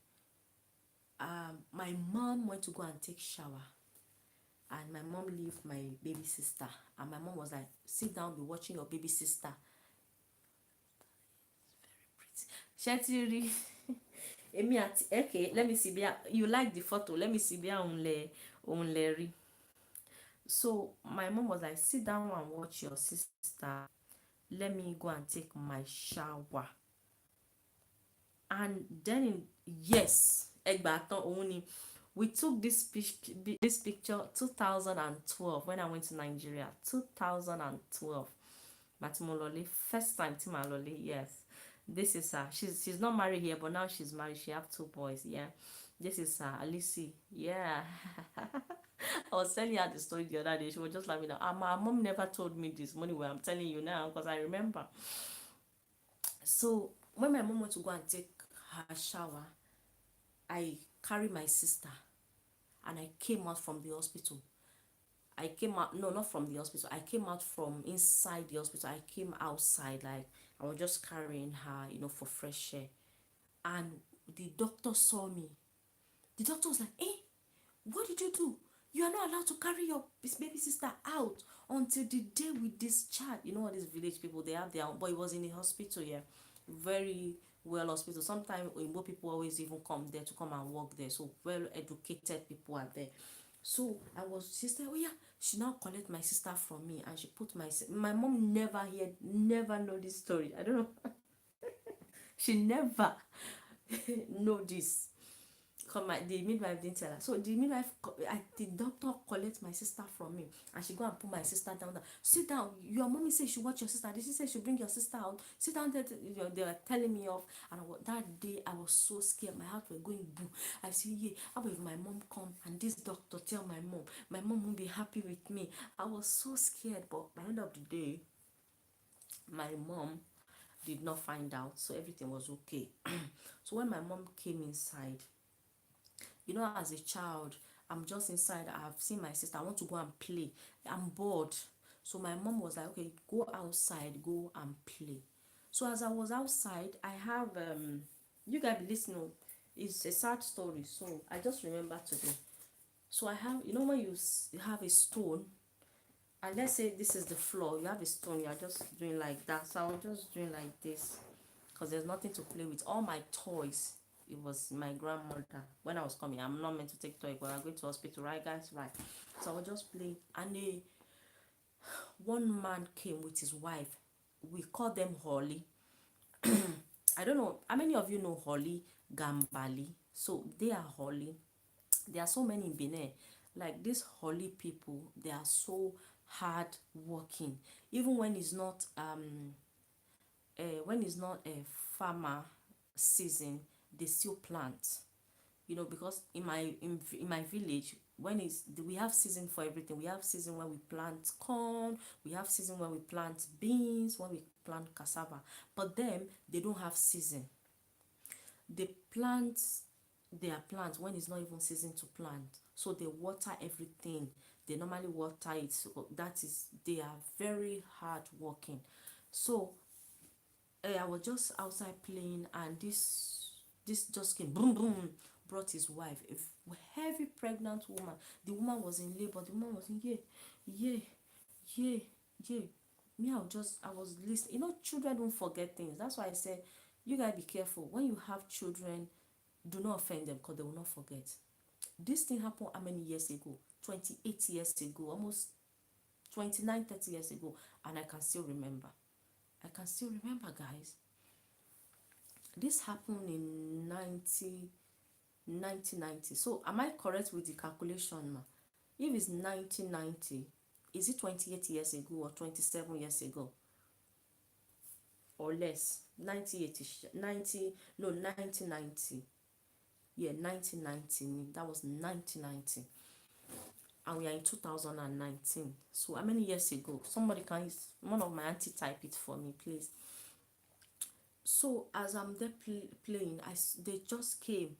my mom went to go and take shower. And my mom left my baby sister. And my mom was like, sit down, be watching your baby sister. Shetiri. Emi àti okay, let me see bia you like the photo. Let me see bia òun lè rí. So my mom was like, sit down and watch your sister. Let me go and take my shower. And then yes, Egbatan òun ni. We took this picture 2012 when I went to Nigeria. 2012. Matimolole, first time Timalole, yes. This is her. She's not married here, but now she's married. She have two boys, yeah. This is her, Alicia. Yeah. I was telling her the story the other day. She was just laughing. My mom never told me this money where I'm telling you now because I remember. So when my mom went to go and take her shower, I carried my sister and I came out from the hospital. I came out, no, not from the hospital. I came out from inside the hospital. I came outside, like I was just carrying her, for fresh air. And the doctor saw me. The doctor was like, "Hey, what did you do? You are not allowed to carry your baby sister out until the day we discharge." You know what these village people, they have their own, but it was in the hospital, yeah. Very well hospital. Sometimes Igbo people always even come there to come and work there. So well educated people are there. So she said, oh yeah, she now collect my sister from me and she put my mom never heard, never know this story. I don't know. She never know this. Come, the midwife didn't tell her. So the midwife, the doctor collect my sister from me, and she go and put my sister down there. Sit down. Your mommy say she watch your sister. Did she say she bring your sister out? Sit down there. They were telling me off, and that day I was so scared. My heart was going boom. I say, yeah. How about if my mom come and this doctor tell my mom won't be happy with me. I was so scared. But by the end of the day, my mom did not find out, so everything was okay. So when my mom came inside, as a child, I'm just inside, I've seen my sister, I want to go and play, I'm bored. So my mom was like, okay, go outside, go and play. So as I was outside, I have you guys be listening, it's a sad story, so I just remember today. So I have, when you have a stone, and let's say this is the floor, you have a stone, you are just doing like that. So I was just doing like this because there's nothing to play with. All my toys, it was my grandmother. When I was coming, I'm not meant to take toy, but I'm going to hospital, right, guys? Right. So I was just playing, and one man came with his wife. We call them Holly. I don't know how many of you know Holly Gambali. So they are Holly. There are so many in Benin. Like these Holly people, they are so hard working. Even when it's not a farmer season, they still plant. Because in my village, we have season for everything. We have season when we plant corn, we have season when we plant beans, when we plant cassava. But them, they don't have season. They plant their plants when it's not even season to plant. So they water everything. They normally water it. So they are very hard working. So I was just outside playing, and this just came boom boom, brought his wife, a heavy pregnant woman. The woman was in labor. The woman was in, yeah, yeah, yeah, yeah. Me, I was listening. Children don't forget things. That's why I said You guys be careful when you have children. Do not offend them because they will not forget. This thing happened how many years ago? 28 years ago, almost 29, 30 years ago, and I can still remember. I can still remember, guys. This happened in 1990. So am I correct with the calculation, ma? If it's 1990, is it 28 years ago or 27 years ago or less? 1980, 90, no, 1990. Yeah, 1990. That was 1990. And we are in 2019. So how many years ago? Somebody can, one of my auntie type it for me, please. So as I'm there playing, they just came,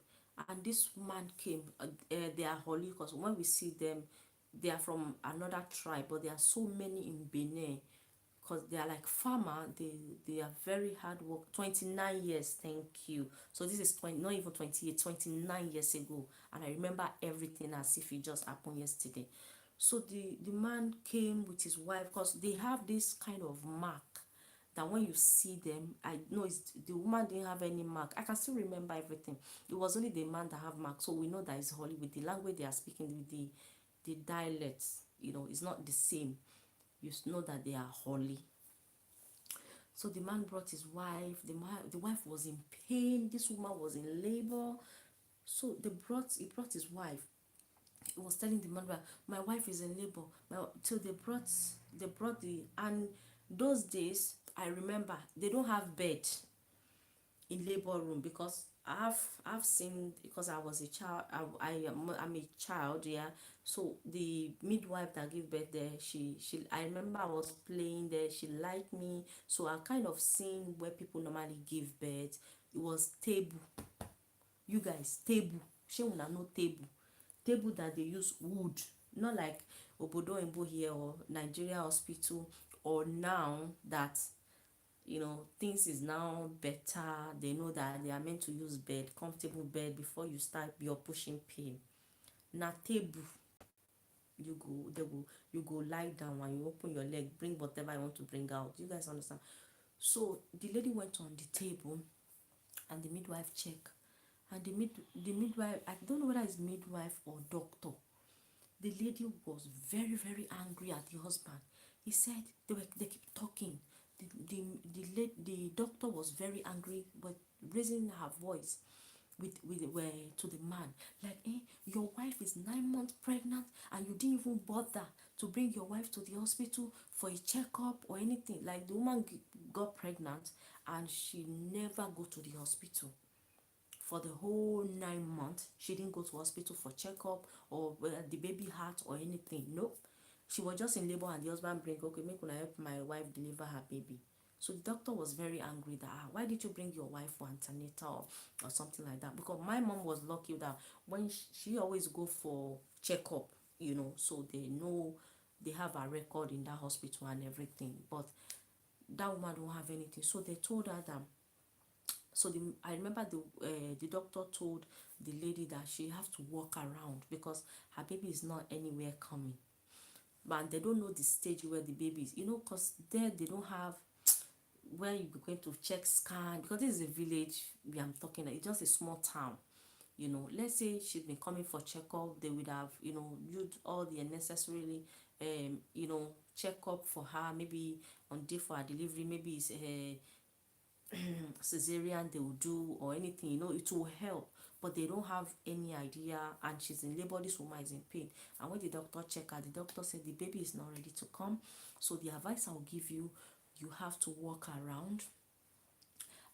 and this man came. They are holy because when we see them, they are from another tribe, but there are so many in Benin because they are like farmer. They are very hard work. 29 years, thank you. So this is 20, not even 28, 29 years ago, and I remember everything as if it just happened yesterday. So the man came with his wife because they have this kind of mark that when you see them, I know it's the woman didn't have any mark. I can still remember everything. It was only the man that have mark, so we know that it's holy with the language they are speaking, with the dialects. It's not the same. You know that they are holy. So the man brought his wife. The wife was in pain. This woman was in labor. So he brought his wife. He was telling the man, my wife is in labor. So they brought and those days I remember they don't have bed in labor room because I've seen, because I was a child. I'm a child, yeah. So the midwife that gave birth there, she I remember I was playing there. She liked me, so I kind of seen where people normally give birth. It was table, you guys, table. She una know table that they use wood, not like obodo imbo here or Nigeria hospital, or now that things is now better. They know that they are meant to use bed, comfortable bed, before you start your pushing pain. Na table, you go lie down and you open your leg, bring whatever you want to bring out. You guys understand? So the lady went on the table, and the midwife check, and the midwife, I don't know whether it's midwife or doctor. The lady was very, very angry at the husband. He said they keep talking. The doctor was very angry, but raising her voice to the man, like, your wife is 9 months pregnant and you didn't even bother to bring your wife to the hospital for a checkup or anything. Like, the woman got pregnant and she never go to the hospital for the whole 9 months. She didn't go to hospital for checkup or the baby heart or anything. Nope. She was just in labor, and the husband bring, okay, make una help my wife deliver her baby. So the doctor was very angry that, why did you bring your wife for antenatal or something like that? Because my mom was lucky that when she always go for checkup, so they know, they have a record in that hospital and everything. But that woman don't have anything. So they told her that, I remember the doctor told the lady that she has to walk around because her baby is not anywhere coming. But they don't know the stage where the baby is, because there they don't have where you're going to check scan, because this is a village we am talking. It's just a small town. Let's say she's been coming for checkup, they would have used all the necessarily checkup for her, maybe on day for her delivery, maybe it's cesarean they will do or anything, it will help. But they don't have any idea, and she's in labor. This woman is in pain, and when the doctor check her, the doctor said the baby is not ready to come. So the advice I will give you, you have to walk around.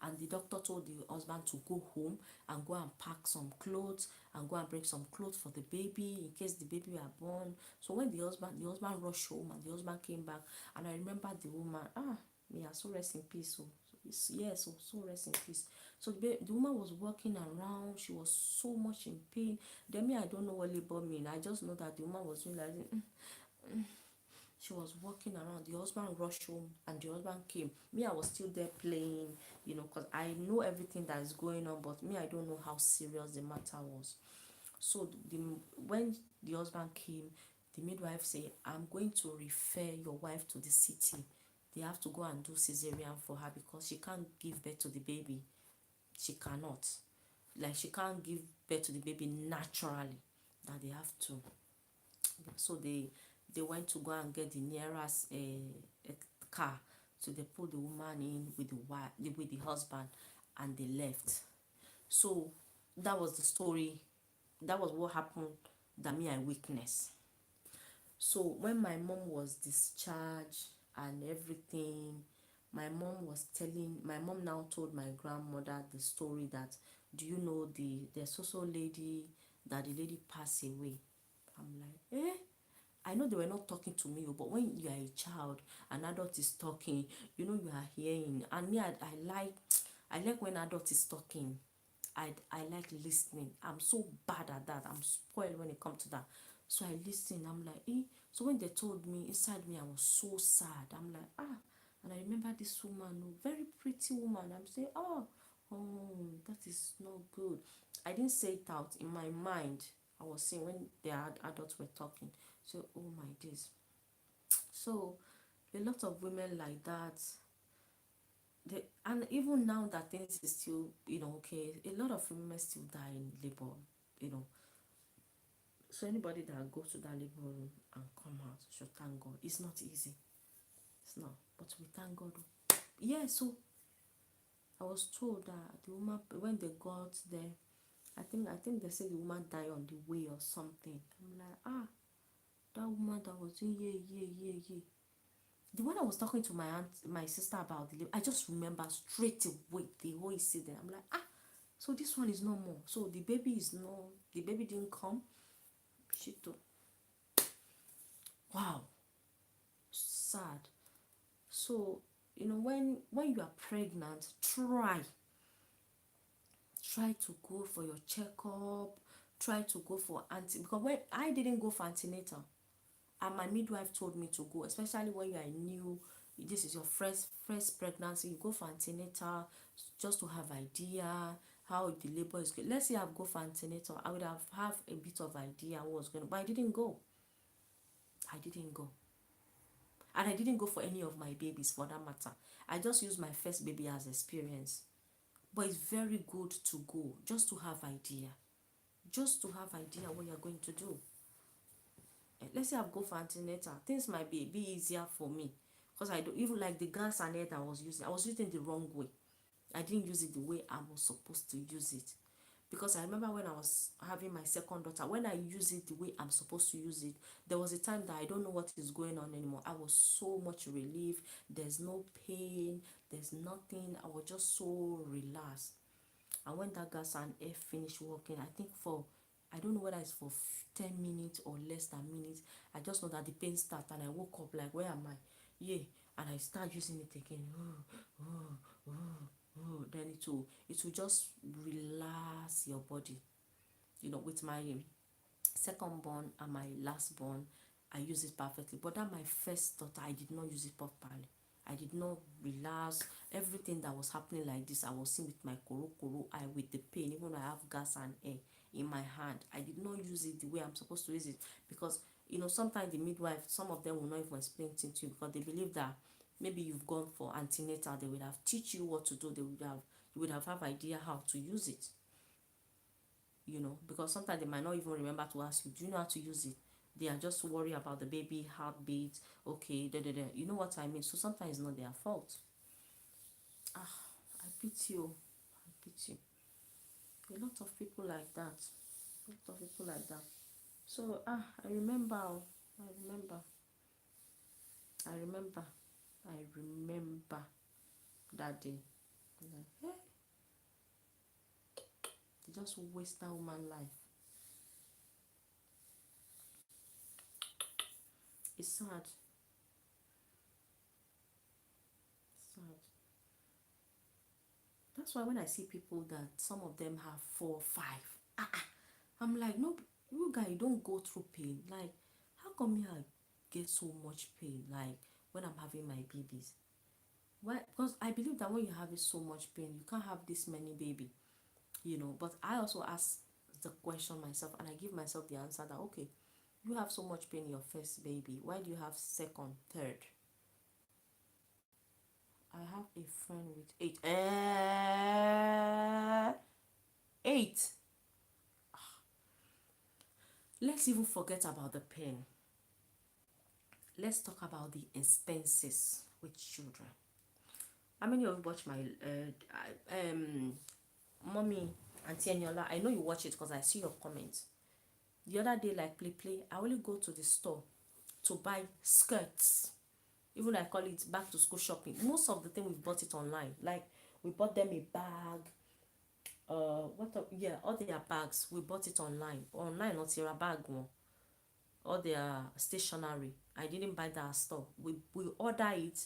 And the doctor told the husband to go home and go and pack some clothes and go and bring some clothes for the baby in case the baby are born. So when the husband rushed home, and the husband came back, and I remember the woman, may I so rest in peace. Yes, so rest in peace. So the woman was walking around. She was so much in pain. Then me, I don't know what labor mean. I just know that the woman was doing like, she was walking around. The husband rushed home, and the husband came. Me, I was still there playing, because I know everything that is going on, but me, I don't know how serious the matter was. So when the husband came, the midwife said, I'm going to refer your wife to the city. They have to go and do cesarean for her because she can't give birth to the baby. she cannot, like she can't give birth to the baby naturally, that they have to. So they went to go and get the nearest car. So they put the woman in with the wife, with the husband, and they left. So that was the story. That was what happened that me I witnessed. So when my mom was discharged and everything, my mom now told my grandmother the story that, do you know the social lady, that the lady passed away? I'm like, eh? I know they were not talking to me, but when you are a child, an adult is talking, you are hearing. And me, I like when adult is talking. I like listening. I'm so bad at that. I'm spoiled when it comes to that. So I listen. I'm like, eh. So when they told me, inside me, I was so sad. I'm like, ah. And I remember this woman, very pretty woman. I'm saying, oh, that is not good. I didn't say it out in my mind. I was saying when the adults were talking. So, oh my days. So a lot of women like that, and even now that things is still, okay, a lot of women still die in labor, you know. So anybody that goes to that labor room and come out should thank God. It's not easy. It's not. But we thank God. Yeah, so I was told that the woman, when they got there, I think they said the woman died on the way or something. I'm like, that woman that was in, yeah, yeah, yeah, yeah. The one I was talking to my sister about, I just remember straight away the whole incident. I'm like, so this one is no more. So the baby didn't come. Shit. Wow, sad. So when you are pregnant, try to go for your checkup. Try to go for because when I didn't go for antenatal, and my midwife told me to go, especially when you are new, this is your first pregnancy, you go for antenatal just to have idea how the labor is going. Let's say I've go for antenatal, I would have a bit of idea what was going on, but I didn't go, and I didn't go for any of my babies for that matter. I just used my first baby as experience. But it's very good to go, just to have idea, what you're going to do. Let's say I've go for antenatal, things might be easier for me, because I don't even like the gas and air that I was using the wrong way. I didn't use it the way I was supposed to use it. Because I remember when I was having my second daughter, when I use it the way I'm supposed to use it, there was a time that I don't know what is going on anymore. I was so much relief. There's no pain, there's nothing. I was just so relaxed. And when that gas and air finished working, I think for, I don't know whether it's for 10 minutes or less than minutes, I just know that the pain started and I woke up like, where am I? Yeah. And I start using it again. Then it will just relax your body. With my second born and my last born, I use it perfectly. But that my first daughter, I did not use it properly. I did not relax. Everything that was happening like this, I was seeing with my koro eye, with the pain, even though I have gas and air in my hand. I did not use it the way I'm supposed to use it, because sometimes the midwife, some of them will not even explain things to you, because they believe that maybe you've gone for antenatal, they would have teach you what to do. You would have idea how to use it. Because sometimes they might not even remember to ask you, do you know how to use it? They are just worried about the baby heartbeat. Okay, da. You know what I mean? So sometimes it's not their fault. I pity you. I pity. A lot of people like that. A lot of people like that. So I remember. I remember. I remember. I remember that day. Like, hey, they just waste that woman life. It's sad. It's sad. That's why when I see people that some of them have 4, 5, I'm like, no, you guys don't go through pain. Like, how come me I get so much pain? Like when I'm having my babies. Why? Because I believe that when you have so much pain, you can't have this many baby. But I also ask the question myself, and I give myself the answer that, okay, you have so much pain in your first baby. Why do you have second, third? I have a friend with 8. 8. Let's even forget about the pain. Let's talk about the expenses with children. How many of you watch my mommy Auntie Eniola? I know you watch it because I see your comments. The other day, like play, I only go to the store to buy skirts. Even I call it back to school shopping. Most of the thing we bought it online. Like we bought them a bag. Yeah, all their bags we bought it online. Online, not your bag one. All their stationery. I didn't buy that store. We order it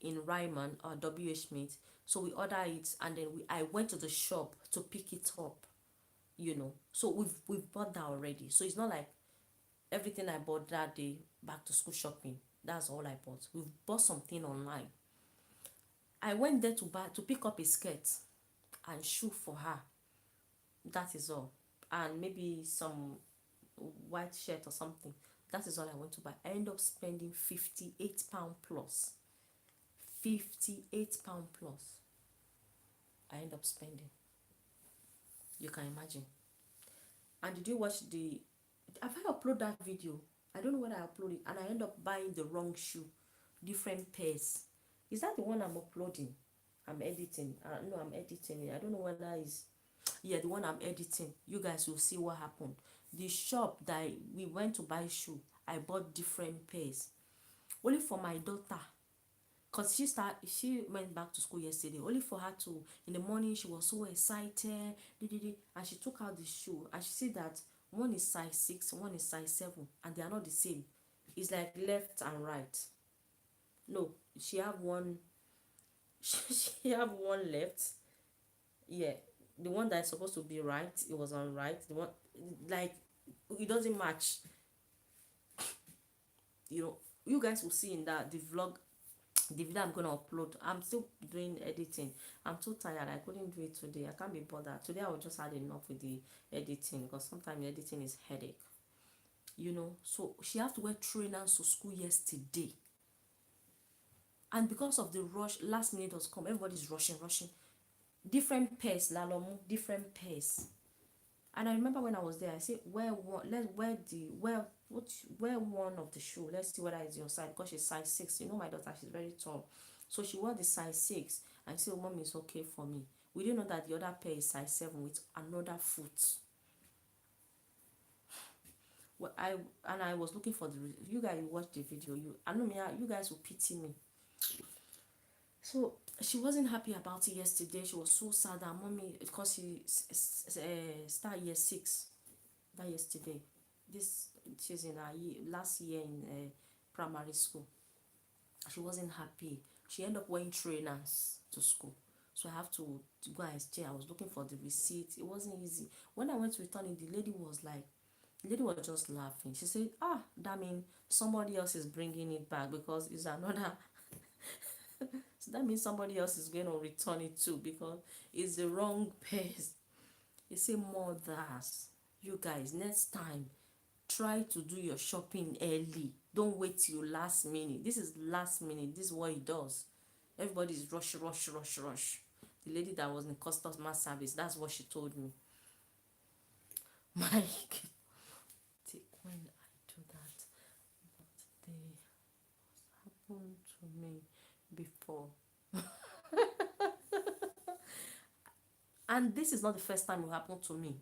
in Ryman or WH Smith. So we order it and then I went to the shop to pick it up. So we've bought that already. So it's not like everything I bought that day back to school shopping. That's all I bought. We've bought something online. I went there to pick up a skirt and shoe for her. That is all. And maybe some white shirt or something. That is all I went to buy. I end up spending £58 plus. £58 plus. I end up spending. You can imagine. And did you watch the? Have I uploaded that video? I don't know when I upload it, and I end up buying the wrong shoe, different pairs. Is that the one I'm uploading? I'm editing. No, I'm editing it. I don't know whether is. Yeah, the one I'm editing. You guys will see what happened. The shop that we went to buy shoe, I bought different pairs, only for my daughter. Cause she went back to school yesterday. Only for her to, in the morning she was so excited, and she took out the shoe and she said that one is size 6, one is size 7, and they are not the same. It's like left and right. No, she have one. She have one left. Yeah, the one that is supposed to be right, it was on right. The one like it doesn't match. You guys will see in that the vlog, the video I'm gonna upload. I'm still doing editing. I'm too tired. I couldn't do it today. I can't be bothered. Today I will just had enough with the editing because sometimes editing is headache. So she have to wear trainers to school yesterday. And because of the rush, last minute was come. Everybody's rushing. Different pairs, lalomu, different pairs. And I remember when I was there, I said, wear one. Let's wear one of the shoe. Let's see whether it's your size because she's size 6. My daughter, she's very tall, so she wore the size 6. And she said, "Mom, it's okay for me." We didn't know that the other pair is size 7 with another foot. Well, I was looking for you guys watch the video. I know me. You guys will pity me. So she wasn't happy about it yesterday. She was so sad that mommy, because she started year 6 that yesterday. She's in her last year in primary school. She wasn't happy. She ended up wearing trainers to school. So I have to go and exchange. I was looking for the receipt. It wasn't easy. When I went to return it, the lady was just laughing. She said, that means somebody else is bringing it back because it's another. So that means somebody else is going to return it too because it's the wrong pairs. He said, mothers, you guys, next time, try to do your shopping early. Don't wait till last minute. This is last minute. This is what he does. Everybody's rush. The lady that was in customer service, that's what she told me. My when I do that, but they happened to me before. And this is not the first time it happened to me.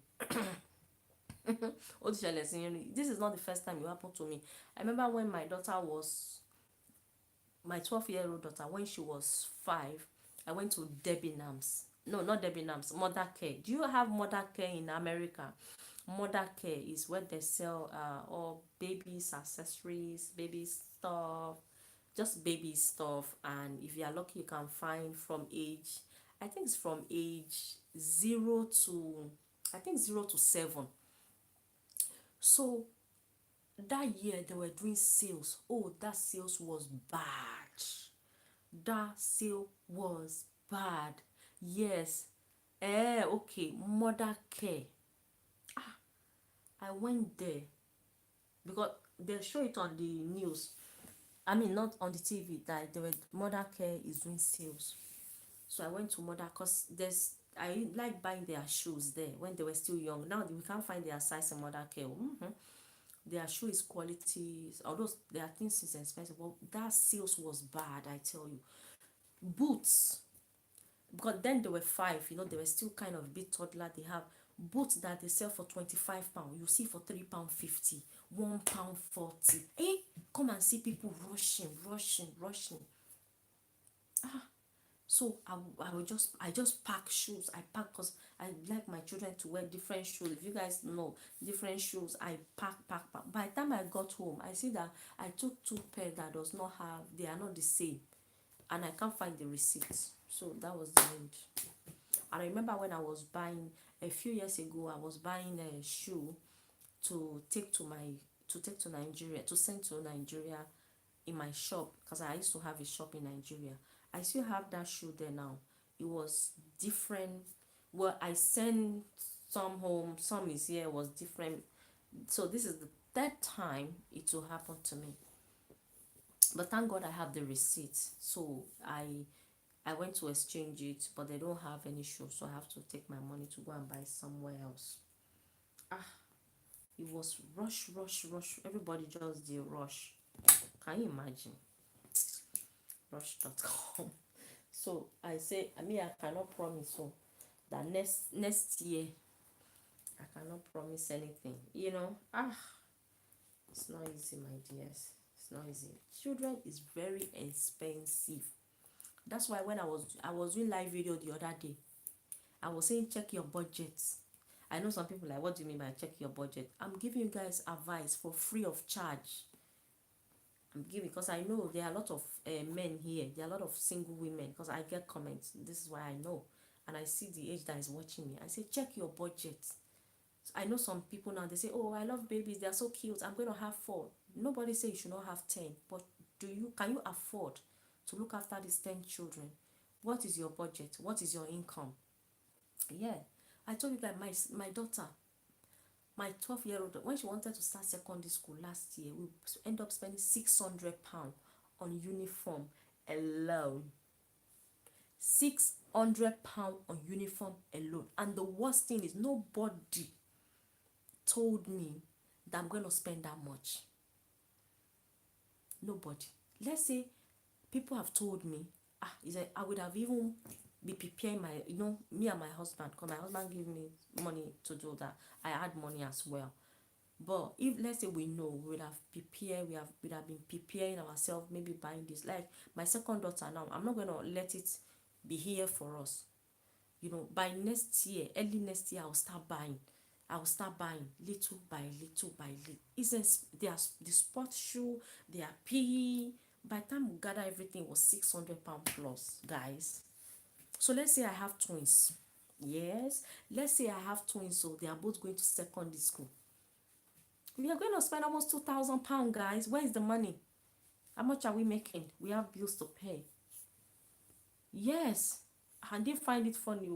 This is not the first time it happened to me. I remember when my daughter was my 12-year-old daughter, when she was 5, I went to Debenhams. No, not Debenhams, Mother Care. Do you have Mother Care in America? Mother Care is where they sell all babies accessories, baby stuff, just baby stuff. And if you are lucky, you can find from age, I think it's from age 0 to, I think 0 to 7. So that year they were doing sales. Oh, that sales was bad. That sale was bad. Yes. Okay, Mother Care. I went there because they show it on the news. I mean, not on the TV, that Mother Care is doing sales. So I went to Mother because I like buying their shoes there when they were still young. Now we can't find their size in mother care. Their shoe is quality, although their things is expensive, but that sales was bad, I tell you. Boots, because then they were five, they were still kind of a bit toddler. They have boots that they sell for £25, you see for £3 50, £1 40. Come and see people rushing. So I just pack shoes. I pack because I like my children to wear different shoes. If you guys know different shoes, I pack. By the time I got home, I see that I took two pairs that does not have, they are not the same, and I can't find the receipts. So that was the end. And I remember when I was buying a few years ago, I was buying a shoe to take to my to take to Nigeria, to send to Nigeria in my shop, because I used to have a shop in Nigeria. I still have that shoe there now. It was different. Well, I sent some home, some is here, it was different. So this is the third time it will happen to me. But thank God I have the receipt. So I went to exchange it, but they don't have any shoe, so I have to take my money to go and buy somewhere else. It was rush. Everybody just did rush. Can you imagine? Rush.com. So I say, I cannot promise so that next year I cannot promise anything. It's not easy, my dears. It's not easy. Children is very expensive. That's why when I was doing live video the other day, I was saying check your budget. I know some people like, what do you mean by check your budget? I'm giving you guys advice for free of charge. I'm giving, because I know there are a lot of men here. There are a lot of single women, because I get comments. This is why I know, and I see the age that is watching me. I say check your budget. I know some people now, they say, oh, I love babies, they are so cute, I'm going to have 4. Nobody say you should not have 10, but can you afford to look after these 10 children? What is your budget? What is your income? Yeah, I told you that my daughter, my 12-year-old, when she wanted to start secondary school last year, we end up spending £600 on uniform alone. £600 on uniform alone. And the worst thing is, nobody told me that I'm going to spend that much. Nobody. Let's say people have told me, I would have even be preparing my, me and my husband, because my husband gave me money to do that. I had money as well. But if, let's say, we know, we would have prepared, we have been preparing ourselves, maybe buying this. Like my second daughter now, I'm not going to let it be here for us. By next year, early next year, I will start buying little by little by little. Isn't their the sports shoe, their PE? By the time we gather everything, it was £600 plus, guys. So let's say I have twins. Yes, let's say I have twins, so they are both going to secondary school. We are going to spend almost £2,000, guys. Where is the money? How much are we making? We have bills to pay. Yes, I didn't find it funny.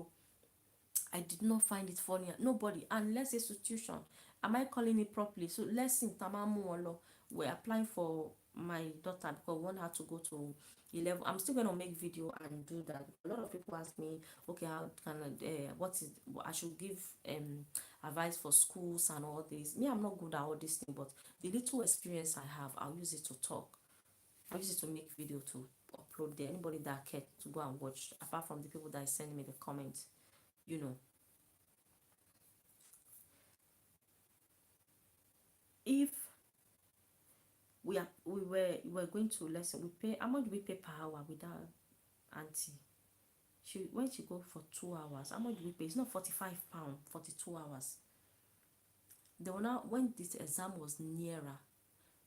I did not find it funny. Nobody, unless institution. Am I calling it properly? So let's see. Tamamu, we're applying for my daughter because we want her to go to 11. I'm still gonna make video and do that. A lot of people ask me, okay, how can what is I should give advice for schools and all this. Me, I'm not good at all these things, but the little experience I have, I'll use it to talk. I'll use it to make video to upload there. Anybody that cared to go and watch, apart from the people that send me the comments, you know. If we were going to lesson, we pay, how much do we pay per hour with that auntie? When she go for 2 hours, how much do we pay? It's not £45 for the 2 hours. Then now, when this exam was nearer,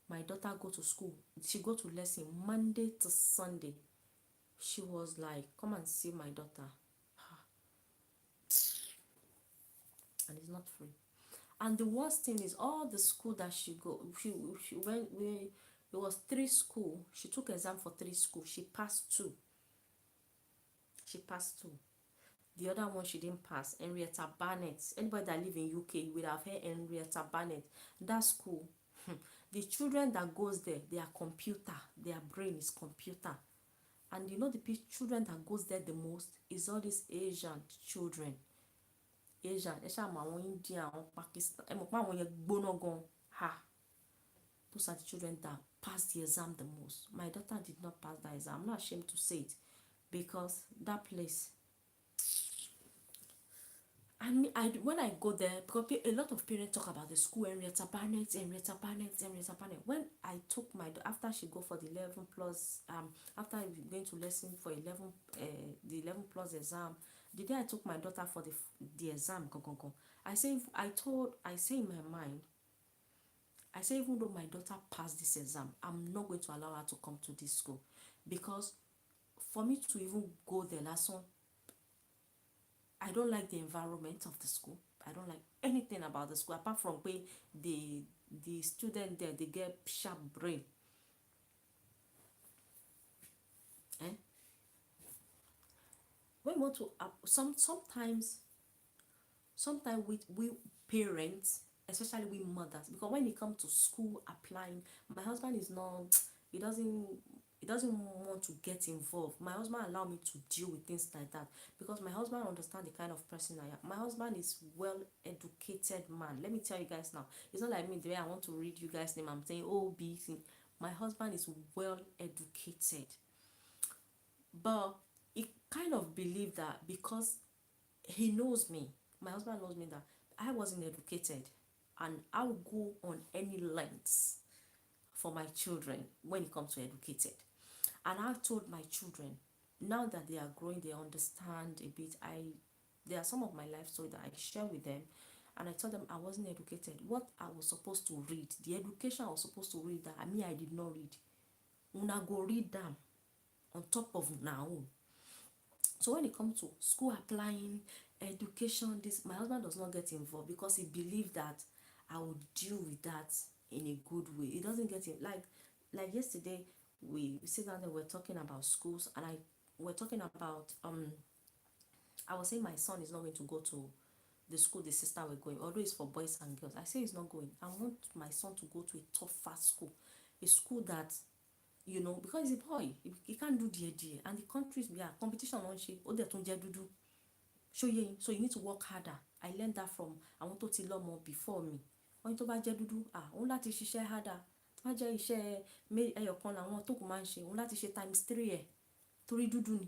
my daughter go to school. She go to lesson Monday to Sunday. She was like, come and see my daughter. And it's not free. And the worst thing is, all the school that she went, it was 3 school. She took exam for 3 school. She passed 2. The other one she didn't pass. Henrietta Barnett. Anybody that live in UK, you would have heard Henrietta Barnett. That school, the children that goes there, they are computer. Their brain is computer. And you know the children that goes there the most is all these Asian children. Asian, ẹ ṣáà mọ àwọn India, àwọn Pakistan, ẹ mọ̀ pé àwọn yẹn gbóná gan. Ha, those are the children that pass the exam the most. My daughter did not pass that exam. I'm not ashamed to say it, because that place, I mean, when I go there, because a lot of parents talk about the school, Henrietta Barnett, Henrietta Barnett, Henrietta Barnett. When I took my, after she go for the 11 plus, after going to lesson for 11, the 11 plus exam, the day I took my daughter for the exam, I say, I say in my mind, I say, even though my daughter passed this exam, I'm not going to allow her to come to this school, because for me to even go there last one, I don't like the environment of the school. I don't like anything about the school apart from where the student there, they get sharp brain. Eh? When we want to sometimes we parents, especially we mothers, because when it comes to school applying, my husband is not, he doesn't want to get involved. My husband allow me to deal with things like that, because my husband understand the kind of person I am. My husband is well educated man. Let me tell you guys now, it's not like me the way I want to read you guys name, I'm saying oh B C. My husband is well educated, but he kind of believe that because he knows me, my husband knows me, that I wasn't educated, and I will go on any lengths for my children when it comes to educated. And I told my children, now that they are growing, they understand a bit. There are some of my life story that I share with them, and I told them I wasn't educated. What I was supposed to read, the education I was supposed to read, that I did not read. Una go read them on top of now. So when it comes to school applying, education, this, my husband does not get involved, because he believes that I will deal with that in a good way. He doesn't get it. Like yesterday, we sit down and we're talking about schools, and we're talking about I was saying my son is not going to go to the school the sister were going, although it's for boys and girls. I say he's not going. I want my son to go to a tough, fast school, a school that, you know, because he's a boy, he can't do dear, and the countries we are competition on she, oh, they're do. Show you, so you need to work harder. I learned that from àwọn tó ti lọ́mọ before me. Wọ́n tó bá jẹ́ dúdú, òun láti ṣiṣẹ́ harder. Tó bá jẹ́ iṣẹ́ ẹyọ̀kan làwọn tó kù máa ń ṣe, òun láti ṣe times 3 ẹ̀, torí dúdú ni.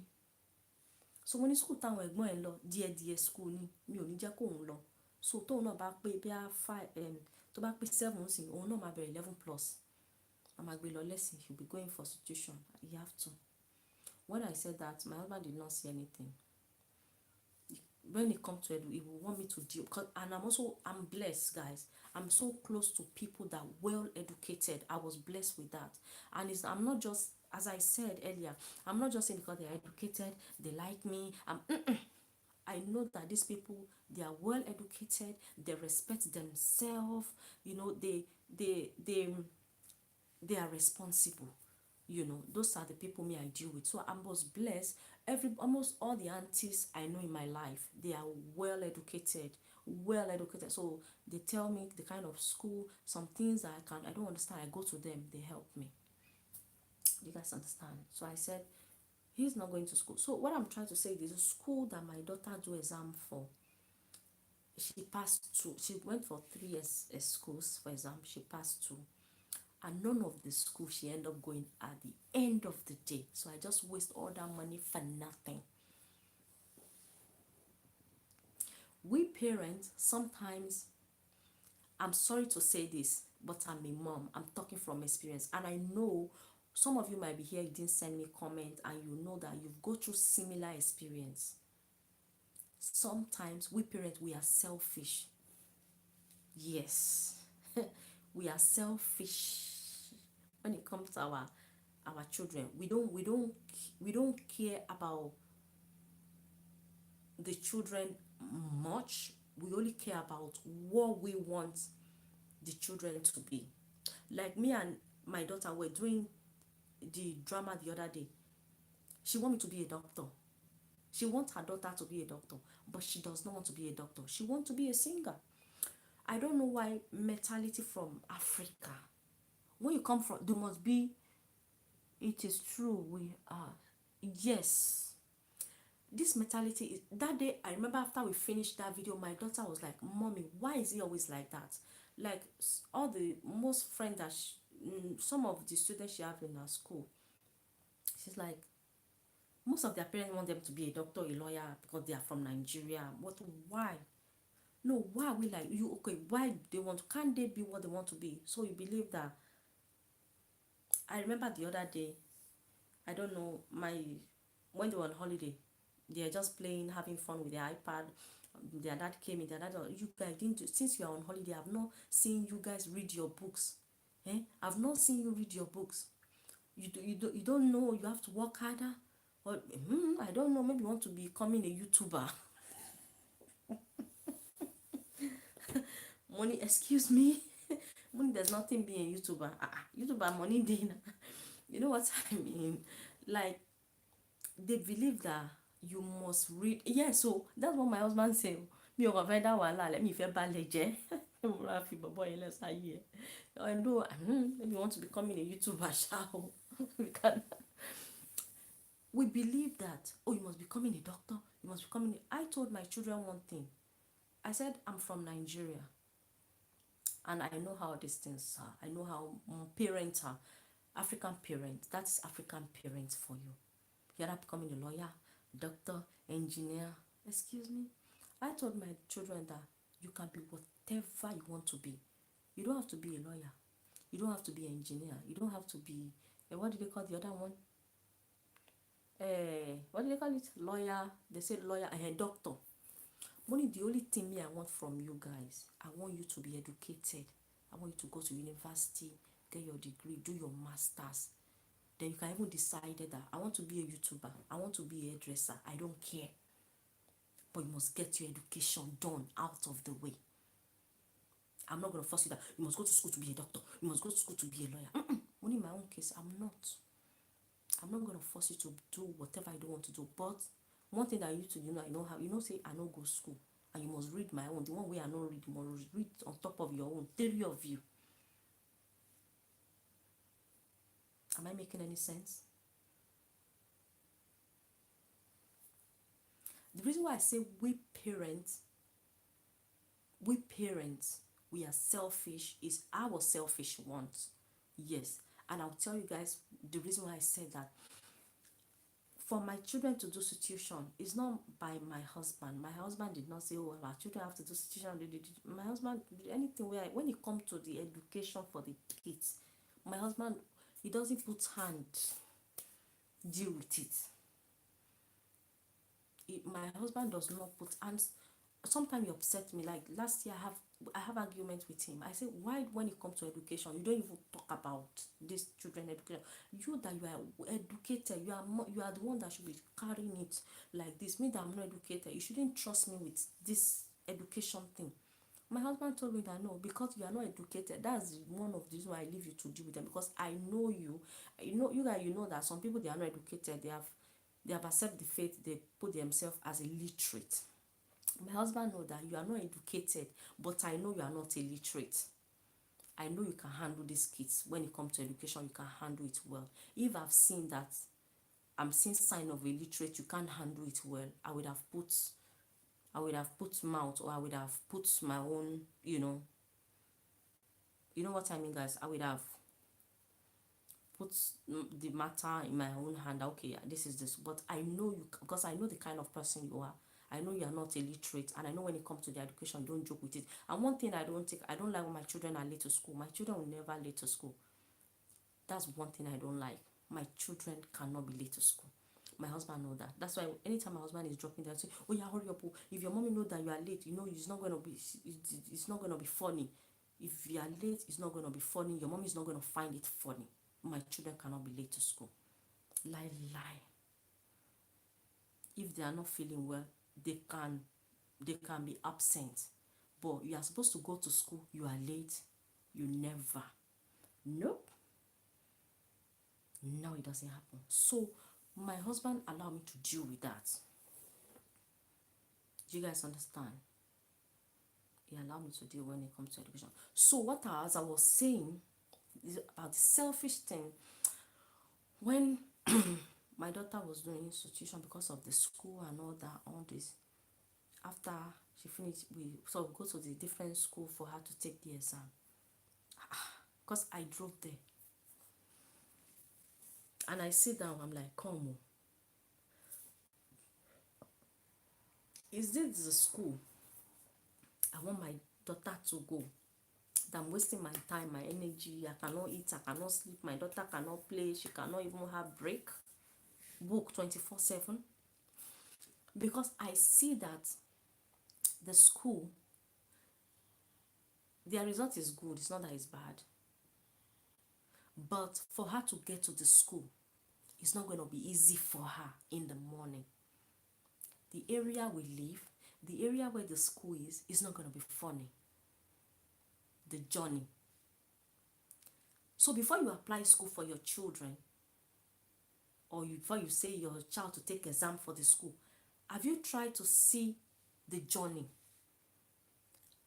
So mo ní school táwọn ẹ̀gbọ́n ẹ̀ lọ, díẹ̀ school ni, mi ò ní jẹ́ kó òun lọ. So tóun náà bá pé bí a 5, tó bá pé 7 sí, òun náà máa bẹ̀rẹ̀ 11 plus. A máa gbé lọ lesson, he'll be going for situation. He have to. When I said that, my husband did not say anything. When it comes to it, he will want me to deal, and I'm blessed, guys. I'm so close to people that well educated. I was blessed with that. And I'm not just, as I said earlier, I'm not just saying because they're educated, they like me. I know that these people, they are well educated, they respect themselves, you know, they are responsible. You know, those are the people me I deal with. So I was blessed. Almost all the aunties I know in my life, they are well educated, so they tell me the kind of school, some things that I don't understand, I go to them, they help me. You guys understand? So I said he's not going to school. So what I'm trying to say is, the school that my daughter do exam for, she passed 2. She went for 3 years schools for exam, she passed 2, and none of the school she ended up going at the end of the day. So I just waste all that money for nothing. We parents sometimes, I'm sorry to say this, but I'm a mom, I'm talking from experience, and I know some of you might be here, you didn't send me comment, and you know that you've go through similar experience. Sometimes we parents, we are selfish. Yes. We are selfish when it comes to our children. We don't care about the children much. We only care about what we want the children to be. Like me and my daughter were doing the drama the other day. She want me to be a doctor. She wants her daughter to be a doctor, but she does not want to be a doctor. She wants to be a singer. I don't know why mentality from Africa. When you come from, there must be, it is true, we are. Yes, this mentality is that day. I remember after we finished that video, my daughter was like, "Mommy, why is he always like that?" Like all the most friends that some of the students she have in her school, she's like, most of their parents want them to be a doctor, a lawyer because they are from Nigeria. What? Why? No, why are we like you? Okay, why they want? Can't they be what they want to be? So you believe that? I remember the other day. I don't know my when they were on holiday, they are just playing, having fun with their iPad. Their dad came in. Their dad, you guys didn't since you are on holiday. I've not seen you guys read your books. I've not seen you read your books. You don't know you have to work harder. Or I don't know. Maybe you want to be becoming a YouTuber. Money, excuse me. Money, there's nothing being a YouTuber. YouTuber money day. You know what I mean? Like they believe that you must read. Yeah, so that's what my husband say. Mi ò kàn fẹ́ dá wàhálà lẹ̀, mi fẹ́ balẹ̀ jẹ́. Mo ra fi bọ̀bọ̀ yẹn lẹ́sà yìí ẹ̀. I know, maybe you want to become a YouTuber, ṣá o. We believe that, oh, you must be becoming a doctor, you must be becoming I told my children one thing. I said, I'm from Nigeria, and I know how these things are. I know how parents are. African parents, that's African parents for you. You end up becoming a lawyer, doctor, engineer. Excuse me? I told my children that you can be whatever you want to be. You don't have to be a lawyer. You don't have to be an engineer. You don't have to be, what do they call the other one? What do they call it? Lawyer. They say lawyer and a doctor. Money, the only thing me I want from you guys, I want you to be educated. I want you to go to university, get your degree, do your masters. Then you can even decide that I want to be a YouTuber, I want to be a hairdresser, I don't care. But you must get your education done out of the way. I'm not going to force you that you must go to school to be a doctor, you must go to school to be a lawyer. Only in my own case, I'm not going to force you to do whatever I don't want to do. But one thing that you to you know how say I don't go school and you must read my own. The one way I don't read, you must read on top of your own. Three of you. Am I making any sense? The reason why I say parents, we are selfish is our selfish wants. Yes. And I'll tell you guys the reason why I said that. For my children to do situation is not by my husband. My husband did not say, oh, our children have to do situation. My husband, anything where when it comes to the education for the kids, my husband, he doesn't put hand deal with it. My husband does not put hands. Sometimes he upset me. Like last year, I have arguments with him. I say, why when it comes to education, you don't even talk about this children education? You that you are educated, you are the one that should be carrying it like this. Me that I'm not educated, you shouldn't trust me with this education thing. My husband told me that no, because you are not educated, that's one of the reasons why I leave you to deal with them, because I know you. You guys, you know that some people, they are not educated, they have accepted the faith, they put themselves as illiterate. My husband know that you are not educated, but I know you are not illiterate. I know you can handle these kids. When it comes to education, you can handle it well. If I've seen that I'm seeing sign of illiterate, you can't handle it well, I would have put mouth, or I would have put my own, you know what I mean, guys. I would have put the matter in my own hand. Okay, this is this. But I know you, because I know the kind of person you are. I know you are not illiterate, and I know when it comes to the education, don't joke with it. And one thing I don't like when my children are late to school. My children will never late to school. That's one thing I don't like. My children cannot be late to school. My husband know that. That's why anytime my husband is dropping there, I say, oh yeah, hurry up. Oh. If your mommy know that you are late, it's not gonna be funny. If you are late, it's not gonna be funny. Your mommy is not gonna find it funny. My children cannot be late to school. Lie. If they are not feeling well, they can be absent. But you are supposed to go to school, you are late, you never. Nope. No, it doesn't happen. So my husband allowed me to deal with that. Do you guys understand? He allowed me to deal when it comes to education. So what as I was saying is about the selfish thing. When my daughter was doing institution because of the school and all that, all this. After she finished, we so we go to the different school for her to take the exam. Because I drove there. And I sit down, I'm like, come on. Is this the school I want my daughter to go? That I'm wasting my time, my energy. I cannot eat, I cannot sleep. My daughter cannot play. She cannot even have break. Book 24/7. Because I see that the school, their result is good. It's not that it's bad. But for her to get to the school, it's not going to be easy for her in the morning. The area we live, the area where the school is not going to be funny. The journey. So before you apply school for your children, or before you say your child to take exam for the school, have you tried to see the journey?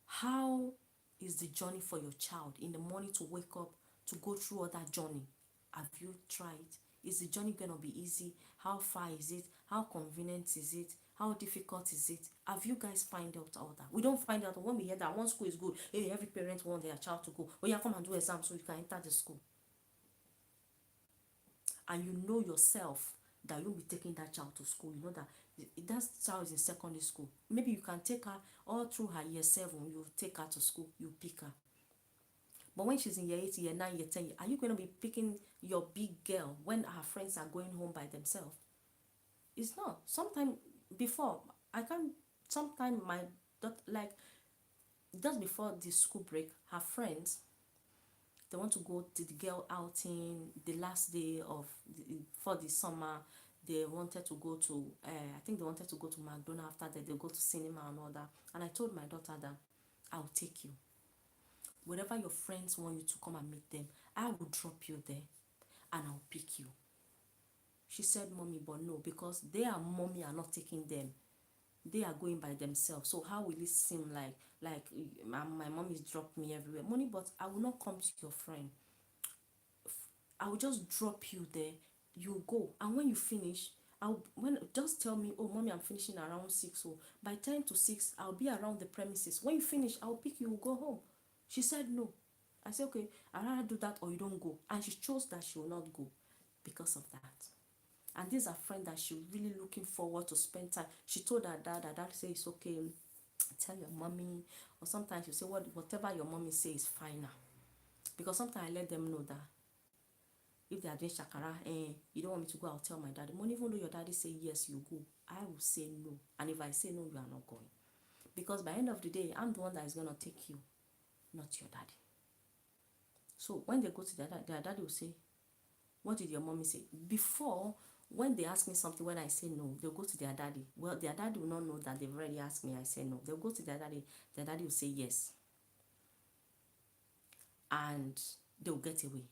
How is the journey for your child in the morning to wake up to go through all that journey? Have you tried? Is the journey gonna be easy? How far is it? How convenient is it? How difficult is it? Have you guys find out all that? We don't find out when we hear that one school is good. Hey, every parent wants their child to go. Oh yeah, come and do exam so you can enter the school. And you know yourself that you'll be taking that child to school. You know that child is in secondary school. Maybe you can take her all through her year 7. You take her to school. You pick her. But when she's in year 8, year 9, year 10, are you going to be picking your big girl when her friends are going home by themselves? It's not. Sometime before, I can't. Sometime my daughter, like just before the school break, her friends, they want to go to the girl outing the last day of for the summer. They wanted to go to I think they wanted to go to McDonald's. After that they go to cinema and all that. And I told my daughter that I'll take you wherever your friends want you to come and meet them. I will drop you there and I'll pick you. She said, mommy, but no, because they are mommy are not taking them. They are going by themselves. So how will it seem like my mom is dropping me everywhere? Money, but I will not come to your friend. I will just drop you there. You go, and when you finish, when just tell me, oh mommy, I'm finishing around 6. So by 10 to 6, I'll be around the premises. When you finish, I'll pick you. Go home. She said no. I said okay. I'd rather do that or you don't go. And she chose that she will not go because of that. And these are friends that she really looking forward to spend time. She told her dad. Her dad say it's okay. Tell your mommy, or sometimes you say whatever your mommy say is fine now. Because sometimes I let them know that if they are doing shakara, you don't want me to go, I'll tell my daddy. Even though your daddy say yes, you go, I will say no. And if I say no, you are not going. Because by the end of the day, I'm the one that is going to take you, not your daddy. So when they go to their daddy will say, what did your mommy say? Before, when they ask me something, when I say no, they'll go to their daddy. Well, their daddy will not know that they've already asked me, I say no. They'll go to their daddy will say yes. And they'll get away.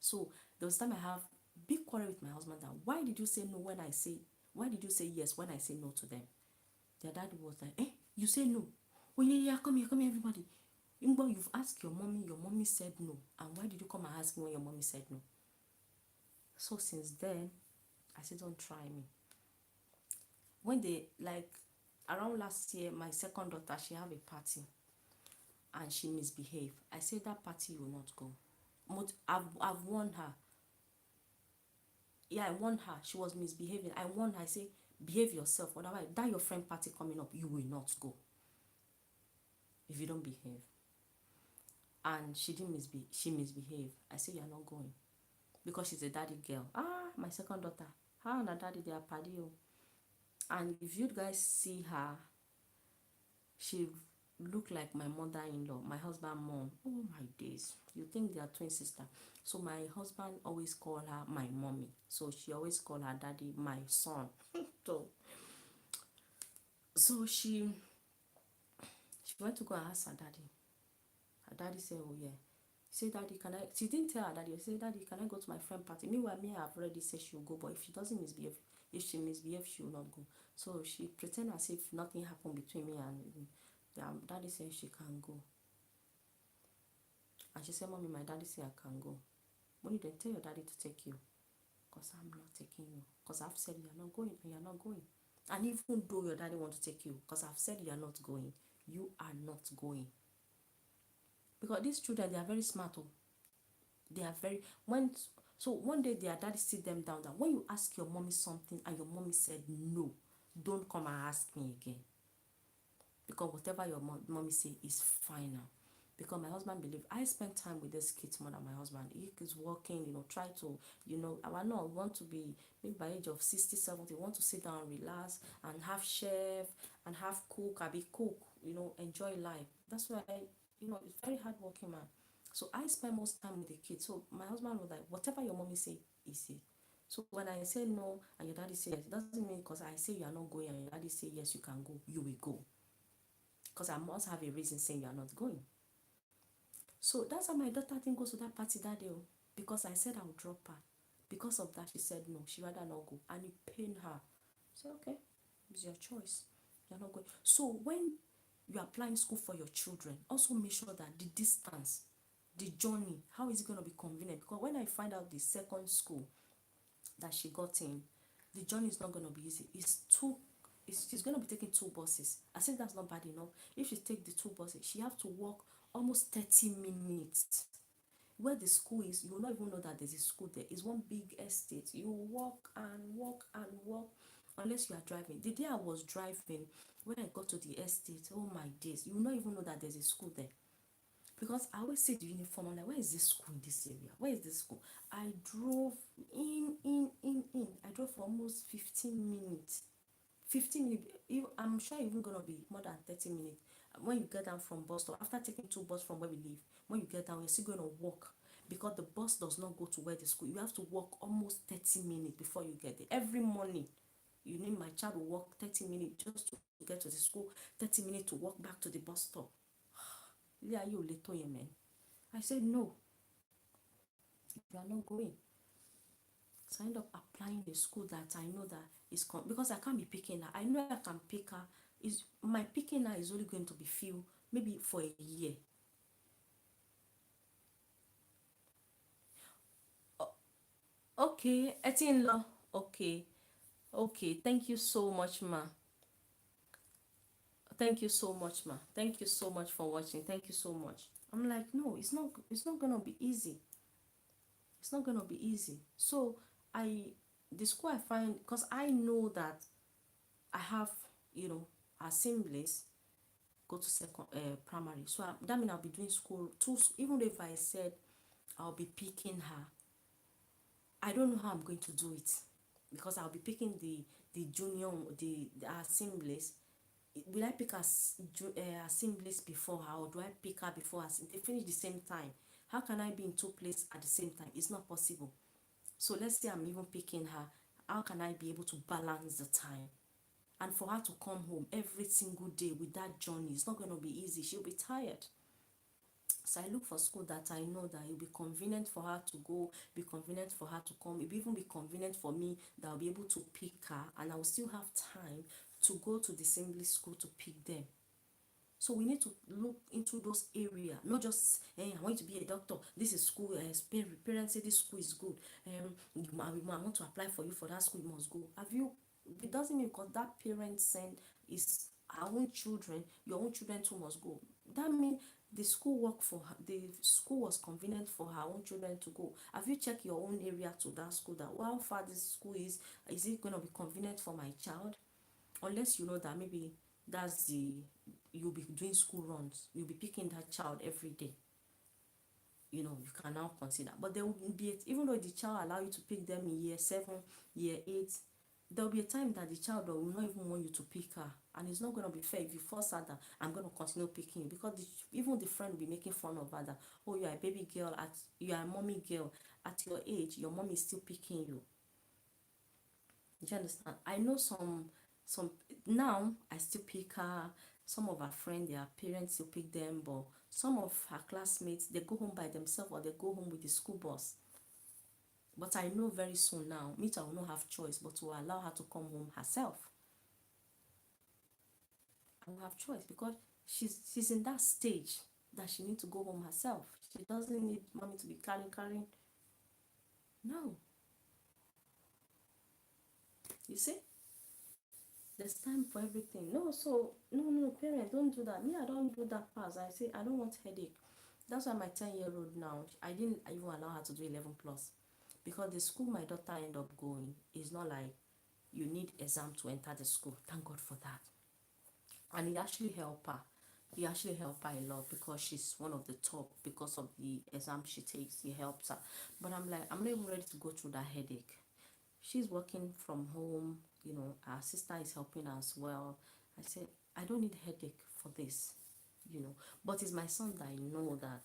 So there was time I have big quarrel with my husband that why did you say no when I say, why did you say yes when I say no to them? Their daddy was like, you say no. Oh yeah, come here, everybody. Ingbo, you've asked your mommy said no. And why did you come and ask me when your mommy said no? So since then, I said, don't try me. When they, like, around last year, my second daughter, she have a party. And she misbehaved. I said, that party will not go. I've warned her. Yeah, I warned her. She was misbehaving. I warned her. I say, behave yourself. Otherwise, that your friend party coming up, you will not go. If you don't behave. And she didn't misbehave. She misbehaved. I say, you're not going. Because she's a daddy girl. My second daughter. Her and her daddy, they are party. And if you guys see her, she look like my mother-in-law, my husband mom. Oh my days. You think they are twin sister. So my husband always call her my mommy. So she always call her daddy my son. So she went to go and ask her daddy. Her daddy said, oh yeah. Say, daddy, can I? She didn't tell her daddy. She said, daddy, can I go to my friend party? Meanwhile, me, I've already said she'll go, but if she doesn't misbehave, if she misbehaves, she will not go. So she pretend as if nothing happened between me and daddy said she can go. And she said, mommy, my daddy said I can go. Mommy, then tell your daddy to take you. because I'm not taking you, because I've said you're not going and you're not going. And even though your daddy want to take you, because I've said you're not going, you are not going. Because these children, they are very smart. Oh, they are very when so one day their daddy sit them down that when you ask your mommy something and your mommy said no, don't come and ask me again, because whatever your mommy say is final. Because my husband believe I spend time with this kids more than my husband. He is working, try to, I know want to be maybe by age of 60, 70, want to sit down, relax, and have chef and have cook, I be cook, enjoy life. That's why it's very hard working man. So I spend most time with the kids. So my husband was like, whatever your mommy say is it. So when I say no and your daddy say yes, it doesn't mean because I say you are not going and your daddy say yes you can go, you will go. Because I must have a reason saying you are not going. So that's how my daughter didn't go to that party that day. Because I said I would drop her. Because of that, she said no, she rather not go. And it pained her. So okay, it's your choice. You're not going. So when you're applying school for your children, also make sure that the distance, the journey, how is it going to be convenient? Because when I find out the second school that she got in, the journey is not going to be easy. She's going to be taking two buses. I said that's not bad enough. If she take the two buses, she have to walk almost 30 minutes. Where the school is, you will not even know that there's a school there. It's one big estate. You walk and walk and walk unless you are driving. The day I was driving, when I got to the estate, oh my days, you will not even know that there's a school there. Because I always see the uniform, I'm like, where is this school in this area? Where is this school? I drove in. I drove for almost 15 minutes. 15 minutes. I'm sure even gonna be more than 30 minutes. When you get down from bus stop, after taking two bus from where we live, when you get down, you're still gonna walk because the bus does not go to where the school. You have to walk almost 30 minutes before you get there. Every morning, you need my child to walk 30 minutes just to get to the school, 30 minutes to walk back to the bus stop. Yeah, you little man. I said no, you are not going. So I end up applying a school that I know that is because I can't be picking her. I know I can pick her. Is my picking her is only going to be few maybe for a year. Okay, Eti-in-law. Okay, okay. Thank you so much, ma. Thank you so much, ma. Thank you so much for watching. Thank you so much. I'm like, no, it's not. It's not gonna be easy. It's not gonna be easy. So I, the school I find, because I know that I have, assemblies go to second primary. So that means I'll be doing school two. Even if I said I'll be picking her, I don't know how I'm going to do it because I'll be picking the junior the assemblies. Will I pick assemblies before her or do I pick her before her? They finish the same time. How can I be in two places at the same time? It's not possible. So let's say I'm even picking her. How can I be able to balance the time? And for her to come home every single day with that journey, it's not going to be easy. She'll be tired. So I look for school that I know that it'll be convenient for her to go, be convenient for her to come. It'll even be convenient for me that I'll be able to pick her and I'll still have time to go to the assembly school to pick them. So we need to look into those areas, not just, hey, I want to be a doctor. This is school. Parents say this school is good. I want to apply for you for that school. You must go. Have you? It doesn't mean because that parent send is our own children. Your own children too must go. That means the school work for her, the school was convenient for her own children to go. Have you checked your own area to that school? That how far this school is? Is it going to be convenient for my child? Unless you know that maybe that's the you'll be doing school runs, you'll be picking that child every day, you can now consider. But there will be even though the child allow you to pick them in year 7, year 8, there will be a time that the child will not even want you to pick her, and it's not going to be fair if you force her that I'm going to continue picking you, because even the friend will be making fun of her that, oh, you are a baby girl, you are a mommy girl, at your age your mom is still picking you. Do you understand? I know some now I still pick her. Some of her friends, their parents still pick them, but some of her classmates they go home by themselves or they go home with the school bus. But I know very soon now, me too, I will not have choice but to allow her to come home herself. I will have choice because she's in that stage that she needs to go home herself. She doesn't need mommy to be carrying. No. You see, there's time for everything. No, so no, parent, don't do that. Me, I don't do that pass. I say I don't want headache. That's why my 10-year-old now, I didn't even allow her to do 11 plus, because the school my daughter end up going is not like you need exam to enter the school. Thank God for that. And it actually helped her. It actually helped her a lot because she's one of the top because of the exam she takes. It helps her. But I'm like, I'm not even ready to go through that headache. She's working from home, our sister is helping her as well. I said, I don't need headache for this. But it's my son that I know that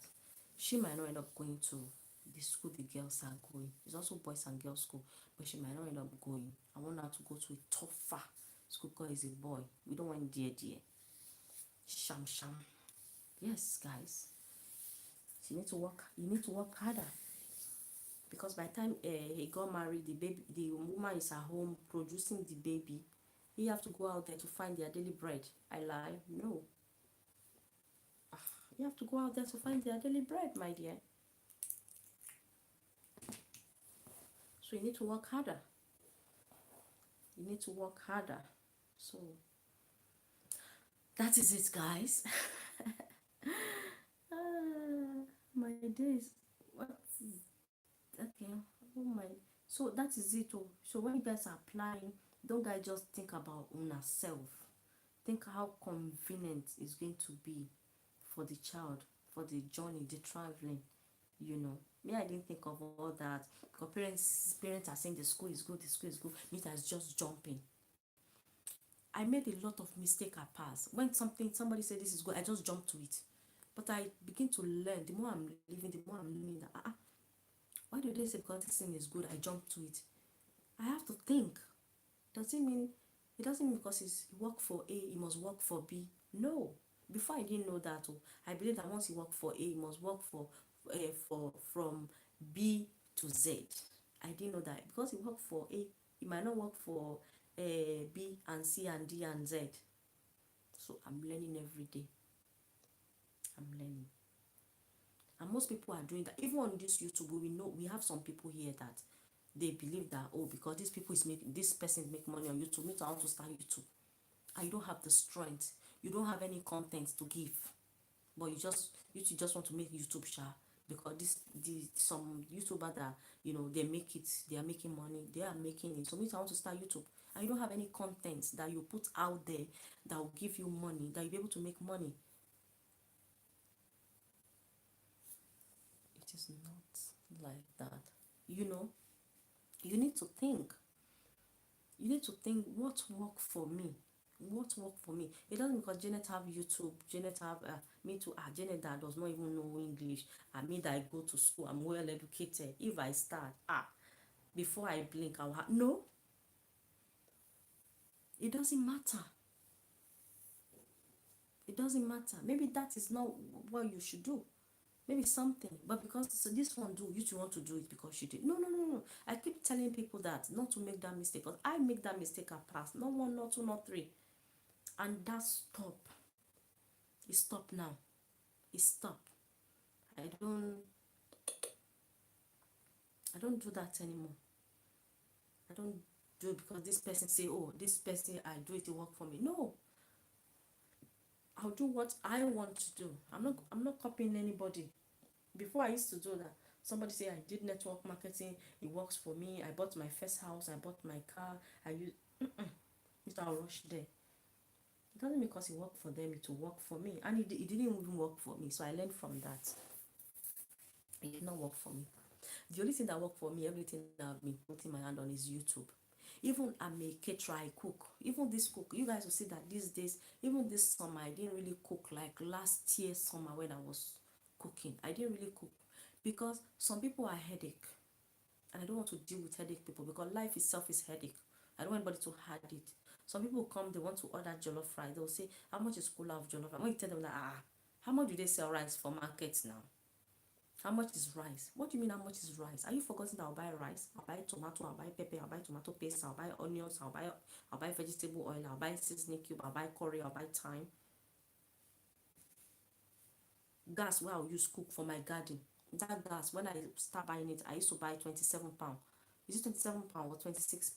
she might not end up going to the school the girls are going. It's also boys and girls school, but she might not end up going. I want her to go to a tougher school because he's a boy. We don't want dear. Sham sham. Yes, guys. You need to work. You need to work harder, because by the time he got married, the woman is at home producing the baby. He have to go out there to find their daily bread. I lie? No. You have to go out there to find their daily bread, my dear. So you need to work harder. You need to work harder. So that is it, guys. My days. What is okay? Oh my. So that is it. Oh. So when you guys are applying, don't guys just think about own self. Think how convenient it's going to be for the child, for the journey, the traveling. Me, I didn't think of all that, because parents are saying the school is good, the school is good. Me, that's just jumping. I made a lot of mistake at past. When somebody said this is good, I just jumped to it. But I begin to learn. The more I'm living, the more I'm learning that why do they say because this thing is good, I jump to it? I have to think. Does it mean it doesn't mean because he work for A, he must work for B? No. Before I didn't know that. Oh, I believe that once he work for A, he must work for from B to Z. I didn't know that because he work for A, he might not work for B and C and D and Z. So I'm learning every day. I'm learning. And most people are doing that. Even on this YouTube, we know we have some people here that they believe that, oh, because this person is making money on YouTube, me too, I want to start YouTube. And you don't have the strength, you don't have any content to give, but you just want to make YouTube share, because some YouTuber that they are making money, they are making it. So me too, I want to start YouTube, and you don't have any content that you put out there that will give you money, that you'll be able to make money. It is not like that. you know you need to think. What work for me. What work for me. It doesn't because Janet have YouTube, Janet have me too. Janet that does not even know English, and me that I go to school, I'm well educated. If I start before I blink, I'll have no. It doesn't matter. It doesn't matter. Maybe that is not what you should do. Maybe something, but because this one do, you two want to do it because you did. No. I keep telling people that not to make that mistake, because I make that mistake at past. Not one, not two, not three, and that stop. It stop now. It stop. I don't. I don't do that anymore. I don't do it because this person say, oh, this person, I do it to work for me. No, I'll do what I want to do. I'm not copying anybody. Before I used to do that. Somebody say I did network marketing, it works for me. I bought my first house, I bought my car, I use I'll rush there. It doesn't mean because it worked for them, it will work for me. And it didn't even work for me. So I learned from that. It did not work for me. The only thing that worked for me, everything that I've been putting my hand on is YouTube. Even I'm a caterer, I cook. Even this cook, you guys will see that these days, even this summer, I didn't really cook like last year summer when I was cooking. I didn't really cook because some people are headache, and I don't want to deal with headache people, because life itself is headache. I don't want anybody to hard it. Some people come, they want to order jollof rice. They'll say, how much is cooler of jollof rice? When you tell them that, how much do they sell rice for markets now? How much is rice? What do you mean how much is rice? Are you forgetting that I'll buy rice? I'll buy tomato, I'll buy pepper, I'll buy tomato paste, I'll buy onions, I'll buy vegetable oil, I'll buy seasoning cube, I'll buy curry, I'll buy thyme. Gas where I'll use cook for my garden. That gas, when I start buying it, I used to buy £27. Is it £27 or £26?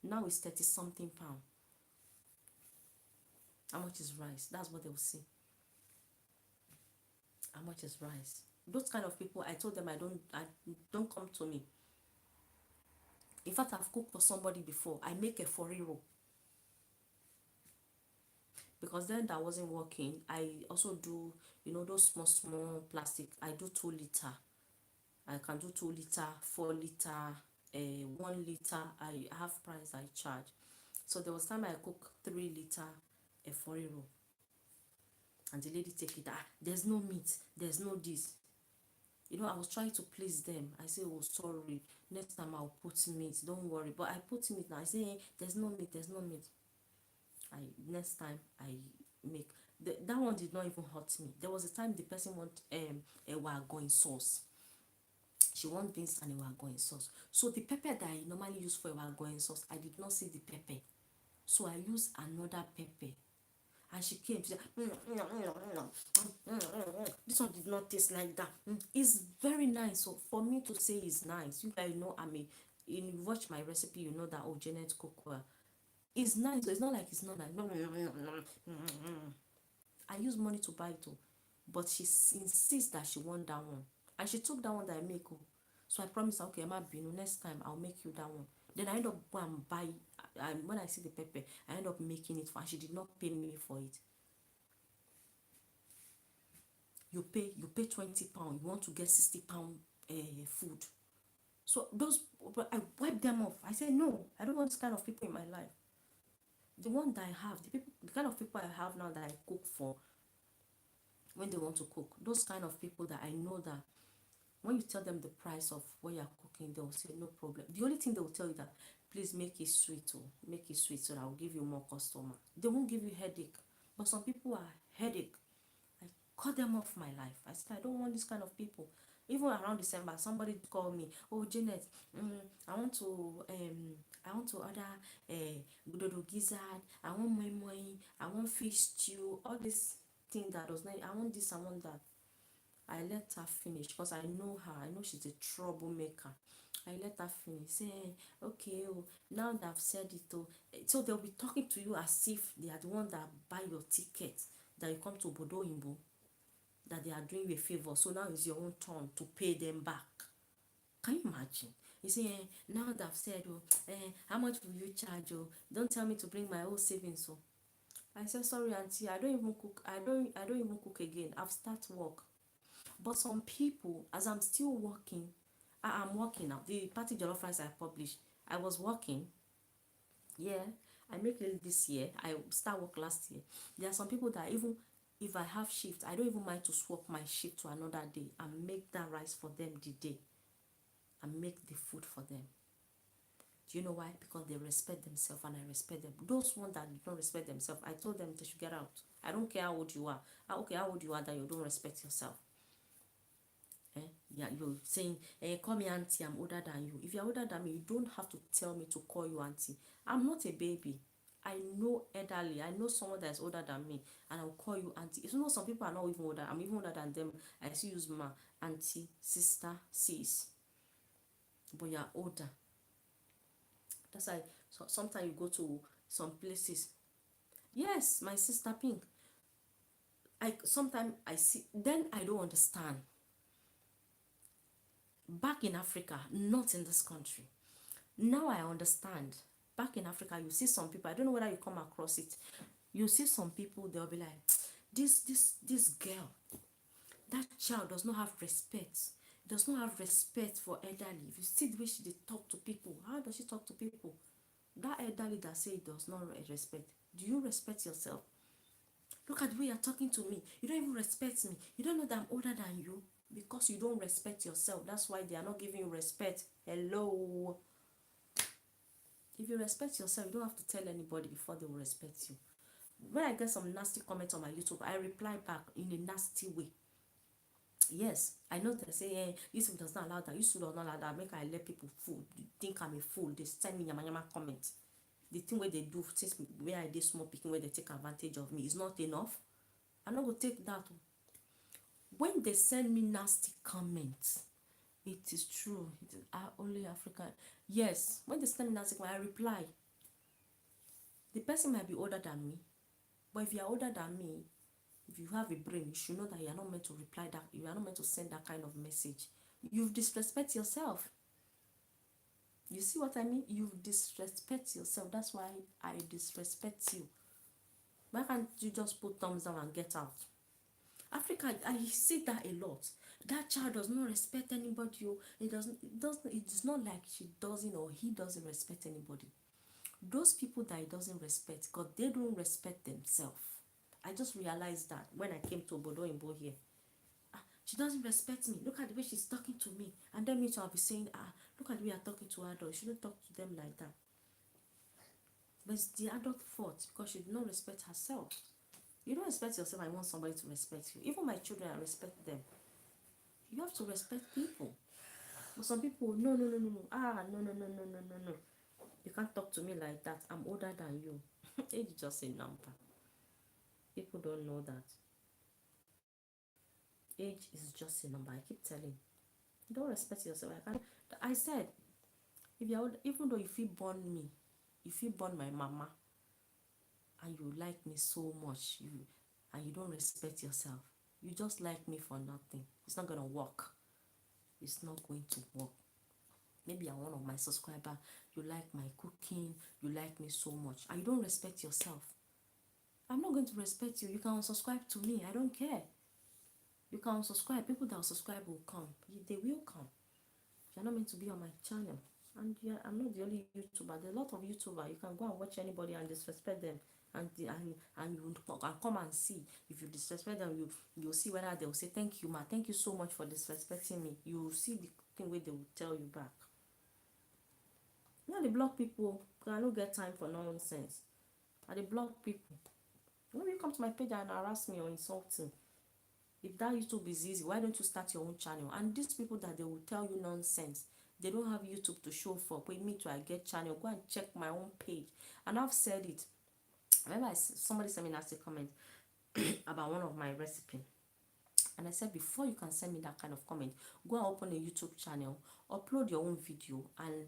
Now it's 30 something pound. How much is rice? That's what they will say. How much is rice? Those kind of people, I told them I don't come to me. In fact, I've cooked for somebody before. I make a foriro because then that wasn't working. I also do, those small small plastic. I do 2 liter. I can do 2 liter, 4 liter, 1 liter. I have price I charge. So there was time I cook 3 liter a foriro, and the lady take it. There's no meat. There's no this. I was trying to please them. I say, oh, sorry. Next time I'll put meat. Don't worry. But I put meat now. I say, there's no meat. There's no meat. Next time I make that one did not even hurt me. There was a time the person want a wagon sauce. She want beans and a wagon sauce. So the pepper that I normally use for a wagon sauce, I did not see the pepper. So I used another pepper. And she came, she said, this one did not taste like that. It's very nice. So for me to say it's nice, you guys know you watch my recipe, you know that, oh, Janet cook well. It's nice, so it's not like it's not nice. I use money to buy it, but she insists that she want that one, and she took that one that I make. So I promised her, okay, Emma Binu, next time I'll make you that one. Then I end up go and buy. When I see the pepper, I end up making it for her. She did not pay me for it. You pay £20. You want to get £60 food. So those, but I wipe them off. I say no, I don't want this kind of people in my life. The one that I have, the kind of people I have now that I cook for, when they want to cook, those kind of people that I know that when you tell them the price of what you're cooking, they will say no problem. The only thing they will tell you that, please make it sweet, make it sweet so that I will give you more customer. They won't give you headache. But some people are headache. I cut them off my life. I said I don't want this kind of people. Even around December, somebody called me, oh Janet, I want to order dodo gizzard, I want moi, I want fish stew, all this thing that does not, I want this, I want that. I let her finish because I know her. I know she's a troublemaker. I let her finish. Say, okay, oh, now that I've said it, oh, so they'll be talking to you as if they are the one that buy your ticket, that you come to Bodo Imbo, that they are doing you a favor. So now it's your own turn to pay them back. Can you imagine? You say, now that I've said, oh, how much will you charge? Oh, don't tell me to bring my own savings. Oh, I said, sorry, auntie, I don't even cook. I don't even cook again. I've started work. But some people, as I'm still working, I'm working now. The party jollof rice I published, I was working. Yeah, I make it this year. I start work last year. There are some people that even if I have shift, I don't even mind to swap my shift to another day and make that rice for them the day and make the food for them. Do you know why? Because they respect themselves and I respect them. Those ones that don't respect themselves, I told them they should get out. I don't care how old you are. Okay, how old you are that you don't respect yourself. Yeah, you're saying, call me auntie, I'm older than you. If you're older than me, you don't have to tell me to call you auntie. I'm not a baby. I know elderly. I know someone that is older than me, and I'll call you auntie. You know, some people are not even older. I'm even older than them. I still use ma, auntie, sister, sis. But you're older. That's why sometimes you go to some places. Yes, my sister Pink. Sometimes I see. Then I don't understand. Back in Africa, not in this country. Now I understand. Back in Africa, you see some people, I don't know whether you come across it. You see some people, they'll be like, this girl, that child does not have respect. Does not have respect for elderly. If you see the way she talk to people, how does she talk to people? That elderly that say it does not respect. Do you respect yourself? Look at the way you're talking to me. You don't even respect me. You don't know that I'm older than you because you don't respect yourself. That's why they are not giving you respect. Hello. If you respect yourself, you don't have to tell anybody before they will respect you. When I get some nasty comments on my YouTube, I reply back in a nasty way. Yes, I know they say, YouTube does not allow that. YouTube does not allow that. Make I let people fool. You think I'm a fool. They send me yama comments. The thing where they do, since where I did small picking, where they take advantage of me, is not enough. I'm not going to take that. When they send me nasty comments, it is true. It is only African. Yes, when they send me nasty comments, I reply. The person might be older than me, but if you are older than me, if you have a brain, you should know that you are not meant to reply that, you are not meant to send that kind of message. You disrespect yourself. You see what I mean? You disrespect yourself. That's why I disrespect you. Why can't you just put thumbs down and get out? Africa, I see that a lot. That child does not respect anybody. Oh. It's not like she doesn't or he doesn't respect anybody. Those people that he doesn't respect, because they don't respect themselves. I just realized that when I came to Obodo Imbo here. She doesn't respect me. Look at the way she's talking to me. And then me too, I'll be saying, look at the way you're talking to adults. You shouldn't talk to them like that. But it's the adult fault because she did not respect herself. You don't respect yourself, I want somebody to respect you. Even my children, I respect them. You have to respect people. But some people, no, no, no, no, no. No, no, no, no, no, no, no. You can't talk to me like that. I'm older than you. Age is just a number. People don't know that. Age is just a number. I keep telling. You don't respect yourself. I said, if you're old, even though if you born me, if you born my mama, and you like me so much, and you don't respect yourself, you just like me for nothing. It's not gonna work. It's not going to work. Maybe I'm one of my subscribers, you like my cooking, you like me so much, and you don't respect yourself. I'm not going to respect you. You can unsubscribe to me. I don't care. You can unsubscribe. People that will subscribe will come. They will come. You're not meant to be on my channel. And yeah, I'm not the only YouTuber. There are a lot of YouTubers. You can go and watch anybody and disrespect them, and you can come and see. If you disrespect them, you'll see whether they will say thank you, ma. Thank you so much for disrespecting me. You will see the thing where they will tell you back. You know, they block people. I don't get time for nonsense. And they block people. When you come to my page and harass me or insult me, if that YouTube is easy, why don't you start your own channel? And these people that they will tell you nonsense, they don't have YouTube to show for. Pay me to I get channel. Go and check my own page. And I've said it. I remember somebody sent me a comment about one of my recipe. And I said, before you can send me that kind of comment, go and open a YouTube channel, upload your own video, and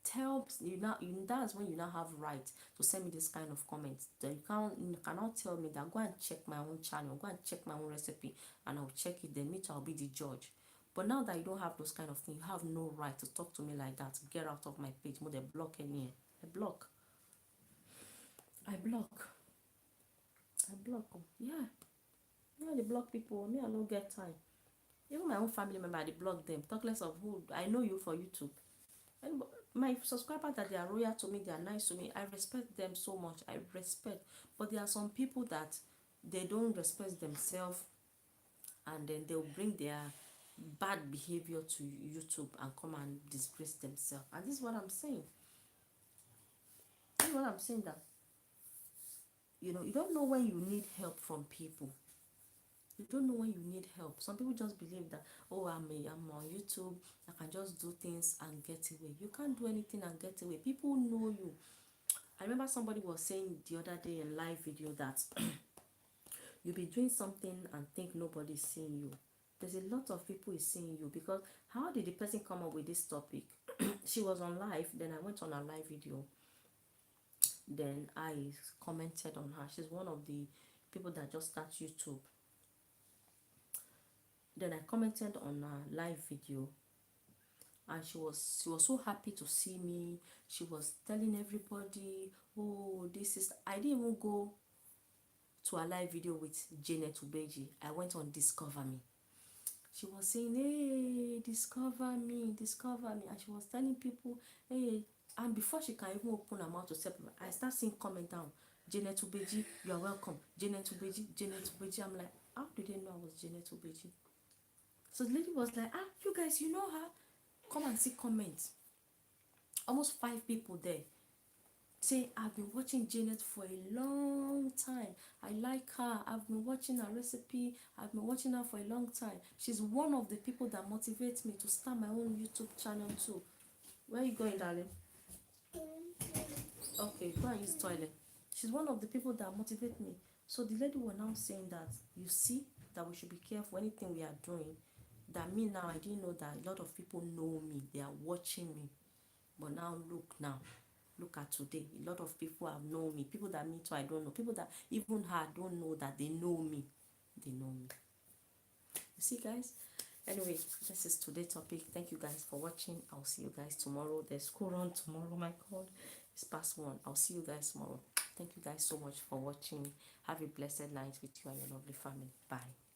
tell you now. That's when you now have right to send me this kind of comments. Then you cannot tell me that go and check my own channel, go and check my own recipe, and I'll check it. Then me too, I'll be the judge. But now that you don't have those kind of things, you have no right to talk to me like that. Get out of my page. More they block any. I block. I block. I block. Yeah. Yeah, they block people. Me, I don't get time. Even my own family member, I block them. Talk less of who I know you for YouTube. And my subscribers that they are loyal to me, they are nice to me. I respect them so much. I respect. But there are some people that they don't respect themselves, and then they'll bring their bad behavior to YouTube and come and disgrace themselves. And this is what I'm saying. This is what I'm saying, that you don't know when you need help from people. You don't know when you need help. Some people just believe that, oh, I'm on YouTube, I can just do things and get away. You can't do anything and get away. People know you. I remember somebody was saying the other day in live video that you'll be doing something and think nobody's seeing you. There's a lot of people is seeing you, because how did the person come up with this topic? She was on live, then I went on a live video, then I commented on her. She's one of the people that just start YouTube. Then I commented on a live video, and she was so happy to see me. She was telling everybody, oh, this is, I didn't even go to a live video with Janet Ubeji. I went on Discover Me. She was saying, hey, discover me, discover me. And she was telling people, hey, and before she can even open her mouth to say, I start seeing comment down, Janet Ubeji, you are welcome. Janet Ubeji, Janet Ubeji. I'm like, how did they know I was Janet Ubeji? So the lady was like, you guys, you know her? Come and see comments. Almost 5 people there say, I've been watching Janet for a long time. I like her. I've been watching her recipe. I've been watching her for a long time. She's one of the people that motivates me to start my own YouTube channel too. Where are you going, darling? Okay, go and use toilet. She's one of the people that motivate me. So the lady was now saying that, you see, that we should be careful anything we are doing. That me now, I didn't know that a lot of people know me. They are watching me. But now look now. Look at today. A lot of people have known me. People that me too I don't know. People that even her don't know that they know me. They know me. You see, guys? Anyway, this is today's topic. Thank you guys for watching. I'll see you guys tomorrow. There's school run tomorrow. My God, it's past 1. I'll see you guys tomorrow. Thank you guys so much for watching. Have a blessed night with you and your lovely family. Bye.